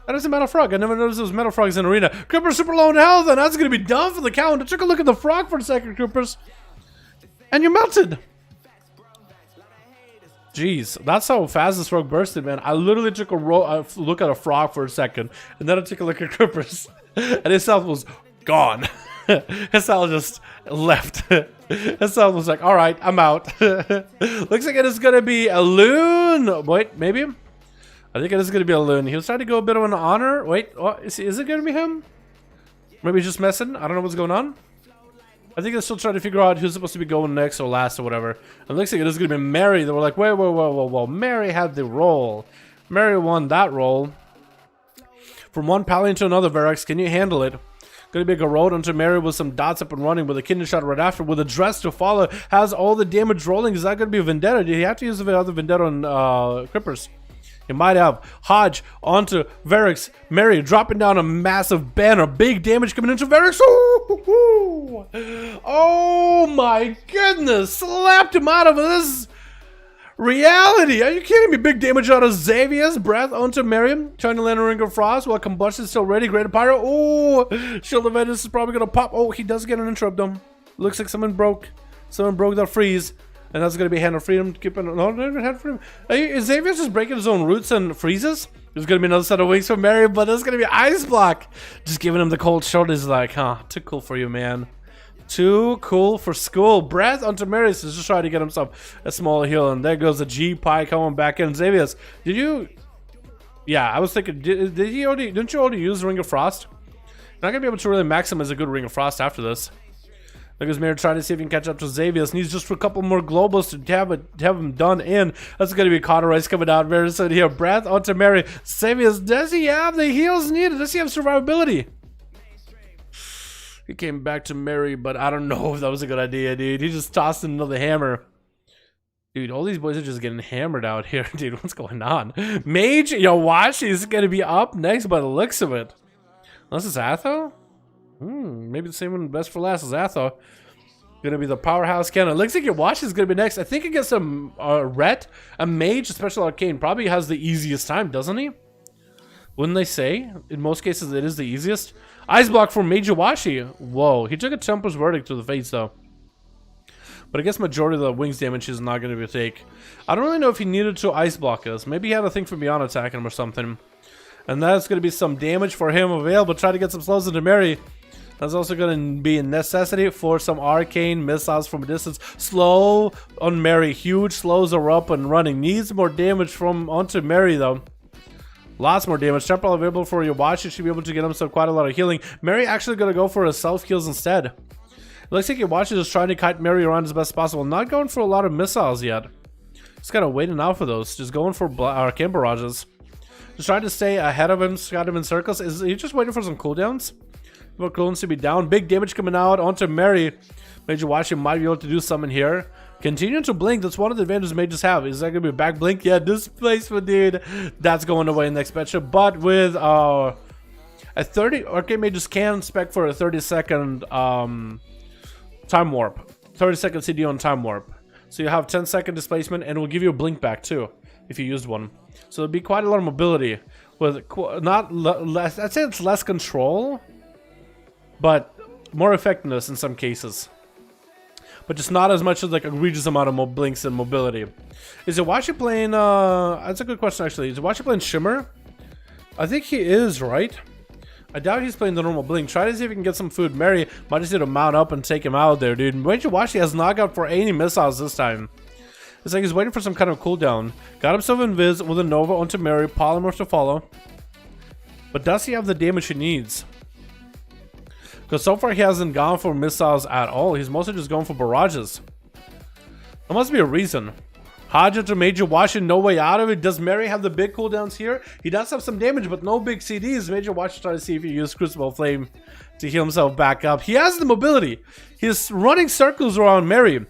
That is a metal frog. I never noticed those metal frogs in arena. Crippers super low in health, and that's going to be done for the count. I took a look at the frog for a second, Crippers. And you melted. Jeez, that's how fast this frog bursted, man. I literally took a look at a frog for a second, and then I took a look at Crippers, and his health was gone. His health just left. His health was like, all right, I'm out. Looks like it is going to be a loon. Wait, maybe? I think it is going to be a loon. He was trying to go a bit of an honor. Wait, what? Is it going to be him? Maybe he's just messing. I don't know what's going on. I think they're still trying to figure out who's supposed to be going next or last or whatever. It looks like it is going to be Mary. They were like, whoa. Mary had the role. Mary won that role. From one paladin to another, Verex, can you handle it? Gonna be a road onto Mary with some dots up and running with a kidney shot right after, with a dress to follow. Has all the damage rolling. Is that gonna be a Vendetta? Did he have to use the other Vendetta on Crippers? He might have. Hodge onto Verex. Mary dropping down a massive banner. Big damage coming into Verex. Ooh! Oh my goodness! Slapped him out of this reality. Are you kidding me? Big damage out of Xavier's breath onto Miriam. Trying to land a ring of frost while combustion still ready. Greater pyro. Oh, Shield of Vengeance is probably gonna pop. Oh, he does get an interrupt though. Looks like someone broke that freeze. And that's gonna be Hand of Freedom. Keeping no, not even Hand of Freedom. Is Xavier just breaking his own roots and freezes? There's gonna be another set of wings for Mary, but there's gonna be Ice Block. Just giving him the cold shoulders, like, huh? Too cool for you, man. Too cool for school. Breath onto Marius is just trying to get himself a small heal, and there goes the G Pie coming back in. Xavius, did you? Yeah, I was thinking, didn't you already use Ring of Frost? You're not gonna be able to really maximize a good Ring of Frost after this. Look at Mary trying to see if he can catch up to Xavius. Needs just for a couple more globals to have him done in. That's gonna be Cauterize coming out very soon here. Breath onto Mary. Xavius, does he have the heals needed? Does he have survivability? He came back to Mary, but I don't know if that was a good idea, dude. He just tossed another hammer. Dude, all these boys are just getting hammered out here. Dude, what's going on? Mage, yo, watch. He's going to be up next by the looks of it. Unless it's Atho? Maybe the same one best for last is Atho. Gonna be the powerhouse cannon. Looks like your watch is gonna be next. I think it gets some Ret, a mage, a special arcane. Probably has the easiest time, doesn't he? Wouldn't they say? In most cases, it is the easiest. Ice block for Mage Iwashi. Whoa, he took a Temper's Verdict to the face though. But I guess majority of the wings damage is not gonna be a take. I don't really know if he needed to ice block us. Maybe he had a thing for Beyond attacking him or something. And that's gonna be some damage for him available. Try to get some slows into Mary. That's also going to be a necessity for some arcane missiles from a distance. Slow on Mary. Huge slows are up and running. Needs more damage from onto Mary though. Lots more damage. Temporal available for your watch. You should be able to get himself quite a lot of healing. Mary actually going to go for a self heals instead. It looks like your watch is just trying to kite Mary around as best as possible. Not going for a lot of missiles yet. Just kind of waiting out for those. Just going for arcane barrages. Just trying to stay ahead of him. Got him in circles. Is he just waiting for some cooldowns? More cooldowns to be down. Big damage coming out onto Mary. Major Watching might be able to do something here. Continue to blink. That's one of the advantages mages have. Is that going to be a back blink? Yeah, displacement, dude. That's going away in the next patch. But with a 30, arcane mages can spec for a 30-second time warp. 30-second CD on time warp. So you have 10-second displacement, and it will give you a blink back too if you used one. So it'll be quite a lot of mobility. With not less, I'd say it's less control, but more effectiveness in some cases. But just not as much as like egregious amount of blinks and mobility. Is Iwashi playing, that's a good question actually. Is Iwashi playing Shimmer? I think he is, right? I doubt he's playing the normal blink. Try to see if you can get some food. Mary might just need to mount up and take him out there, dude. Major Iwashi has knockout for any missiles this time. It's like he's waiting for some kind of cooldown. Got himself invis with a Nova onto Mary. Polymorph to follow. But does he have the damage he needs? Because so far he hasn't gone for missiles at all. He's mostly just going for barrages. There must be a reason. Haja to Major Washington, no way out of it. Does Mary have the big cooldowns here? He does have some damage, but no big CDs. Major Washington trying to see if he uses Crucible Flame to heal himself back up. He has the mobility. He's running circles around Mary.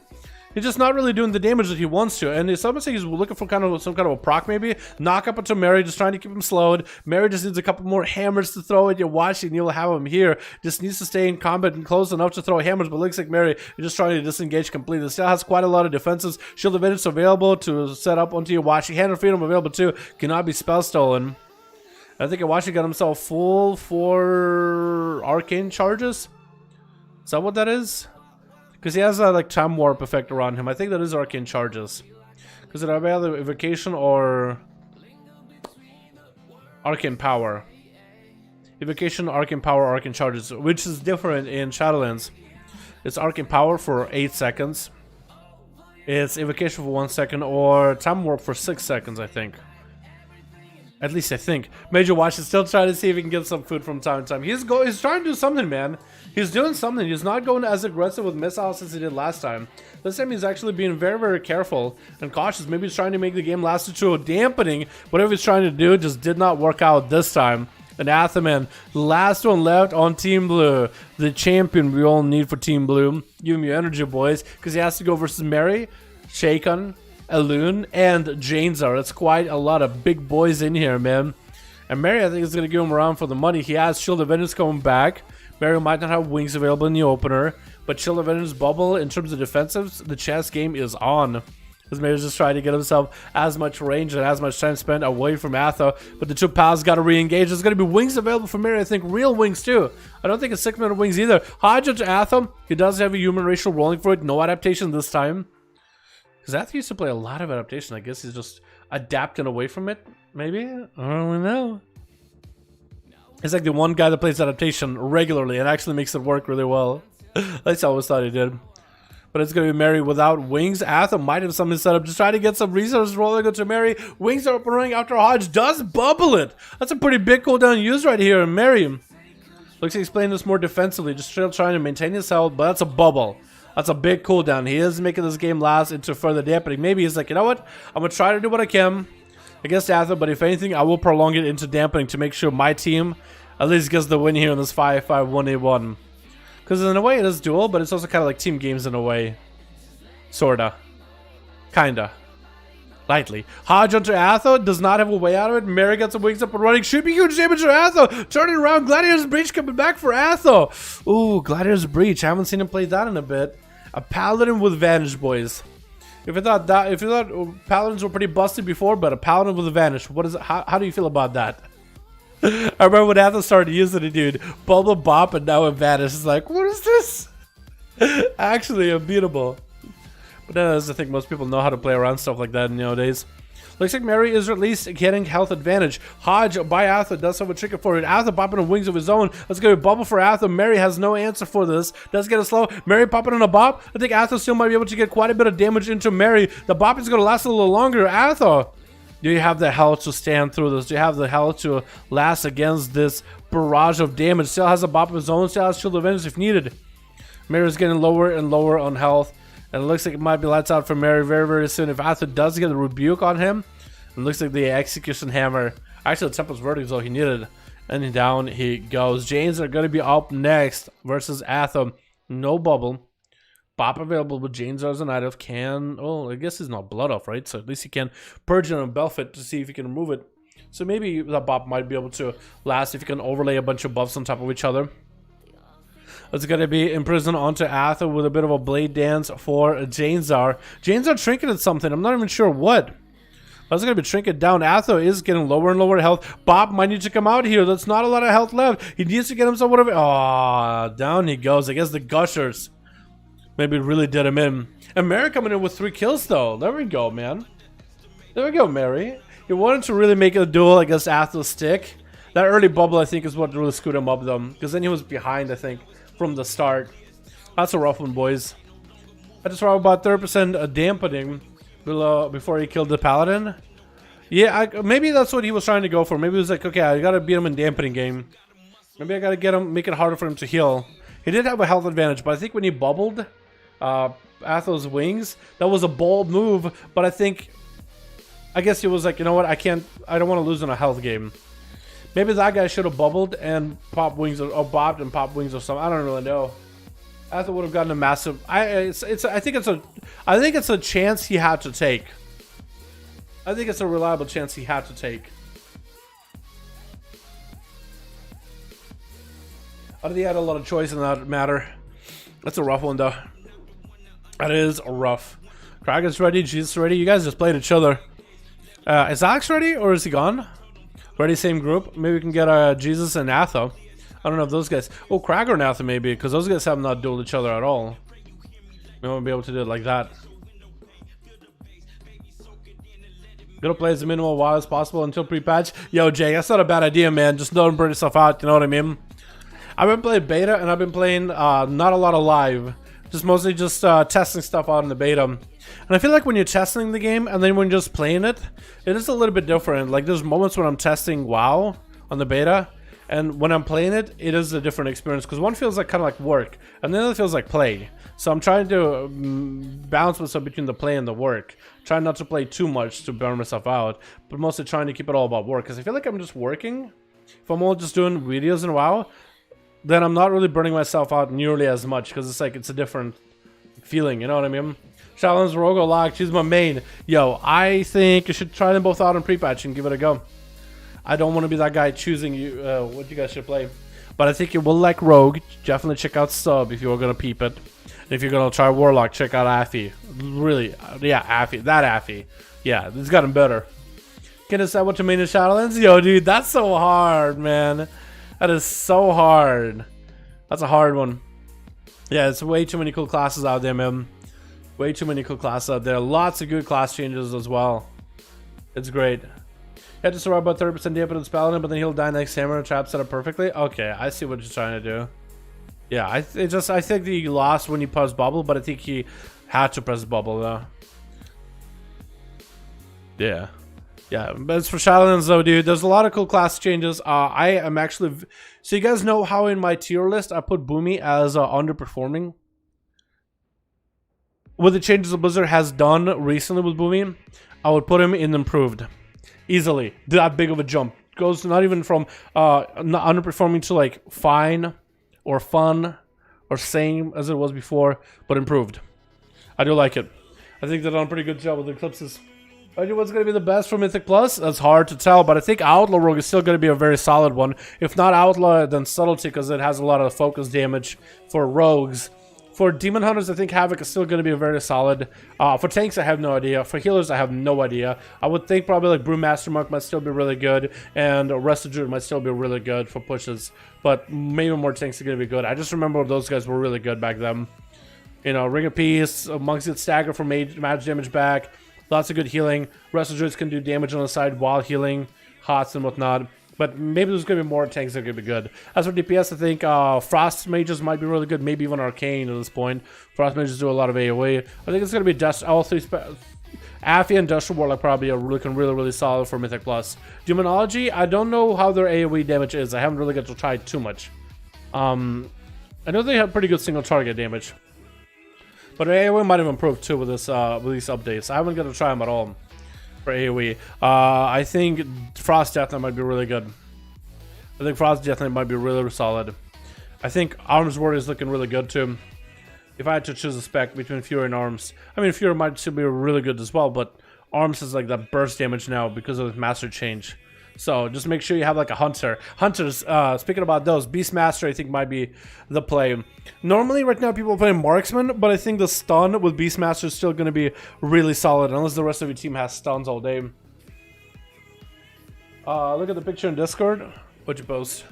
He's just not really doing the damage that he wants to. And it's almost like he's looking for some kind of a proc maybe. Knock up into Mary, just trying to keep him slowed. Mary just needs a couple more hammers to throw at your watch and you'll have him here. Just needs to stay in combat and close enough to throw hammers, but looks like Mary is just trying to disengage completely. Still has quite a lot of defenses. Shield of Vengeance available to set up onto your watch. Hand of Freedom available too. Cannot be spell stolen. I think Iwashi got himself full for arcane charges. Is that what that is? Because he has a like time warp effect around him. I think that is arcane charges. Because it have either evocation or arcane power. Evocation, arcane power, arcane charges, which is different in Shadowlands. It's arcane power for 8 seconds. It's evocation for 1 second, or time warp for 6 seconds, I think. At least I think. Major Watch is still trying to see if he can get some food from time to time. He's trying to do something, man. He's doing something. He's not going as aggressive with missiles as he did last time. This time he's actually being very, very careful and cautious. Maybe he's trying to make the game last to a dampening. Whatever he's trying to do just did not work out this time. And Athaman, the last one left on Team Blue. The champion we all need for Team Blue. Give him your energy, boys. Because he has to go versus Mary, Shakon, Elune, and Janezar. That's quite a lot of big boys in here, man. And Mary, I think, is going to give him around for the money. He has Shield of Vengeance coming back. Mary might not have wings available in the opener, but Shield of Vengeance bubble, in terms of defensives, the chess game is on. Because Mary's just trying to get himself as much range and as much time spent away from Atha. But the two pals got to re-engage. There's going to be wings available for Mary. I think real wings too. I don't think it's 6-minute wings either. Hodge to Atha. He does have a human racial rolling for it. No adaptation this time. Because Atha used to play a lot of adaptation. I guess he's just adapting away from it. Maybe? I don't really know. He's like the one guy that plays adaptation regularly and actually makes it work really well. At least I always thought he did. But it's going to be Mary without wings. Atha might have something set up. Just trying to get some resources rolling into Mary. Wings are up and running after Hodge does bubble it. That's a pretty big cooldown used right here. And Mary looks like he's playing this more defensively. Just still trying to maintain his health. But that's a bubble. That's a big cooldown. He is making this game last into further dampening. Maybe he's like, you know what? I'm going to try to do what I can against Atha. But if anything, I will prolong it into dampening to make sure my team at least gets the win here in this 5-5 1v1. Because in a way it is duel, but it's also kind of like team games in a way. Sorta. Kinda. Lightly. Hodge onto Atha does not have a way out of it. Mary gets some wings up and running. Should be huge damage to Atha. Turning around. Gladiator's Breach coming back for Atha. Ooh, Gladiator's Breach. I haven't seen him play that in a bit. A Paladin with Vanish, boys. If you thought Paladins were pretty busted before, but a Paladin with a Vanish. What is it? How do you feel about that? I remember when Atha started using it, dude. Bubble Bop and now it vanishes. It's like, what is this? Actually unbeatable. But then I think most people know how to play around stuff like that nowadays. Looks like Mary is at least getting health advantage. Hodge by Atha does have a trigger for it. Atha popping on wings of his own. Let's get a bubble for Atha. Mary has no answer for this. Does get a slow. Mary popping on a bop. I think Atha still might be able to get quite a bit of damage into Mary. The bop is going to last a little longer. Atha, do you have the health to stand through this? Do you have the health to last against this barrage of damage? Still has a bop of his own. Still has Shield of Vengeance if needed. Mary's getting lower and lower on health. And it looks like it might be lights out for Mary very, very soon. If Atha does get a rebuke on him, it looks like the Execution Hammer. Actually, the Tempest Verdict is all he needed. And down he goes. Janes are going to be up next versus Atha. No bubble. Bop available, but Janes as an item can... Oh, I guess he's not blood off, right? So at least he can purge it and Belfit to see if he can remove it. So maybe that bop might be able to last if you can overlay a bunch of buffs on top of each other. It's going to be imprisoned onto Atha with a bit of a blade dance for Janezar. Janezar trinketed something. I'm not even sure what. That's going to be trinket down. Atha is getting lower and lower health. Bop might need to come out here. That's not a lot of health left. He needs to get himself whatever. Oh, down he goes. I guess the Gushers maybe really did him in. And Mary coming in with 3 kills though. There we go, man. There we go, Mary. He wanted to really make a duel against Atha's stick. That early bubble, I think, is what really screwed him up though. Because then he was behind, I think, from the start. That's a rough one, boys. I just saw about 30% dampening below before he killed the Paladin. Yeah, maybe that's what he was trying to go for. Maybe he was like, okay, I gotta beat him in dampening game. Maybe I gotta get him, make it harder for him to heal. He did have a health advantage, but I think when he bubbled Atha's wings, that was a bold move. But I guess he was like, you know what, I don't want to lose in a health game. Maybe that guy should have bubbled and popped wings or bobbed and popped wings or something. I don't really know. Atha would have gotten a massive. I think it's a chance he had to take. I think it's a reliable chance he had to take. I think he had a lot of choice in that matter. That's a rough one though. That is rough. Kragen's ready. Jesus ready. You guys just played each other. Is Alex ready or is he gone? Ready, same group. Maybe we can get Jesus and Atha. I don't know if those guys... Oh, Krager and Atha maybe, because those guys have not dueled each other at all. We won't be able to do it like that. Gonna play as minimal WoW as possible until pre-patch. Yo, Jay, that's not a bad idea, man. Just don't burn yourself out, you know what I mean? I've been playing beta and I've been playing not a lot of live. Just mostly just testing stuff out in the beta. And I feel like when you're testing the game and then when you're just playing it, it is a little bit different. Like there's moments when I'm testing WoW on the beta, and when I'm playing it, it is a different experience because one feels like kind of like work and the other feels like play. So I'm trying to balance myself between the play and the work. Trying not to play too much to burn myself out, but mostly trying to keep it all about work because I feel like I'm just working. If I'm all just doing videos in WoW, then I'm not really burning myself out nearly as much because it's like it's a different feeling, you know what I mean? Challenge Rogo Lock, she's my main. Yo, I think you should try them both out in pre-patch and give it a go. I don't want to be that guy choosing you what you guys should play, but I think you will like Rogue. Definitely check out Sub if you're gonna peep it. And if you're gonna try Warlock, check out Affy. Really, yeah, Affy. That Affy. Yeah, it's gotten better. Can I decide what to main in Shadowlands? Yo, dude, that's so hard, man. That is so hard. That's a hard one. Yeah, it's way too many cool classes out there, man. Way too many cool classes out there. Lots of good class changes as well. It's great. You had to survive about 30% damage with Paladin, but then he'll die next hammer and trap set up perfectly. Okay, I see what you're trying to do. Yeah, I think that he lost when he pressed bubble, but I think he had to press bubble though. Yeah. Yeah, but as for Shadowlands though, dude, there's a lot of cool class changes. I am actually... So you guys know how in my tier list I put Boomy as underperforming? With the changes that Blizzard has done recently with Boomy, I would put him in improved. Easily. That big of a jump. Goes not even from not underperforming to like fine or fun or same as it was before, but improved. I do like it. I think they've done a pretty good job with the Eclipses. I know what's going to be the best for Mythic Plus? That's hard to tell, but I think Outlaw Rogue is still going to be a very solid one. If not Outlaw, then Subtlety, because it has a lot of focus damage for rogues. For Demon Hunters, I think Havoc is still going to be a very solid. For tanks, I have no idea. For healers, I have no idea. I would think probably like Brewmaster Monk might still be really good, and Rested Druid might still be really good for pushes. But maybe more tanks are going to be good. I just remember those guys were really good back then. You know, Ring of Peace, Monks get stagger for magic damage back. Lots of good healing. Rested Druids can do damage on the side while healing hots and whatnot. But maybe there's going to be more tanks that are going to be good. As for DPS, I think Frost Mages might be really good. Maybe even Arcane at this point. Frost Mages do a lot of AoE. I think it's going to be just all three. Affy and Industrial Warlock probably are looking really solid for Mythic Plus. Demonology, I don't know how their AoE damage is. I haven't really got to try it too much. I know they have pretty good single target damage. But AoE might have improved too with this with these updates. I haven't got to try them at all. For AoE. I think Frost Death Knight might be really good. I think Frost Death Knight might be really solid. I think Arms Warrior is looking really good too. If I had to choose a spec between Fury and Arms, I mean Fury might still be really good as well, but Arms is like that burst damage now because of the master change. So just make sure you have like a Hunter. Hunters, speaking about those, Beastmaster I think might be the play. Normally right now people are playing Marksman, but I think the stun with Beastmaster is still going to be really solid unless the rest of your team has stuns all day. Look at the picture in Discord. What'd you post?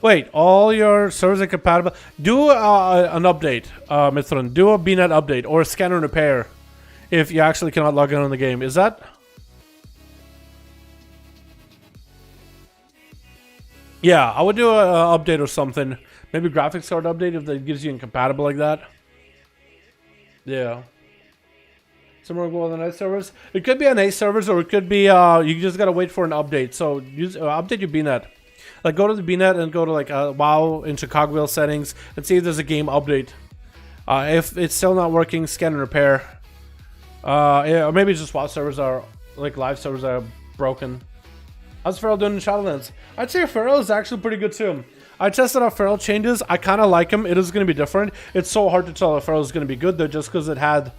Wait, all your servers are compatible. Do an update, Mithrin. Do a BNet update or a scanner repair if you actually cannot log in on the game. Is that? Yeah, I would do an update or something. Maybe graphics card update if that gives you incompatible like that. Yeah. Somewhere go on the night servers. It could be on A servers or it could be you just gotta wait for an update. So use update your BNet. Like go to the BNet and go to like WoW into cogwheel settings and see if there's a game update. If it's still not working, scan and repair. Yeah, or maybe it's just WoW servers are like live servers are broken. How's Feral doing in Shadowlands? I'd say Feral is actually pretty good too. I tested out Feral changes. I kind of like him. It is going to be different. It's so hard to tell if Feral is going to be good though, just because it had.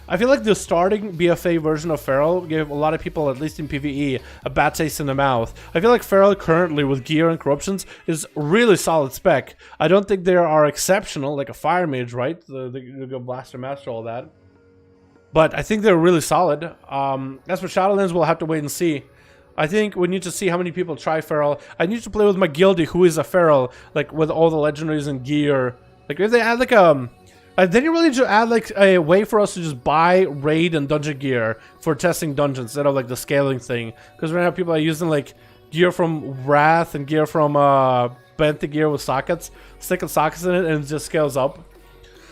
I feel like the starting BFA version of Feral gave a lot of people, at least in PvE, a bad taste in the mouth. I feel like Feral currently, with gear and corruptions, is really solid spec. I don't think they are exceptional, like a Fire Mage, right? The Blaster Master, all that. But I think they're really solid. As for Shadowlands, we'll have to wait and see. I think we need to see how many people try Feral. I need to play with my guildie, who is a Feral, like with all the legendaries and gear. Like if they had like Then you really need to add like a way for us to just buy raid and dungeon gear for testing dungeons instead of like the scaling thing. Because right now people are using like gear from Wrath and gear from Benthic gear with sockets, sticking sockets in it, and it just scales up.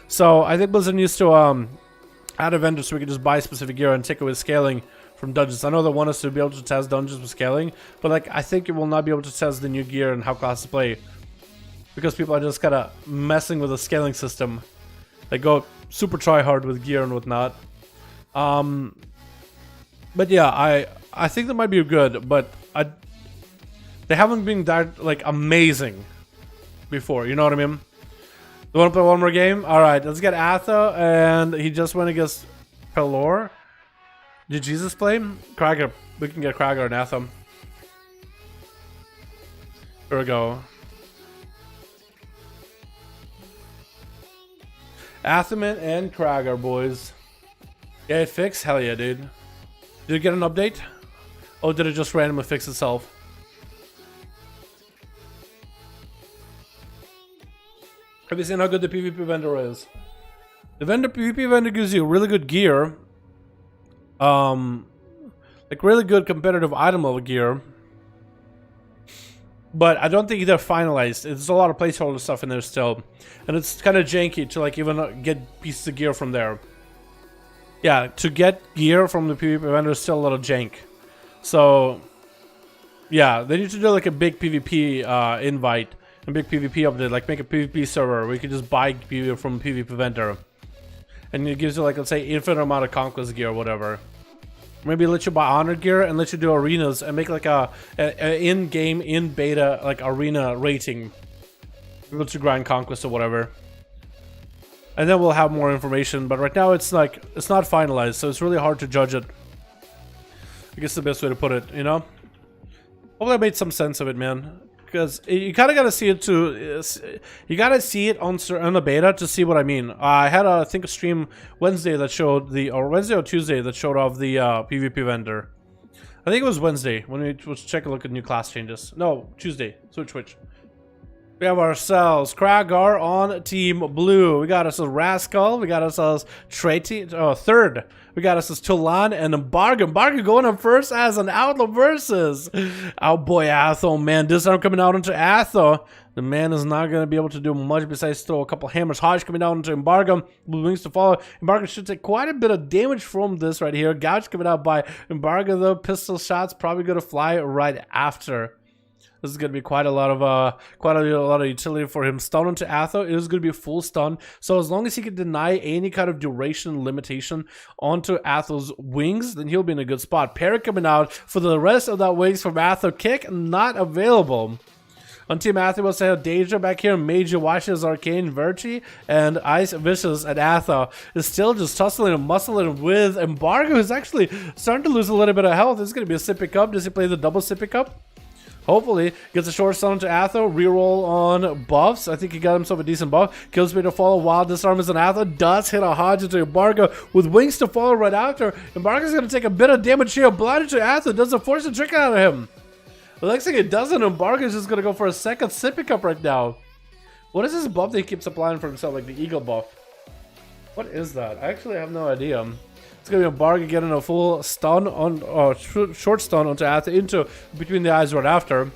So I think Blizzard needs to add a vendor so we can just buy specific gear and take away scaling from dungeons. I know they want us to be able to test dungeons with scaling, but like I think it will not be able to test the new gear and how classes play because people are just kind of messing with the scaling system. They go super try hard with gear and whatnot. But yeah, I think that might be good, but they haven't been that like amazing before. You know what I mean? You want to play one more game? All right, let's get Atha, and he just went against Pelor. Did Jesus play? Krager. We can get Krager and Atha. Here we go. Athaman and Krager, boys. Yeah, it fixed? Hell yeah, dude. Did it get an update? Oh, did it just randomly fix itself? Have you seen how good the PvP vendor is? The PvP vendor gives you really good gear. Like really good competitive item level gear. But I don't think they're finalized. There's a lot of placeholder stuff in there still. And it's kind of janky to like even get pieces of gear from there. Yeah, to get gear from the PvP vendor is still a little jank. So, yeah, they need to do like a big PvP invite. A big PvP update, like make a PvP server where you can just buy gear from a PvP vendor. And it gives you like, let's say, infinite amount of conquest gear or whatever. Maybe let you buy honor gear and let you do arenas and make like a in-game, in-beta, like arena rating. Able to grind conquest or whatever. And then we'll have more information, but right now it's like, it's not finalized, so it's really hard to judge it. I guess the best way to put it, you know? Hopefully I made some sense of it, man. Because you kind of got to see it to, you got to see it on the beta to see what I mean. I had I think a stream Wednesday that showed or Wednesday or Tuesday that showed off the PvP vendor. I think it was Wednesday when we was check a look at new class changes. No, Tuesday. Switch. We have ourselves Kragar on Team Blue. We got ourselves Rascal. We got ourselves third. We got ourselves Tulan and Embargo. Embargo going up first as an Outlaw versus our boy Atho. Man, this time coming out into Atho. The man is not going to be able to do much besides throw a couple hammers. Hodge coming out into Embargo with wings to follow. Embargo should take quite a bit of damage from this right here. Gouge coming out by Embargo though. Pistol shots probably going to fly right after. This is going to be quite a lot of utility for him. Stun onto Atho. It is going to be a full stun. So as long as he can deny any kind of duration limitation onto Atho's wings, then he'll be in a good spot. Parry coming out for the rest of that wings from Atho. Kick not available. On Team Atho, we'll say Deja back here. Major watches Arcane Virtue and Ice Vicious at Atho is still just tussling and muscling with Embargo, who's actually starting to lose a little bit of health. This is going to be a sippy cup. Does he play the double sippy cup? Hopefully, gets a short stun to Atho, reroll on buffs. I think he got himself a decent buff. Kill speed to follow while disarm is an Atho. Does hit a Hodge into Embargo with wings to follow right after. Embargo's going to take a bit of damage here. Blinded to Atho. Doesn't force a trick out of him. The next thing it doesn't, Embargo's just going to go for a second sippy cup right now. What is this buff that he keeps applying for himself, like the Eagle buff? What is that? I actually have no idea. It's going to be Embargo getting a full stun on, short stun onto Atho into between the eyes right after.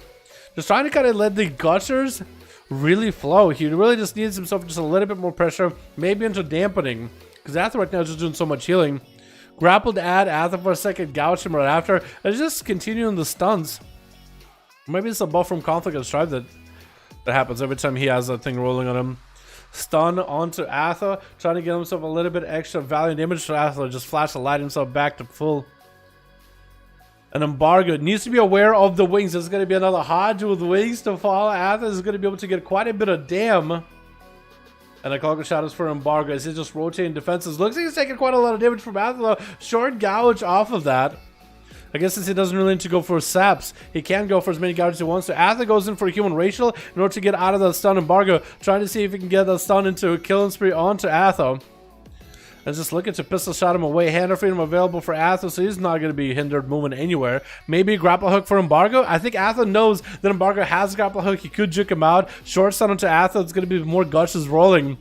Just trying to kind of let the gushers really flow. He really just needs himself just a little bit more pressure, maybe into dampening. Because Atho right now is just doing so much healing. Grapple to add Atho for a second, gouge him right after, and just continuing the stuns. Maybe it's a buff from Conflict and Strive that happens every time he has that thing rolling on him. Stun onto Atho, trying to get himself a little bit extra value and damage to Atho, just flash the light himself back to full. And Embargo needs to be aware of the wings. There's going to be another Hodge with wings to follow. Atho is going to be able to get quite a bit of dam. And a Cloak of Shadows for Embargo as he's just rotating defenses. Looks like he's taking quite a lot of damage from Atho. Short gouge off of that. I guess since he doesn't really need to go for saps, he can go for as many gouges as he wants. So Atho goes in for a human racial in order to get out of that stun. Embargo trying to see if he can get that stun into a killing spree onto Atho. And just looking to pistol shot him away. Hand of Freedom available for Atho, so he's not going to be hindered moving anywhere. Maybe a grapple hook for Embargo. I think Atho knows that Embargo has a grapple hook. He could juke him out. Short stun onto Atho. It's going to be more gushes rolling.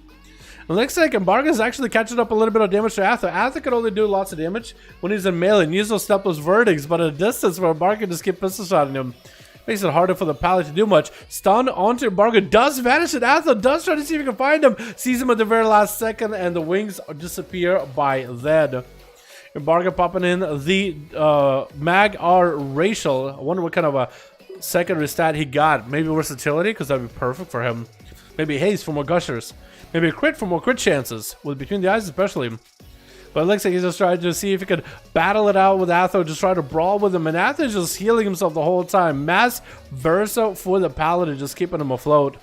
It looks like Embargo is actually catching up a little bit of damage to Atha. Atha can only do lots of damage when he's in melee and use those stepless verdicts, but at a distance where Embargo just keep pistol shotting him. Makes it harder for the pallet to do much. Stun onto Embargo, does vanish, and Atha does try to see if he can find him. Sees him at the very last second, and the wings disappear by then. Embargo popping in the Mag R Racial. I wonder what kind of a secondary stat he got. Maybe versatility, because that'd be perfect for him. Maybe haste for more gushers. Maybe a crit for more crit chances, with between the eyes especially. But it looks like he's just trying to see if he could battle it out with Atho, just try to brawl with him. And Atho's just healing himself the whole time. Mass Versa for the Paladin, just keeping him afloat.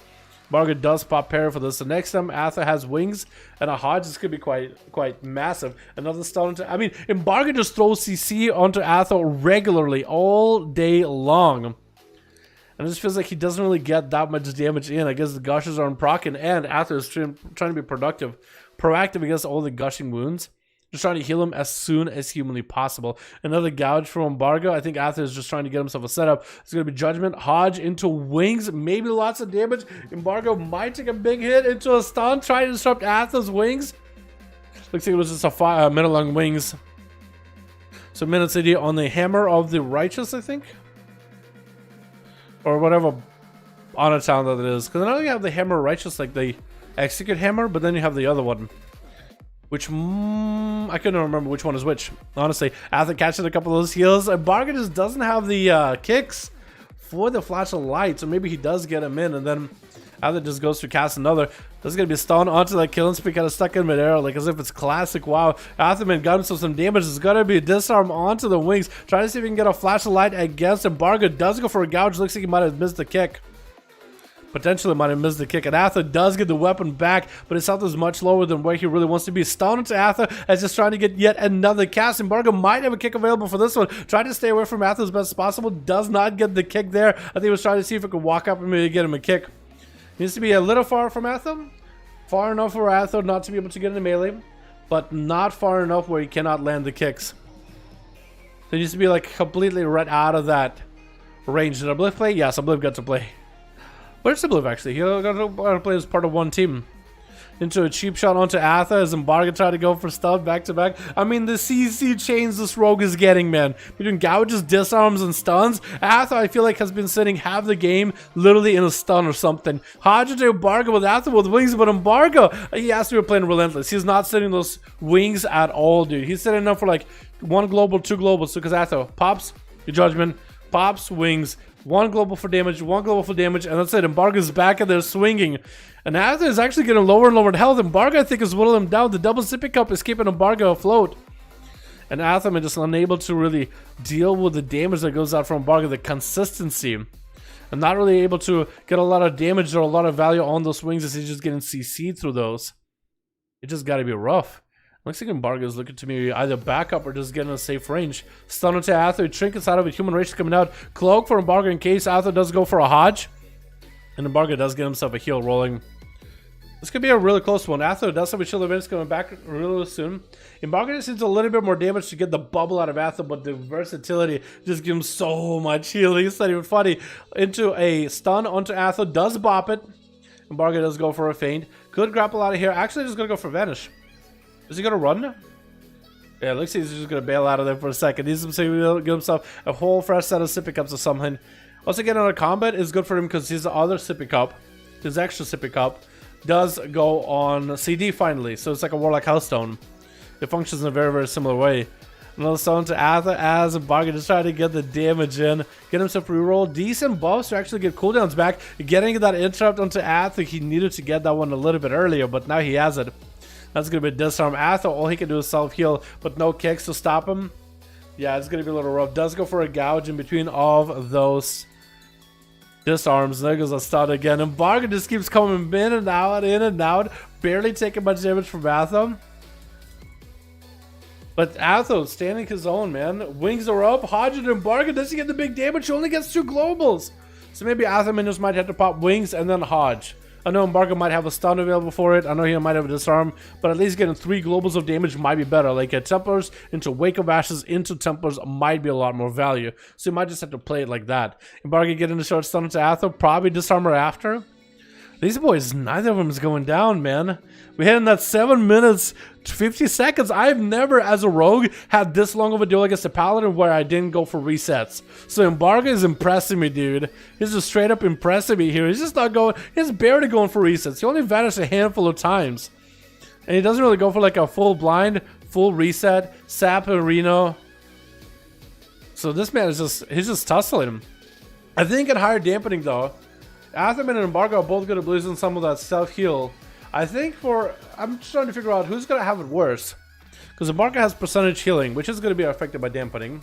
Embargo does pop parry for this. The next time Atho has wings and a Hodge, this could be quite massive. Another stun. I mean, Embargo just throws CC onto Atho regularly all day long. And it just feels like he doesn't really get that much damage in. I guess the gushes are unproccing, and Atho is trying to be proactive against all the gushing wounds. Just trying to heal him as soon as humanly possible. Another gouge from Embargo. I think Atho is just trying to get himself a setup. It's going to be Judgment. Hodge into wings. Maybe lots of damage. Embargo might take a big hit into a stun. Trying to disrupt Atho's wings. Looks like it was just a minute long wings. So Minute City on the Hammer of the Righteous, I think. Or whatever honor town that it is. Because I know you have the Hammer Righteous, like the Execute Hammer, but then you have the other one. Which, I couldn't remember which one is which. Honestly, after catching a couple of those heals, Embargo just doesn't have the kicks for the Flash of Light. So maybe he does get him in, and then Atha just goes to cast another. This is going to be a stun onto that killing spree, kind of stuck in midair, like as if it's classic WoW. Athaman got himself some damage. It's going to be a disarm onto the wings. Trying to see if he can get a Flash of Light against Embargo. Does go for a gouge. Looks like he might have missed the kick. Potentially might have missed the kick. And Atha does get the weapon back, but his health is much lower than where he really wants to be. Stun into Atha as just trying to get yet another cast. Embargo might have a kick available for this one. Trying to stay away from Atha as best as possible. Does not get the kick there. I think he was trying to see if he could walk up and maybe get him a kick. Needs to be a little far from Atha. Far enough for Atha not to be able to get into melee, but not far enough where he cannot land the kicks. So he needs to be like completely right out of that range. Did Obliv play? Yes, Obliv got to play. Where's Obliv actually? He got to play as part of one team. Into a cheap shot onto Atha as Embargo tried to go for stuff back to back. I mean, the CC chains this rogue is getting, man. Between gouges, disarms, and stuns, Atha, I feel like, has been sitting half the game literally in a stun or something. Hodge into Embargo with Atha with wings, but Embargo, he has to be playing Relentless. He's not sitting those wings at all, dude. He's setting up for like 1 global, 2 globals, because Atha pops, your Judgment, pops, wings, 1 global for damage, 1 global for damage, and that's it. Embargo's back and they're swinging. And Atha is actually getting lower and lower in health. Embargo, I think, is whittling him down. The double sippy cup is keeping Embargo afloat. And Atha is just unable to really deal with the damage that goes out from Embargo, the consistency. And not really able to get a lot of damage or a lot of value on those wings as he's just getting CC'd through those. It just gotta be rough. Looks like Embargo is looking to me either back up or just get in a safe range. Stun into Atha, trinkets out of it, human race coming out. Cloak for Embargo in case Atha does go for a Hodge. And Embargo does get himself a heal rolling. This could be a really close one. Atha does have a chill events coming back really soon. Embargo just needs a little bit more damage to get the bubble out of Atha, but the versatility just gives him so much healing. It's not even funny. Into a stun onto Atha, does bop it. Embargo does go for a feint. Could grapple out of here. Actually, just gonna go for Vanish. Is he gonna run? Yeah, it looks like he's just gonna bail out of there for a second. He's gonna give himself a whole fresh set of sippy cups or something. Also, getting out of combat is good for him because his other sippy cup, his extra sippy cup, does go on CD finally. So it's like a Warlock Hellstone. It functions in a very, very similar way. Another stone to Atha as Embargo just trying to get the damage in. Get himself reroll. Decent buffs to actually get cooldowns back. Getting that interrupt onto Atha, he needed to get that one a little bit earlier, but now he has it. That's going to be a disarm. Atha, all he can do is self-heal, but no kicks to stop him. Yeah, it's going to be a little rough. Does go for a gouge in between all of those disarms. There goes a stun again. Embargo just keeps coming in and out, barely taking much damage from Atha. But Atha standing his own, man. Wings are up. Hodge and Embargo doesn't get the big damage. He only gets 2 globals. So maybe Atha just might have to pop wings and then Hodge. I know Embargo might have a stun available for it. I know he might have a disarm, but at least getting 3 globals of damage might be better. Like a Templars into Wake of Ashes into Templars might be a lot more value. So you might just have to play it like that. Embargo getting a short stun into Atha, probably disarmor after. These boys, neither of them is going down, man. We had in that 7 minutes, 50 seconds. I've never, as a rogue, had this long of a duel against a paladin where I didn't go for resets. So Embargo is impressing me, dude. He's just straight up impressing me here. He's just not going, he's barely going for resets. He only vanished a handful of times. And he doesn't really go for like a full blind, full reset, sap and Reno. So this man is just, he's just tussling him. I think at higher dampening though, Atherman and Embargo are both going to lose in some of that self-heal. I think I'm just trying to figure out who's going to have it worse. Because Embargo has percentage healing, which is going to be affected by dampening.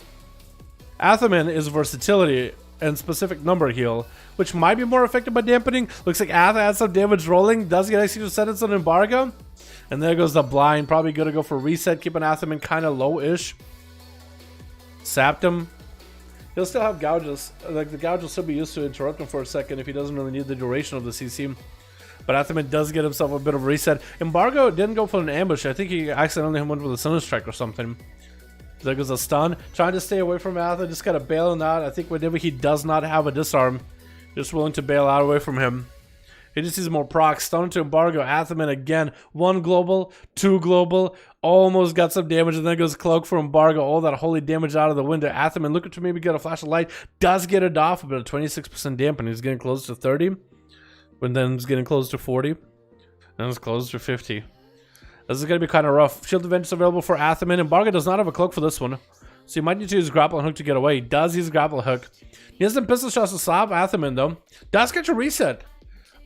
Atherman is versatility and specific number heal, which might be more affected by dampening. Looks like Ather has some damage rolling, does get extra sentence on Embargo. And there goes the blind, probably going to go for reset, keeping Atherman kind of low-ish. Sapped him. He'll still have gouges. Like the gouge will still be used to interrupt him for a second if he doesn't really need the duration of the CC. But Atherman does get himself a bit of a reset. Embargo didn't go for an ambush. I think he accidentally went with a Sun Strike or something. There goes a stun. Trying to stay away from Ather, just kind of bailing out. I think whenever he does not have a disarm, just willing to bail out away from him. He just needs more proc. Stun to Embargo. Atherman again. 1 global, 2 global. Almost got some damage, and then goes Cloak for Embargo. All that holy damage out of the window. Atherman looking to maybe get a flash of light. Does get it off, but a 26% dampen. He's getting close to 30. But then he's getting close to 40. And it's close to 50. This is going to be kind of rough. Shield Event is available for Atherman. Embargo does not have a Cloak for this one. So he might need to use Grapple Hook to get away. He does use Grapple Hook. He has some pistol shots to slap Atherman, though. Does catch a reset.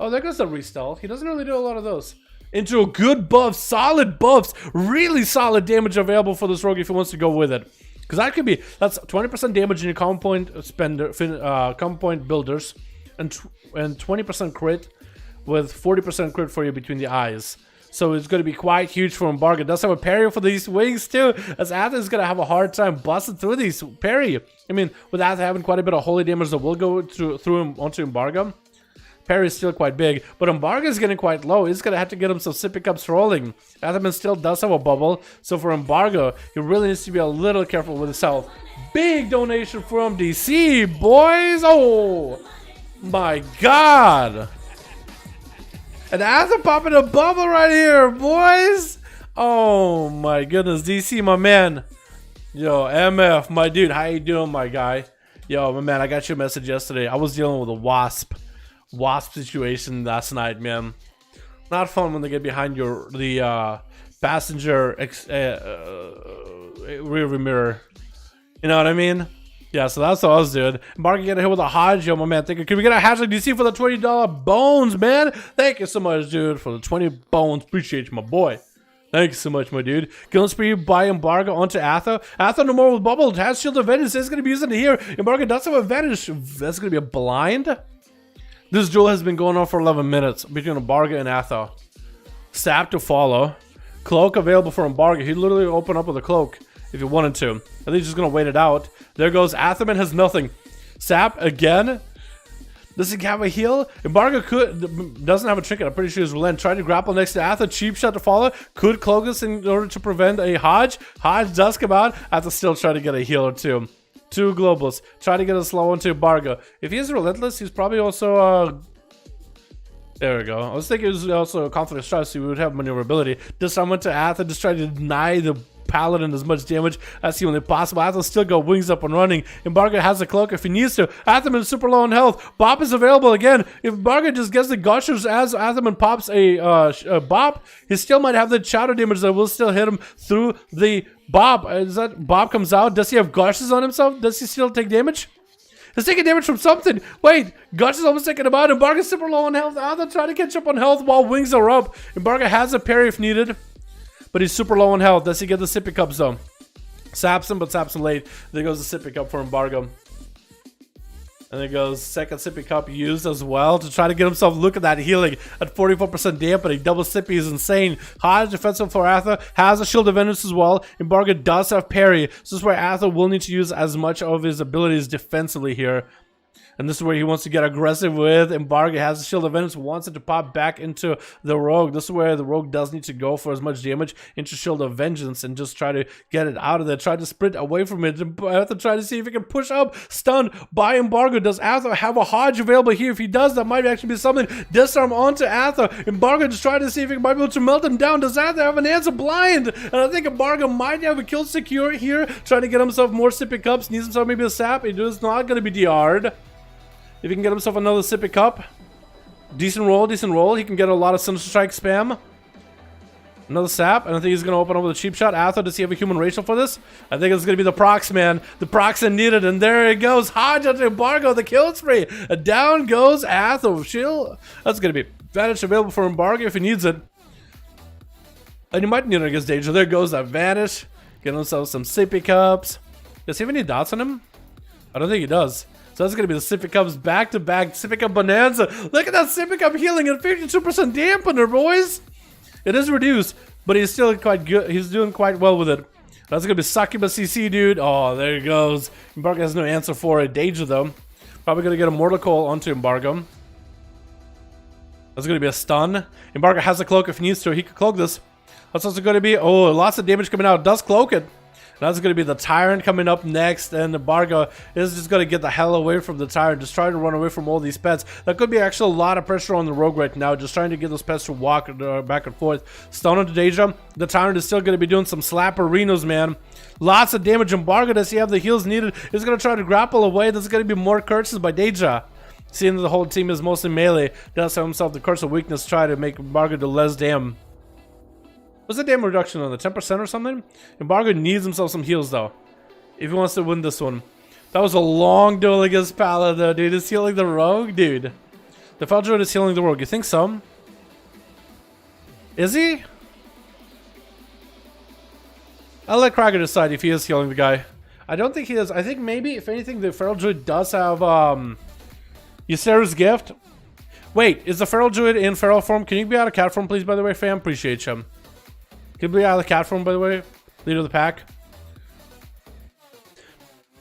Oh, there goes the restall. He doesn't really do a lot of those. Into a good buff, solid buffs, really solid damage available for this rogue if he wants to go with it. Because that could be, that's 20% damage in your common point spender, common point builders, and 20% crit with 40% crit for you between the eyes. So it's going to be quite huge for Embargo. Does have a parry for these wings too, as Ather is going to have a hard time busting through these parry. I mean, with Ather having quite a bit of holy damage that will go through him onto Embargo. Parry is still quite big, but Embargo is getting quite low. He's going to have to get him some sip pickups rolling. Atherman still does have a bubble, so for Embargo, he really needs to be a little careful with his health. Big donation from DC, boys! Oh, my God! And Ather popping a bubble right here, boys! Oh, my goodness, DC, my man. Yo, MF, my dude, how you doing, my guy? Yo, my man, I got your message yesterday. I was dealing with a wasp situation last night, man. Not fun when they get behind the passenger rearview mirror. You know what I mean? Yeah, so that's what I was doing. Embargo getting hit with a Hodge. Yo, my man, thank you. Can we get a hashtag DC for the $20 bones, man? Thank you so much, dude, for the 20 bones. Appreciate you, my boy. Thank you so much, my dude. Killing spree by Embargo onto Ather. Ather no more with bubble. Has Shield Advantage. It's going to be using it here. Embargo does have advantage. That's going to be a blind. This duel has been going on for 11 minutes between Embargo and Ather. Sap to follow. Cloak available for Embargo. He'd literally open up with a cloak if he wanted to. I think he's just going to wait it out. There goes Atherman has nothing. Sap again. Does he have a heal? Embargo doesn't have a trinket. I'm pretty sure he's relent. Trying to grapple next to Ather. Cheap shot to follow. Could cloak this in order to prevent a Hodge. Hodge does come out. Ather still trying to get a heal or two. 2 globals. Try to get a slow into Embargo. If he is relentless, he's probably also there we go. I was thinking it was also a conflict of stress, so we would have maneuverability. Just someone to Ather, just try to deny the paladin as much damage as humanly possible. Ather still got wings up and running. Embargo has a cloak if he needs to. Atherman is super low on health. Bop is available again. If Embargo just gets the gushers as Atherman pops a bop, he still might have the shadow damage that will still hit him through the bop. Is that bop comes out? Does he have gushes on himself? Does he still take damage? He's taking damage from something. Wait, Gush is almost taking him out. Embargo's super low on health. Ather trying to catch up on health while wings are up. Embargo has a parry if needed, but he's super low on health. Does he get the sippy cups though? Saps him, but saps him late. There goes the sippy cup for Embargo. And there goes second sippy cup used as well to try to get himself. Look at that healing at 44% dampening. Double sippy is insane. High defensive for Ather. Has a shield of Venus as well. Embargo does have parry. So this is where Ather will need to use as much of his abilities defensively here. And this is where he wants to get aggressive with. Embargo has the Shield of Vengeance, wants it to pop back into the Rogue. This is where the Rogue does need to go for as much damage into Shield of Vengeance and just try to get it out of there. Try to sprint away from it. Arthur try to see if he can push up. Stunned by Embargo. Does Arthur have a Hodge available here? If he does, that might actually be something. Disarm onto Arthur. Embargo just trying to see if he might be able to melt him down. Does Arthur have an answer? Blind. And I think Embargo might have a kill secure here. Trying to get himself more sippy cups. Needs himself maybe a sap. It is not going to be DR'd. If he can get himself another sippy cup. Decent roll, decent roll. He can get a lot of Sinister Strike spam. Another sap. And I think he's going to open up with a cheap shot. Arthur, does he have a human racial for this? I think it's going to be the procs, man. The procs are needed. And there it goes. Hodge onto Embargo. The kill spree. Down goes Arthur. Shield. That's going to be advantage available for Embargo if he needs it. And he might need it against Danger. There goes that vanish. Get himself some sippy cups. Does he have any dots on him? I don't think he does. So that's going to be the sippy cups back to back. Sippy cup bonanza. Look at that sippy cup healing and 52% dampener, boys. It is reduced, but he's still quite good. He's doing quite well with it. That's going to be Succubus CC, dude. Oh, there he goes. Embargo has no answer for it. Danger, though. Probably going to get a Mortal Coil onto Embargo. That's going to be a stun. Embargo has a cloak if he needs to. He could cloak this. That's also going to be, oh, lots of damage coming out. Does cloak it. That's going to be the Tyrant coming up next, and Embargo is just going to get the hell away from the Tyrant, just trying to run away from all these pets. That could be actually a lot of pressure on the Rogue right now, just trying to get those pets to walk back and forth. Stun onto Deja. The Tyrant is still going to be doing some slap arenas, man. Lots of damage. Embargo, does he have the heals needed? He's going to try to grapple away. There's going to be more curses by Deja. Seeing that the whole team is mostly melee, does have himself the Curse of Weakness, try to make Embargo do less damage. What's the damage reduction on the 10% or something? Embargo needs himself some heals though, if he wants to win this one. That was a long duel against Pala though, dude. Is healing the Rogue, dude. The Fel Druid is healing the Rogue. You think so? Is he? I'll let Krager decide if he is healing the guy. I don't think he is. I think maybe, if anything, the Feral Druid does have Ysera's Gift. Wait, is the Feral Druid in feral form? Can you be out of cat form, please, by the way, fam? Appreciate you. Can you be out of the cat form, by the way? Leader of the pack.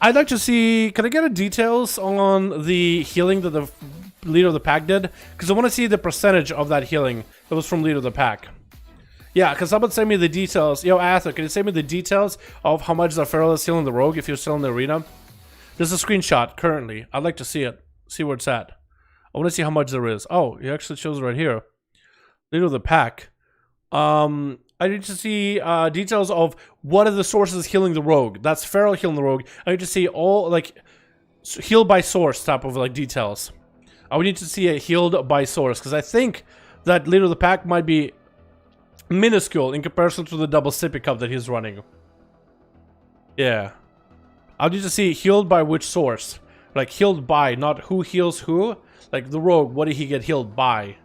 I'd like to see... Can I get a details on the healing that the leader of the pack did? Because I want to see the percentage of that healing that was from leader of the pack. Yeah, because someone send me the details. Yo, Arthur, can you send me the details of how much the Feral is healing the Rogue if you're still in the arena? There's a screenshot currently. I'd like to see it. See where it's at. I want to see how much there is. Oh, it actually shows right here. Leader of the pack. I need to see details of what are the sources healing the Rogue. That's Feral healing the Rogue. I need to see all, like, heal by source type of, like, details. I would need to see a healed by source, because I think that Leader of the Pack might be minuscule in comparison to the double sippy cup that he's running. Yeah. I need to see healed by which source. Like, healed by, not who heals who. Like, the Rogue, what did he get healed by?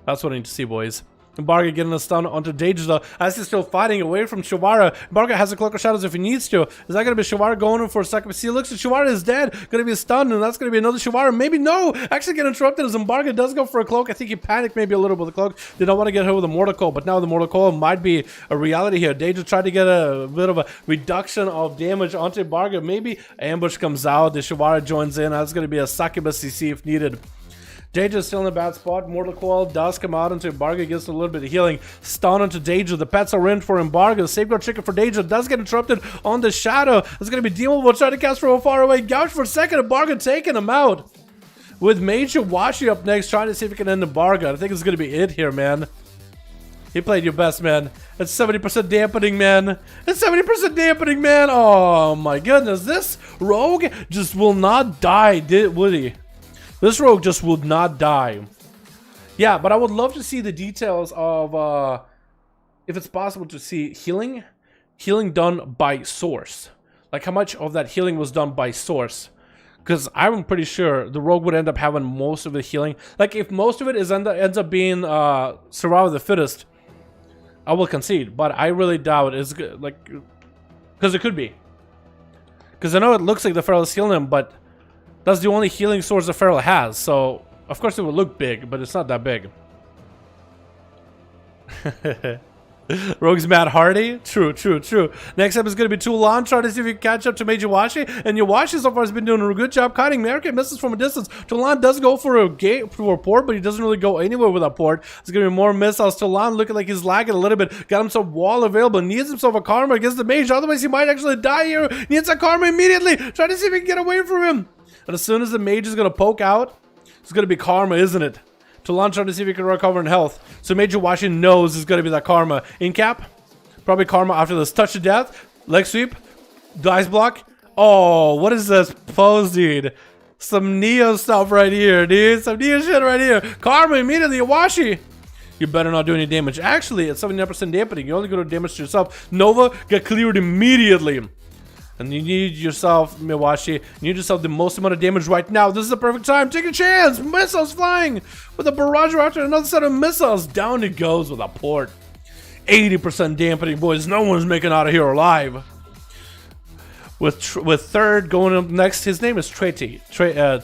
That's what I need to see, boys. Embargo getting a stun onto Deja though, as he's still fighting away from Shavara. Embargo has a Cloak of Shadows if he needs to. Is that going to be Shavara going in for a second? See, looks like Shavara is dead. Going to be a stun, and that's going to be another Shavara. Maybe no. Actually get interrupted as Embargo does go for a Cloak. I think he panicked maybe a little bit with the Cloak. Did not want to get hit with a Mortal Coil, but now the Mortal Coil might be a reality here. Deja tried to get a bit of a reduction of damage onto Embargo. Maybe Ambush comes out. The Shavara joins in. That's going to be a Succubus CC if needed. Deja is still in a bad spot. Mortal Coil does come out into Embargo, gets a little bit of healing. Stun onto Deja. The pets are in for Embargo. The Safeguard Chicken for Deja does get interrupted on the Shadow. It's going to be Demon will try to cast from far away. Gouge for a second. Embargo taking him out. With Major Washi up next, trying to see if he can end Embargo. I think it's going to be it here, man. He played your best, man. It's 70% dampening, man. It's 70% dampening, man. Oh, my goodness. This Rogue just will not die, would he? This Rogue just would not die. Yeah, but I would love to see the details of, if it's possible to see healing done by source. Like how much of that healing was done by source. Because I'm pretty sure the Rogue would end up having most of the healing. Like if most of it ends up being survival of the fittest, I will concede. But I really doubt it's good, like, because it could be. Because I know it looks like the Feral is healing him, but that's the only healing source the Feral has, so of course it would look big, but it's not that big. Rogue's Matt Hardy. True. Next up is going to be Toulon. Try to see if you can catch up to Major Washi. And Yawashi so far has been doing a good job cutting. American misses from a distance. Toulon does go for a port, but he doesn't really go anywhere with that port. There's going to be more missiles. Toulon looking like he's lagging a little bit. Got himself wall available. Needs himself a karma against the mage. Otherwise, he might actually die here. Needs a karma immediately. Try to see if he can get away from him. And as soon as the mage is going to poke out, it's going to be karma, isn't it? Toulon trying to see if he can recover in health. So Major Washington knows it's going to be that karma. In cap, probably karma after this. Touch of death, leg sweep, dice block. Oh, what is this pose, dude? Some Neo stuff right here, dude. Some Neo shit right here. Karma immediately, Washi. You better not do any damage. Actually, at 79% dampening, you only go to damage to yourself. Nova, get cleared immediately. And you need yourself, Miwashi, you need yourself the most amount of damage right now. This is the perfect time. Take a chance. Missiles flying with a barrage after another set of missiles. Down it goes with a port. 80% dampening, boys. No one's making out of here alive. With third going up next, his name is Treti. Treti.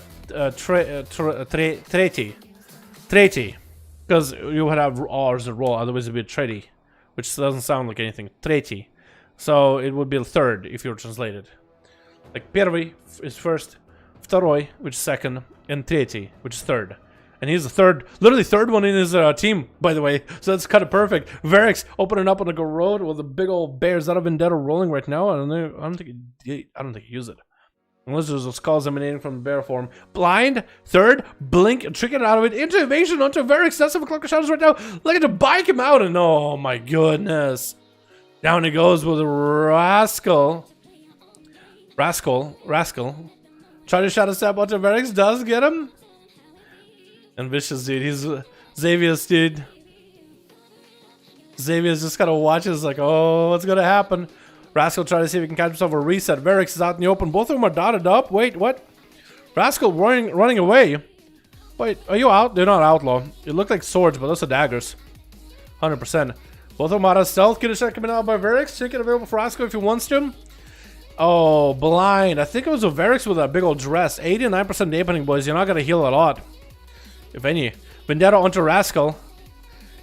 Because you would have R's and roll, otherwise it would be Treti, which doesn't sound like anything. Treti. So it would be third if you were translated. Like Первый is first, Второй, which is second, and Третий, which is third. And he's the third, literally third one in his team, by the way. So that's kind of perfect. Varix opening up on the road with a big old bear. Is that a Vendetta rolling right now? I don't think he use it. Unless there's a skulls emanating from the bear form. Blind, third, blink, trick it out of it. Into evasion onto Varix. That's 7 o'clock shadows right now. Looking to bike him out, and oh my goodness. Down he goes with a Rascal. Try to shot a step onto Varix. Does get him. And Vicious, dude. He's Xavier's, dude. Xavier's just kind of watches like, oh, what's going to happen? Rascal trying to see if he can catch himself a reset. Varix is out in the open. Both of them are dotted up. Wait, what? Rascal running away. Wait, are you out? They're not outlaw. It looked like swords, but those are daggers. 100%. Both of them out of stealth. Get a shot coming out by Varix. Ticket available for Rascal if he wants to. Oh, blind. I think it was a Varix with a big old dress. 89% dampening, boys. You're not going to heal a lot. If any. Vendetta onto Rascal.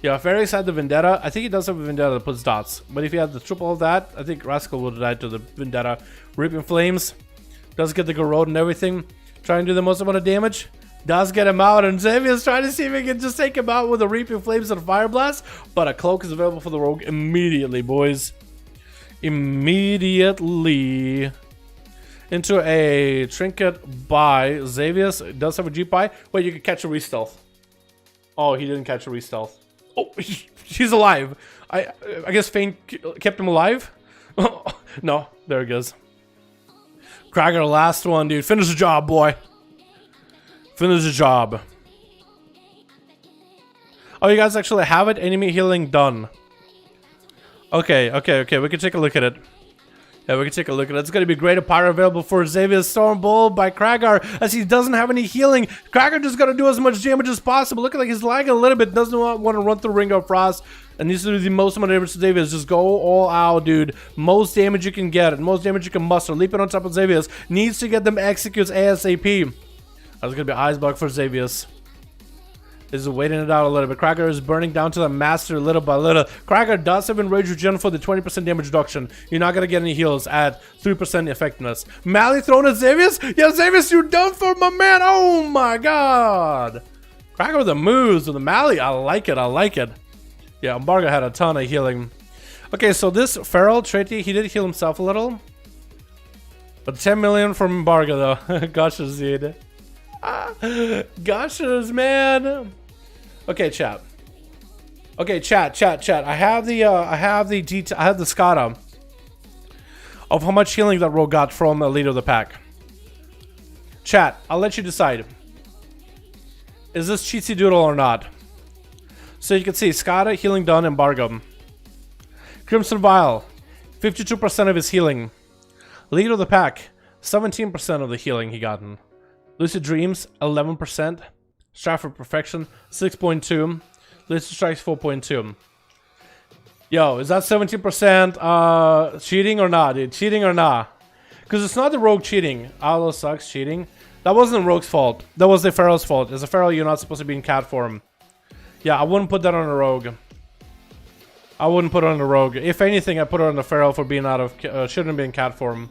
Yeah, if Varix had the Vendetta, I think he does have a Vendetta that puts dots. But if he had the triple of that, I think Rascal would have died to the Vendetta. Ripping Flames. Does get the Garrote and everything. Trying to do the most amount of damage. Does get him out, and Xavier's trying to see if he can just take him out with a Reaping Flames and a Fire Blast. But a Cloak is available for the Rogue immediately, boys. Immediately. Into a Trinket by Xavier's. Does have a G-Pie. Wait, you can catch a re-stealth. Oh, he didn't catch a re-stealth. Oh, he's alive. I guess Fane kept him alive? No, there he goes. Krager, last one, dude. Finish the job, boy. Finish the job. Oh, you guys actually have it? Enemy healing done. Okay. We can take a look at it. Yeah, we can take a look at it. It's going to be greater power available for Xavier's Stormbolt by Kragar, as he doesn't have any healing. Kragar just got to do as much damage as possible. Looking like he's lagging a little bit. Doesn't want to run through Ring of Frost. And needs to do the most amount of damage to Xavier's. Just go all out, dude. Most damage you can get. And most damage you can muster. Leaping on top of Xavier's. Needs to get them executes ASAP. That's going to be Icebug for Xavier's. Is waiting it out a little bit. Krager is burning down to the master little by little. Krager does have Enrage Regen for the 20% damage reduction. You're not going to get any heals at 3% effectiveness. Mally thrown at Xavier's? Yeah, Xavier's, you're done for, my man. Oh my god. Krager with the moves with the Mally. I like it. Yeah, Embargo had a ton of healing. Okay, so this Feral Treti, he did heal himself a little. But 10 million from Embargo though. Gotcha, dude. Gotchas, man. Okay, chat. I have the SCADA of how much healing that rogue got from the leader of the pack. Chat, I'll let you decide. Is this cheatsy doodle or not? So you can see SCADA healing done, Embargo. Crimson Vial, 52% of his healing. Leader of the pack, 17% of the healing he gotten. Lucid Dreams, 11%. Stratford Perfection, 6.2. Lucid Strikes, 4.2. Yo, is that 17% cheating or not, dude? Cheating or not? Because it's not the rogue cheating. Allo sucks cheating. That wasn't the rogue's fault. That was the Feral's fault. As a Feral, you're not supposed to be in cat form. Yeah, I wouldn't put that on a rogue. I wouldn't put it on the rogue. If anything, I put it on the feral for being out of shouldn't be in cat form.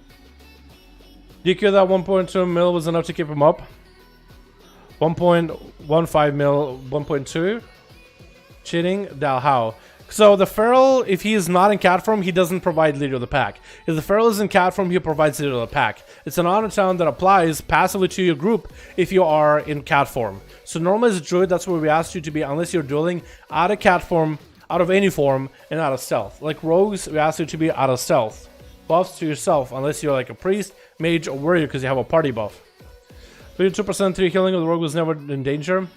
DQ that 1.2 mil was enough to keep him up. 1.15 mil, 1.2. Cheating, Dal how? So the feral, if he is not in cat form, he doesn't provide leader of the pack. If the feral is in cat form, he provides leader of the pack. It's an honor town that applies passively to your group if you are in cat form. So normally as a druid, that's where we ask you to be, unless you're dueling out of cat form, out of any form, and out of stealth. Like rogues, we ask you to be out of stealth. Buffs to yourself, unless you're like a priest, mage, or warrior, because you have a party buff. 32% 3 healing of the rogue was never in danger.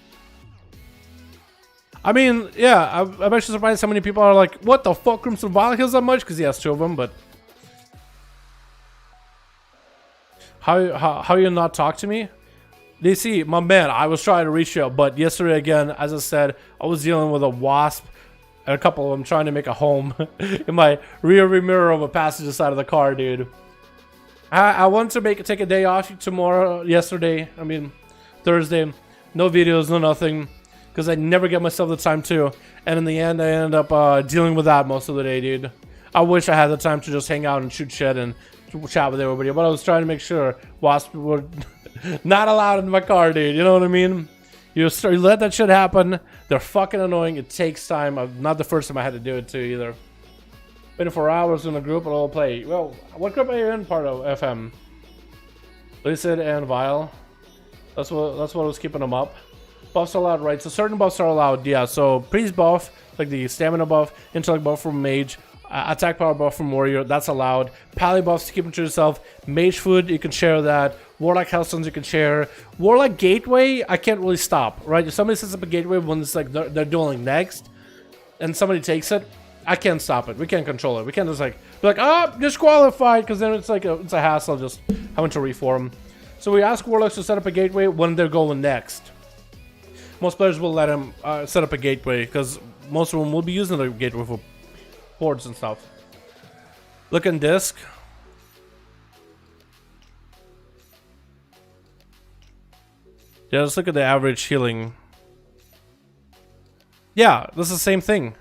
I mean, yeah, I'm actually surprised how many people are like, what the fuck, Crimson Vile heals that much? Because he has 2 of them, but... How you not talk to me? DC, my man, I was trying to reach you, but yesterday again, as I said, I was dealing with a wasp and a couple of them trying to make a home in my rear view mirror of a passenger side of the car, dude. I want to take a day off tomorrow, Thursday. No videos, no nothing. Because I never get myself the time to. And in the end, I end up dealing with that most of the day, dude. I wish I had the time to just hang out and shoot shit and chat with everybody. But I was trying to make sure wasps were not allowed in my car, dude. You know what I mean? You let that shit happen. They're fucking annoying. It takes time. Not the first time I had to do it too, either. 24 hours in a group and I'll play. Well, what group are you in part of? FM. Lucid and Vile. That's what was keeping them up. Buffs are allowed, right? So certain buffs are allowed, yeah. So priest buff, like the stamina buff, intellect buff from mage, attack power buff from warrior, that's allowed. Pally buffs to keep them to yourself. Mage food, you can share that. Warlock hellstones you can share. Warlock gateway, I can't really stop, right? If somebody sets up a gateway when it's like they're dueling next, and somebody takes it, I can't stop it. We can't control it. We can't just like be like, ah, disqualified, because then it's like it's a hassle just having to reform. So we ask warlocks to set up a gateway when they're going next. Most players will let them set up a gateway because most of them will be using the gateway for hordes and stuff. Look in disc. Yeah, let's look at the average healing. Yeah, this is the same thing.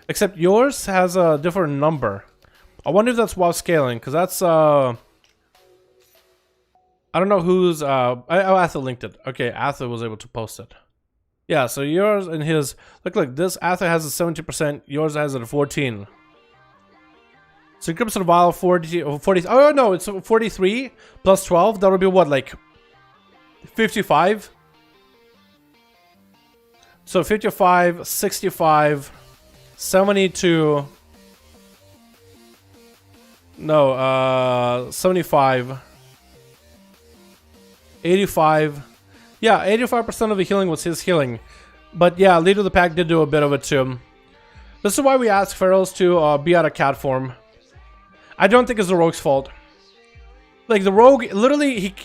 Except yours has a different number. I wonder if that's WoW scaling, because that's I don't know who's Atha linked it. Okay, Atha was able to post it. Yeah, so yours and his look, this Atha has a 70%, yours has it at 14. So Crimson Vile 40. Oh no, it's 43 plus 12. That would be what, like 55? So 55, 65, 72. No, 75. 85. Yeah, 85% of the healing was his healing. But yeah, Leader of the Pack did do a bit of it too. This is why we ask Pharaohs to be out of cat form. I don't think it's the Rogue's fault. Like, the Rogue, literally,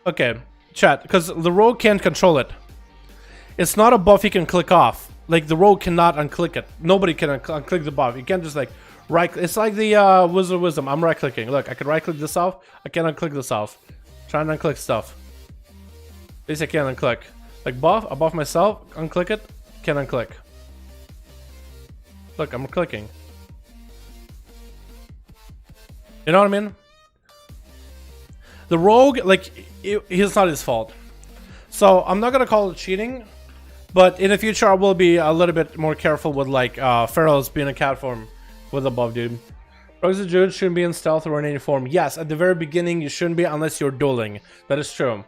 okay, chat, because the Rogue can't control it. It's not a buff he can click off. Like, the Rogue cannot unclick it. Nobody can unclick the buff. You can't just, like, it's like the Wizard of Wisdom. I'm right-clicking. Look, I can right-click this off. I can't unclick this off. Trying to unclick stuff. At least I can't unclick. Like, buff, I buff myself, unclick it, can't unclick. Look, I'm clicking. You know what I mean? The Rogue, like, it's not his fault. So, I'm not gonna call it cheating, but in the future, I will be a little bit more careful with, like, Pharaohs being a cat form with a buff, dude. Rogues and Druids shouldn't be in stealth or in any form. Yes, at the very beginning, you shouldn't be unless you're dueling. That is true.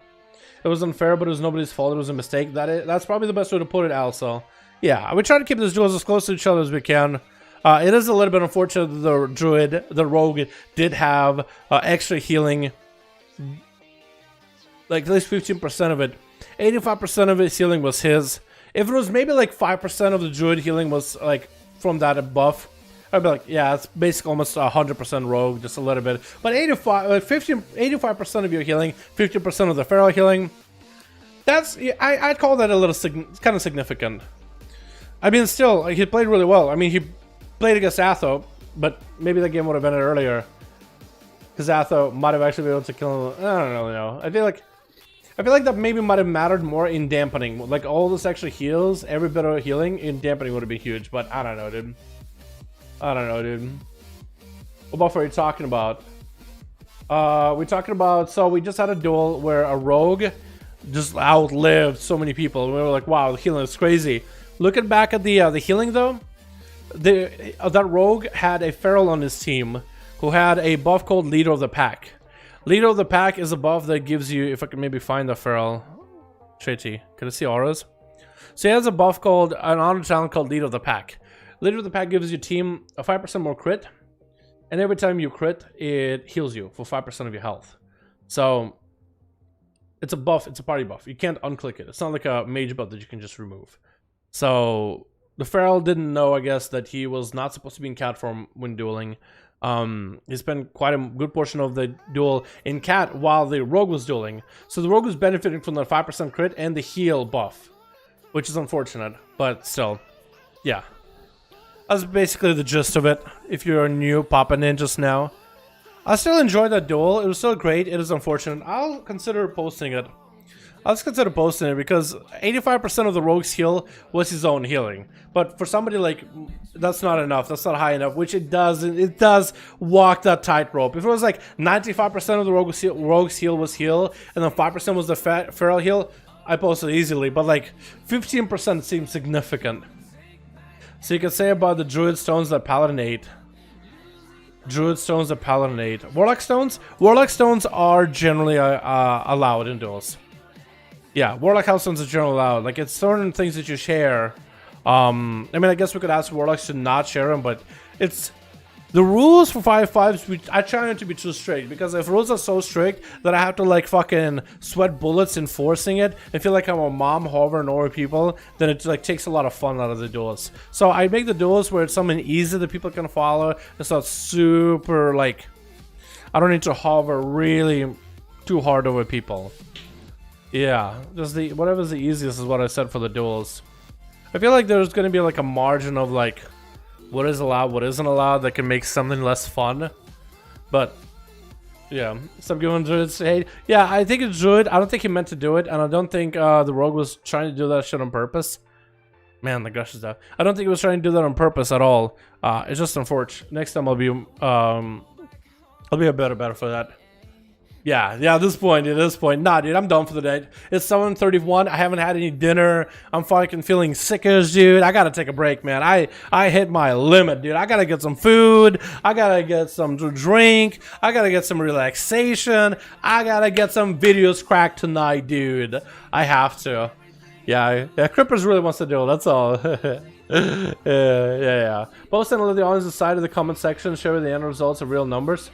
It was unfair, but it was nobody's fault. It was a mistake. That's probably the best way to put it, Alcel. Yeah, we try to keep these duels as close to each other as we can. It is a little bit unfortunate that the Rogue did have extra healing. Like, at least 15% of it. 85% of his healing was his. If it was maybe like 5% of the Druid healing was like from that buff, I'd be like, yeah, it's basically almost 100% Rogue, just a little bit. But 85% of your healing, 50% of the Pharaoh healing, that's, I'd call that a little kind of significant. I mean, still, he played really well. I mean, he played against Atho, but maybe the game would have ended earlier. Because Atho might have actually been able to kill him. I don't really know. I feel like, I feel like that maybe might have mattered more in dampening. Like, all this actually heals, every bit of healing in dampening would have been huge, but I don't know, dude. I don't know, dude. What buff are you talking about? We're talking about, so we just had a duel where a rogue just outlived so many people. We were like, wow, the healing is crazy. Looking back at the healing though, that rogue had a feral on his team who had a buff called Leader of the Pack. Leader of the Pack is a buff that gives you, if I can maybe find the feral, Shitty, can I see auras? So he has a buff called, an honor talent called Leader of the Pack. Leader of the Pack gives your team a 5% more crit, and every time you crit, it heals you for 5% of your health. So it's a buff, it's a party buff. You can't unclick it. It's not like a mage buff that you can just remove. So the feral didn't know, I guess, that he was not supposed to be in cat form when dueling. He spent quite a good portion of the duel in cat while the rogue was dueling. So the rogue was benefiting from the 5% crit and the heal buff, which is unfortunate, but still, yeah. That's basically the gist of it. If you're new popping in just now, I still enjoyed that duel. It was still great. It is unfortunate. I'll consider posting it. I'll just consider posting it because 85% of the rogue's heal was his own healing. But for somebody like, that's not enough. That's not high enough, which it doesn't. It does walk that tightrope. If it was like 95% of the rogue's heal was heal, and then 5% was the feral heal, I posted easily. But like 15% seems significant. So you can say about the Druid Stones that Paladinate. Druid Stones that Paladinate. Warlock Stones? Warlock Stones are generally allowed in duels. Yeah, Warlock House Stones are generally allowed. Like, it's certain things that you share. I mean, I guess we could ask Warlocks to not share them, but it's... The rules for 5.5s, I try not to be too strict, because if rules are so strict that I have to like fucking sweat bullets enforcing it and feel like I'm a mom hovering over people, then it like takes a lot of fun out of the duels. So I make the duels where it's something easy that people can follow. It's not super like, I don't need to hover really too hard over people. Yeah, just the whatever's the easiest is what I said for the duels. I feel like there's gonna be like a margin of like what is allowed, what isn't allowed, that can make something less fun. But yeah, some giving Druid hate. Yeah, I think it's Druid. I don't think he meant to do it, and I don't think the rogue was trying to do that shit on purpose. Man, the gush is that. I don't think he was trying to do that on purpose at all. It's just unfortunate. Next time I'll be a better for that. Yeah, at this point, nah, dude, I'm done for the day. It's 7:31. I haven't had any dinner. I'm fucking feeling sickers, dude. I gotta take a break, man. I hit my limit, dude. I gotta get some food. I gotta get some drink. I gotta get some relaxation. I gotta get some videos cracked tonight, dude. I have to. Yeah, Crippers really wants to do it. That's all. yeah. Post and let the audience decide in the comment section. Show the end results of real numbers.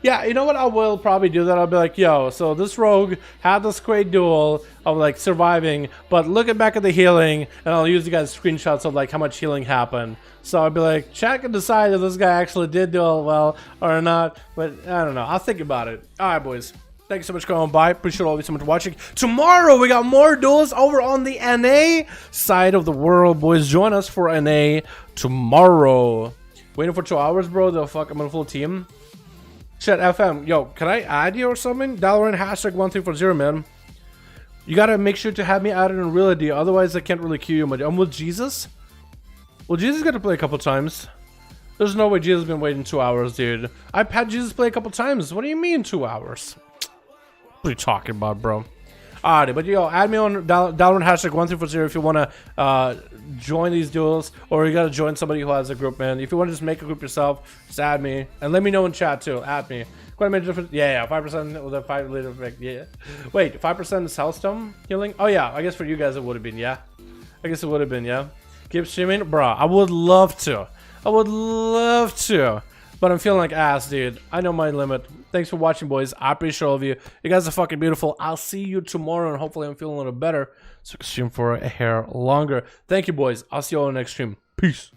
Yeah, you know what? I will probably do that. I'll be like, yo, so this rogue had this great duel of like surviving, but looking back at the healing, and I'll use you guys screenshots of like how much healing happened. So I'll be like, chat can decide if this guy actually did duel well or not, but I don't know. I'll think about it. All right, boys. Thanks so much for coming by. Appreciate all of you so much for watching. Tomorrow, we got more duels over on the NA side of the world, boys. Join us for NA tomorrow. Waiting for 2 hours, bro. The fuck, I'm on a full team. Shit, FM. Yo, can I add you or something? Dalaran hashtag 1340, man. You gotta make sure to have me added in real ID, otherwise I can't really queue you. I'm with Jesus. Well, Jesus got to play a couple times. There's no way Jesus has been waiting 2 hours, dude. I've had Jesus play a couple times. What do you mean 2 hours? What are you talking about, bro? Alright, but yo, add me on Dalaran hashtag 1340 if you wanna join these duels, or you gotta join somebody who has a group, man. If you wanna just make a group yourself, just add me and let me know in chat too. Add me. Quite a major difference. Yeah, 5% with a 5 liter effect. Yeah. Wait, 5% is Hellstone healing? Oh yeah, I guess for you guys it would have been. Yeah, I guess it would have been. Yeah. Keep streaming, bro. I would love to. But I'm feeling like ass, dude. I know my limit. Thanks for watching, boys. I appreciate all of you. You guys are fucking beautiful. I'll see you tomorrow, and hopefully I'm feeling a little better so I can stream for a hair longer. Thank you, boys. I'll see you all in the next stream. Peace.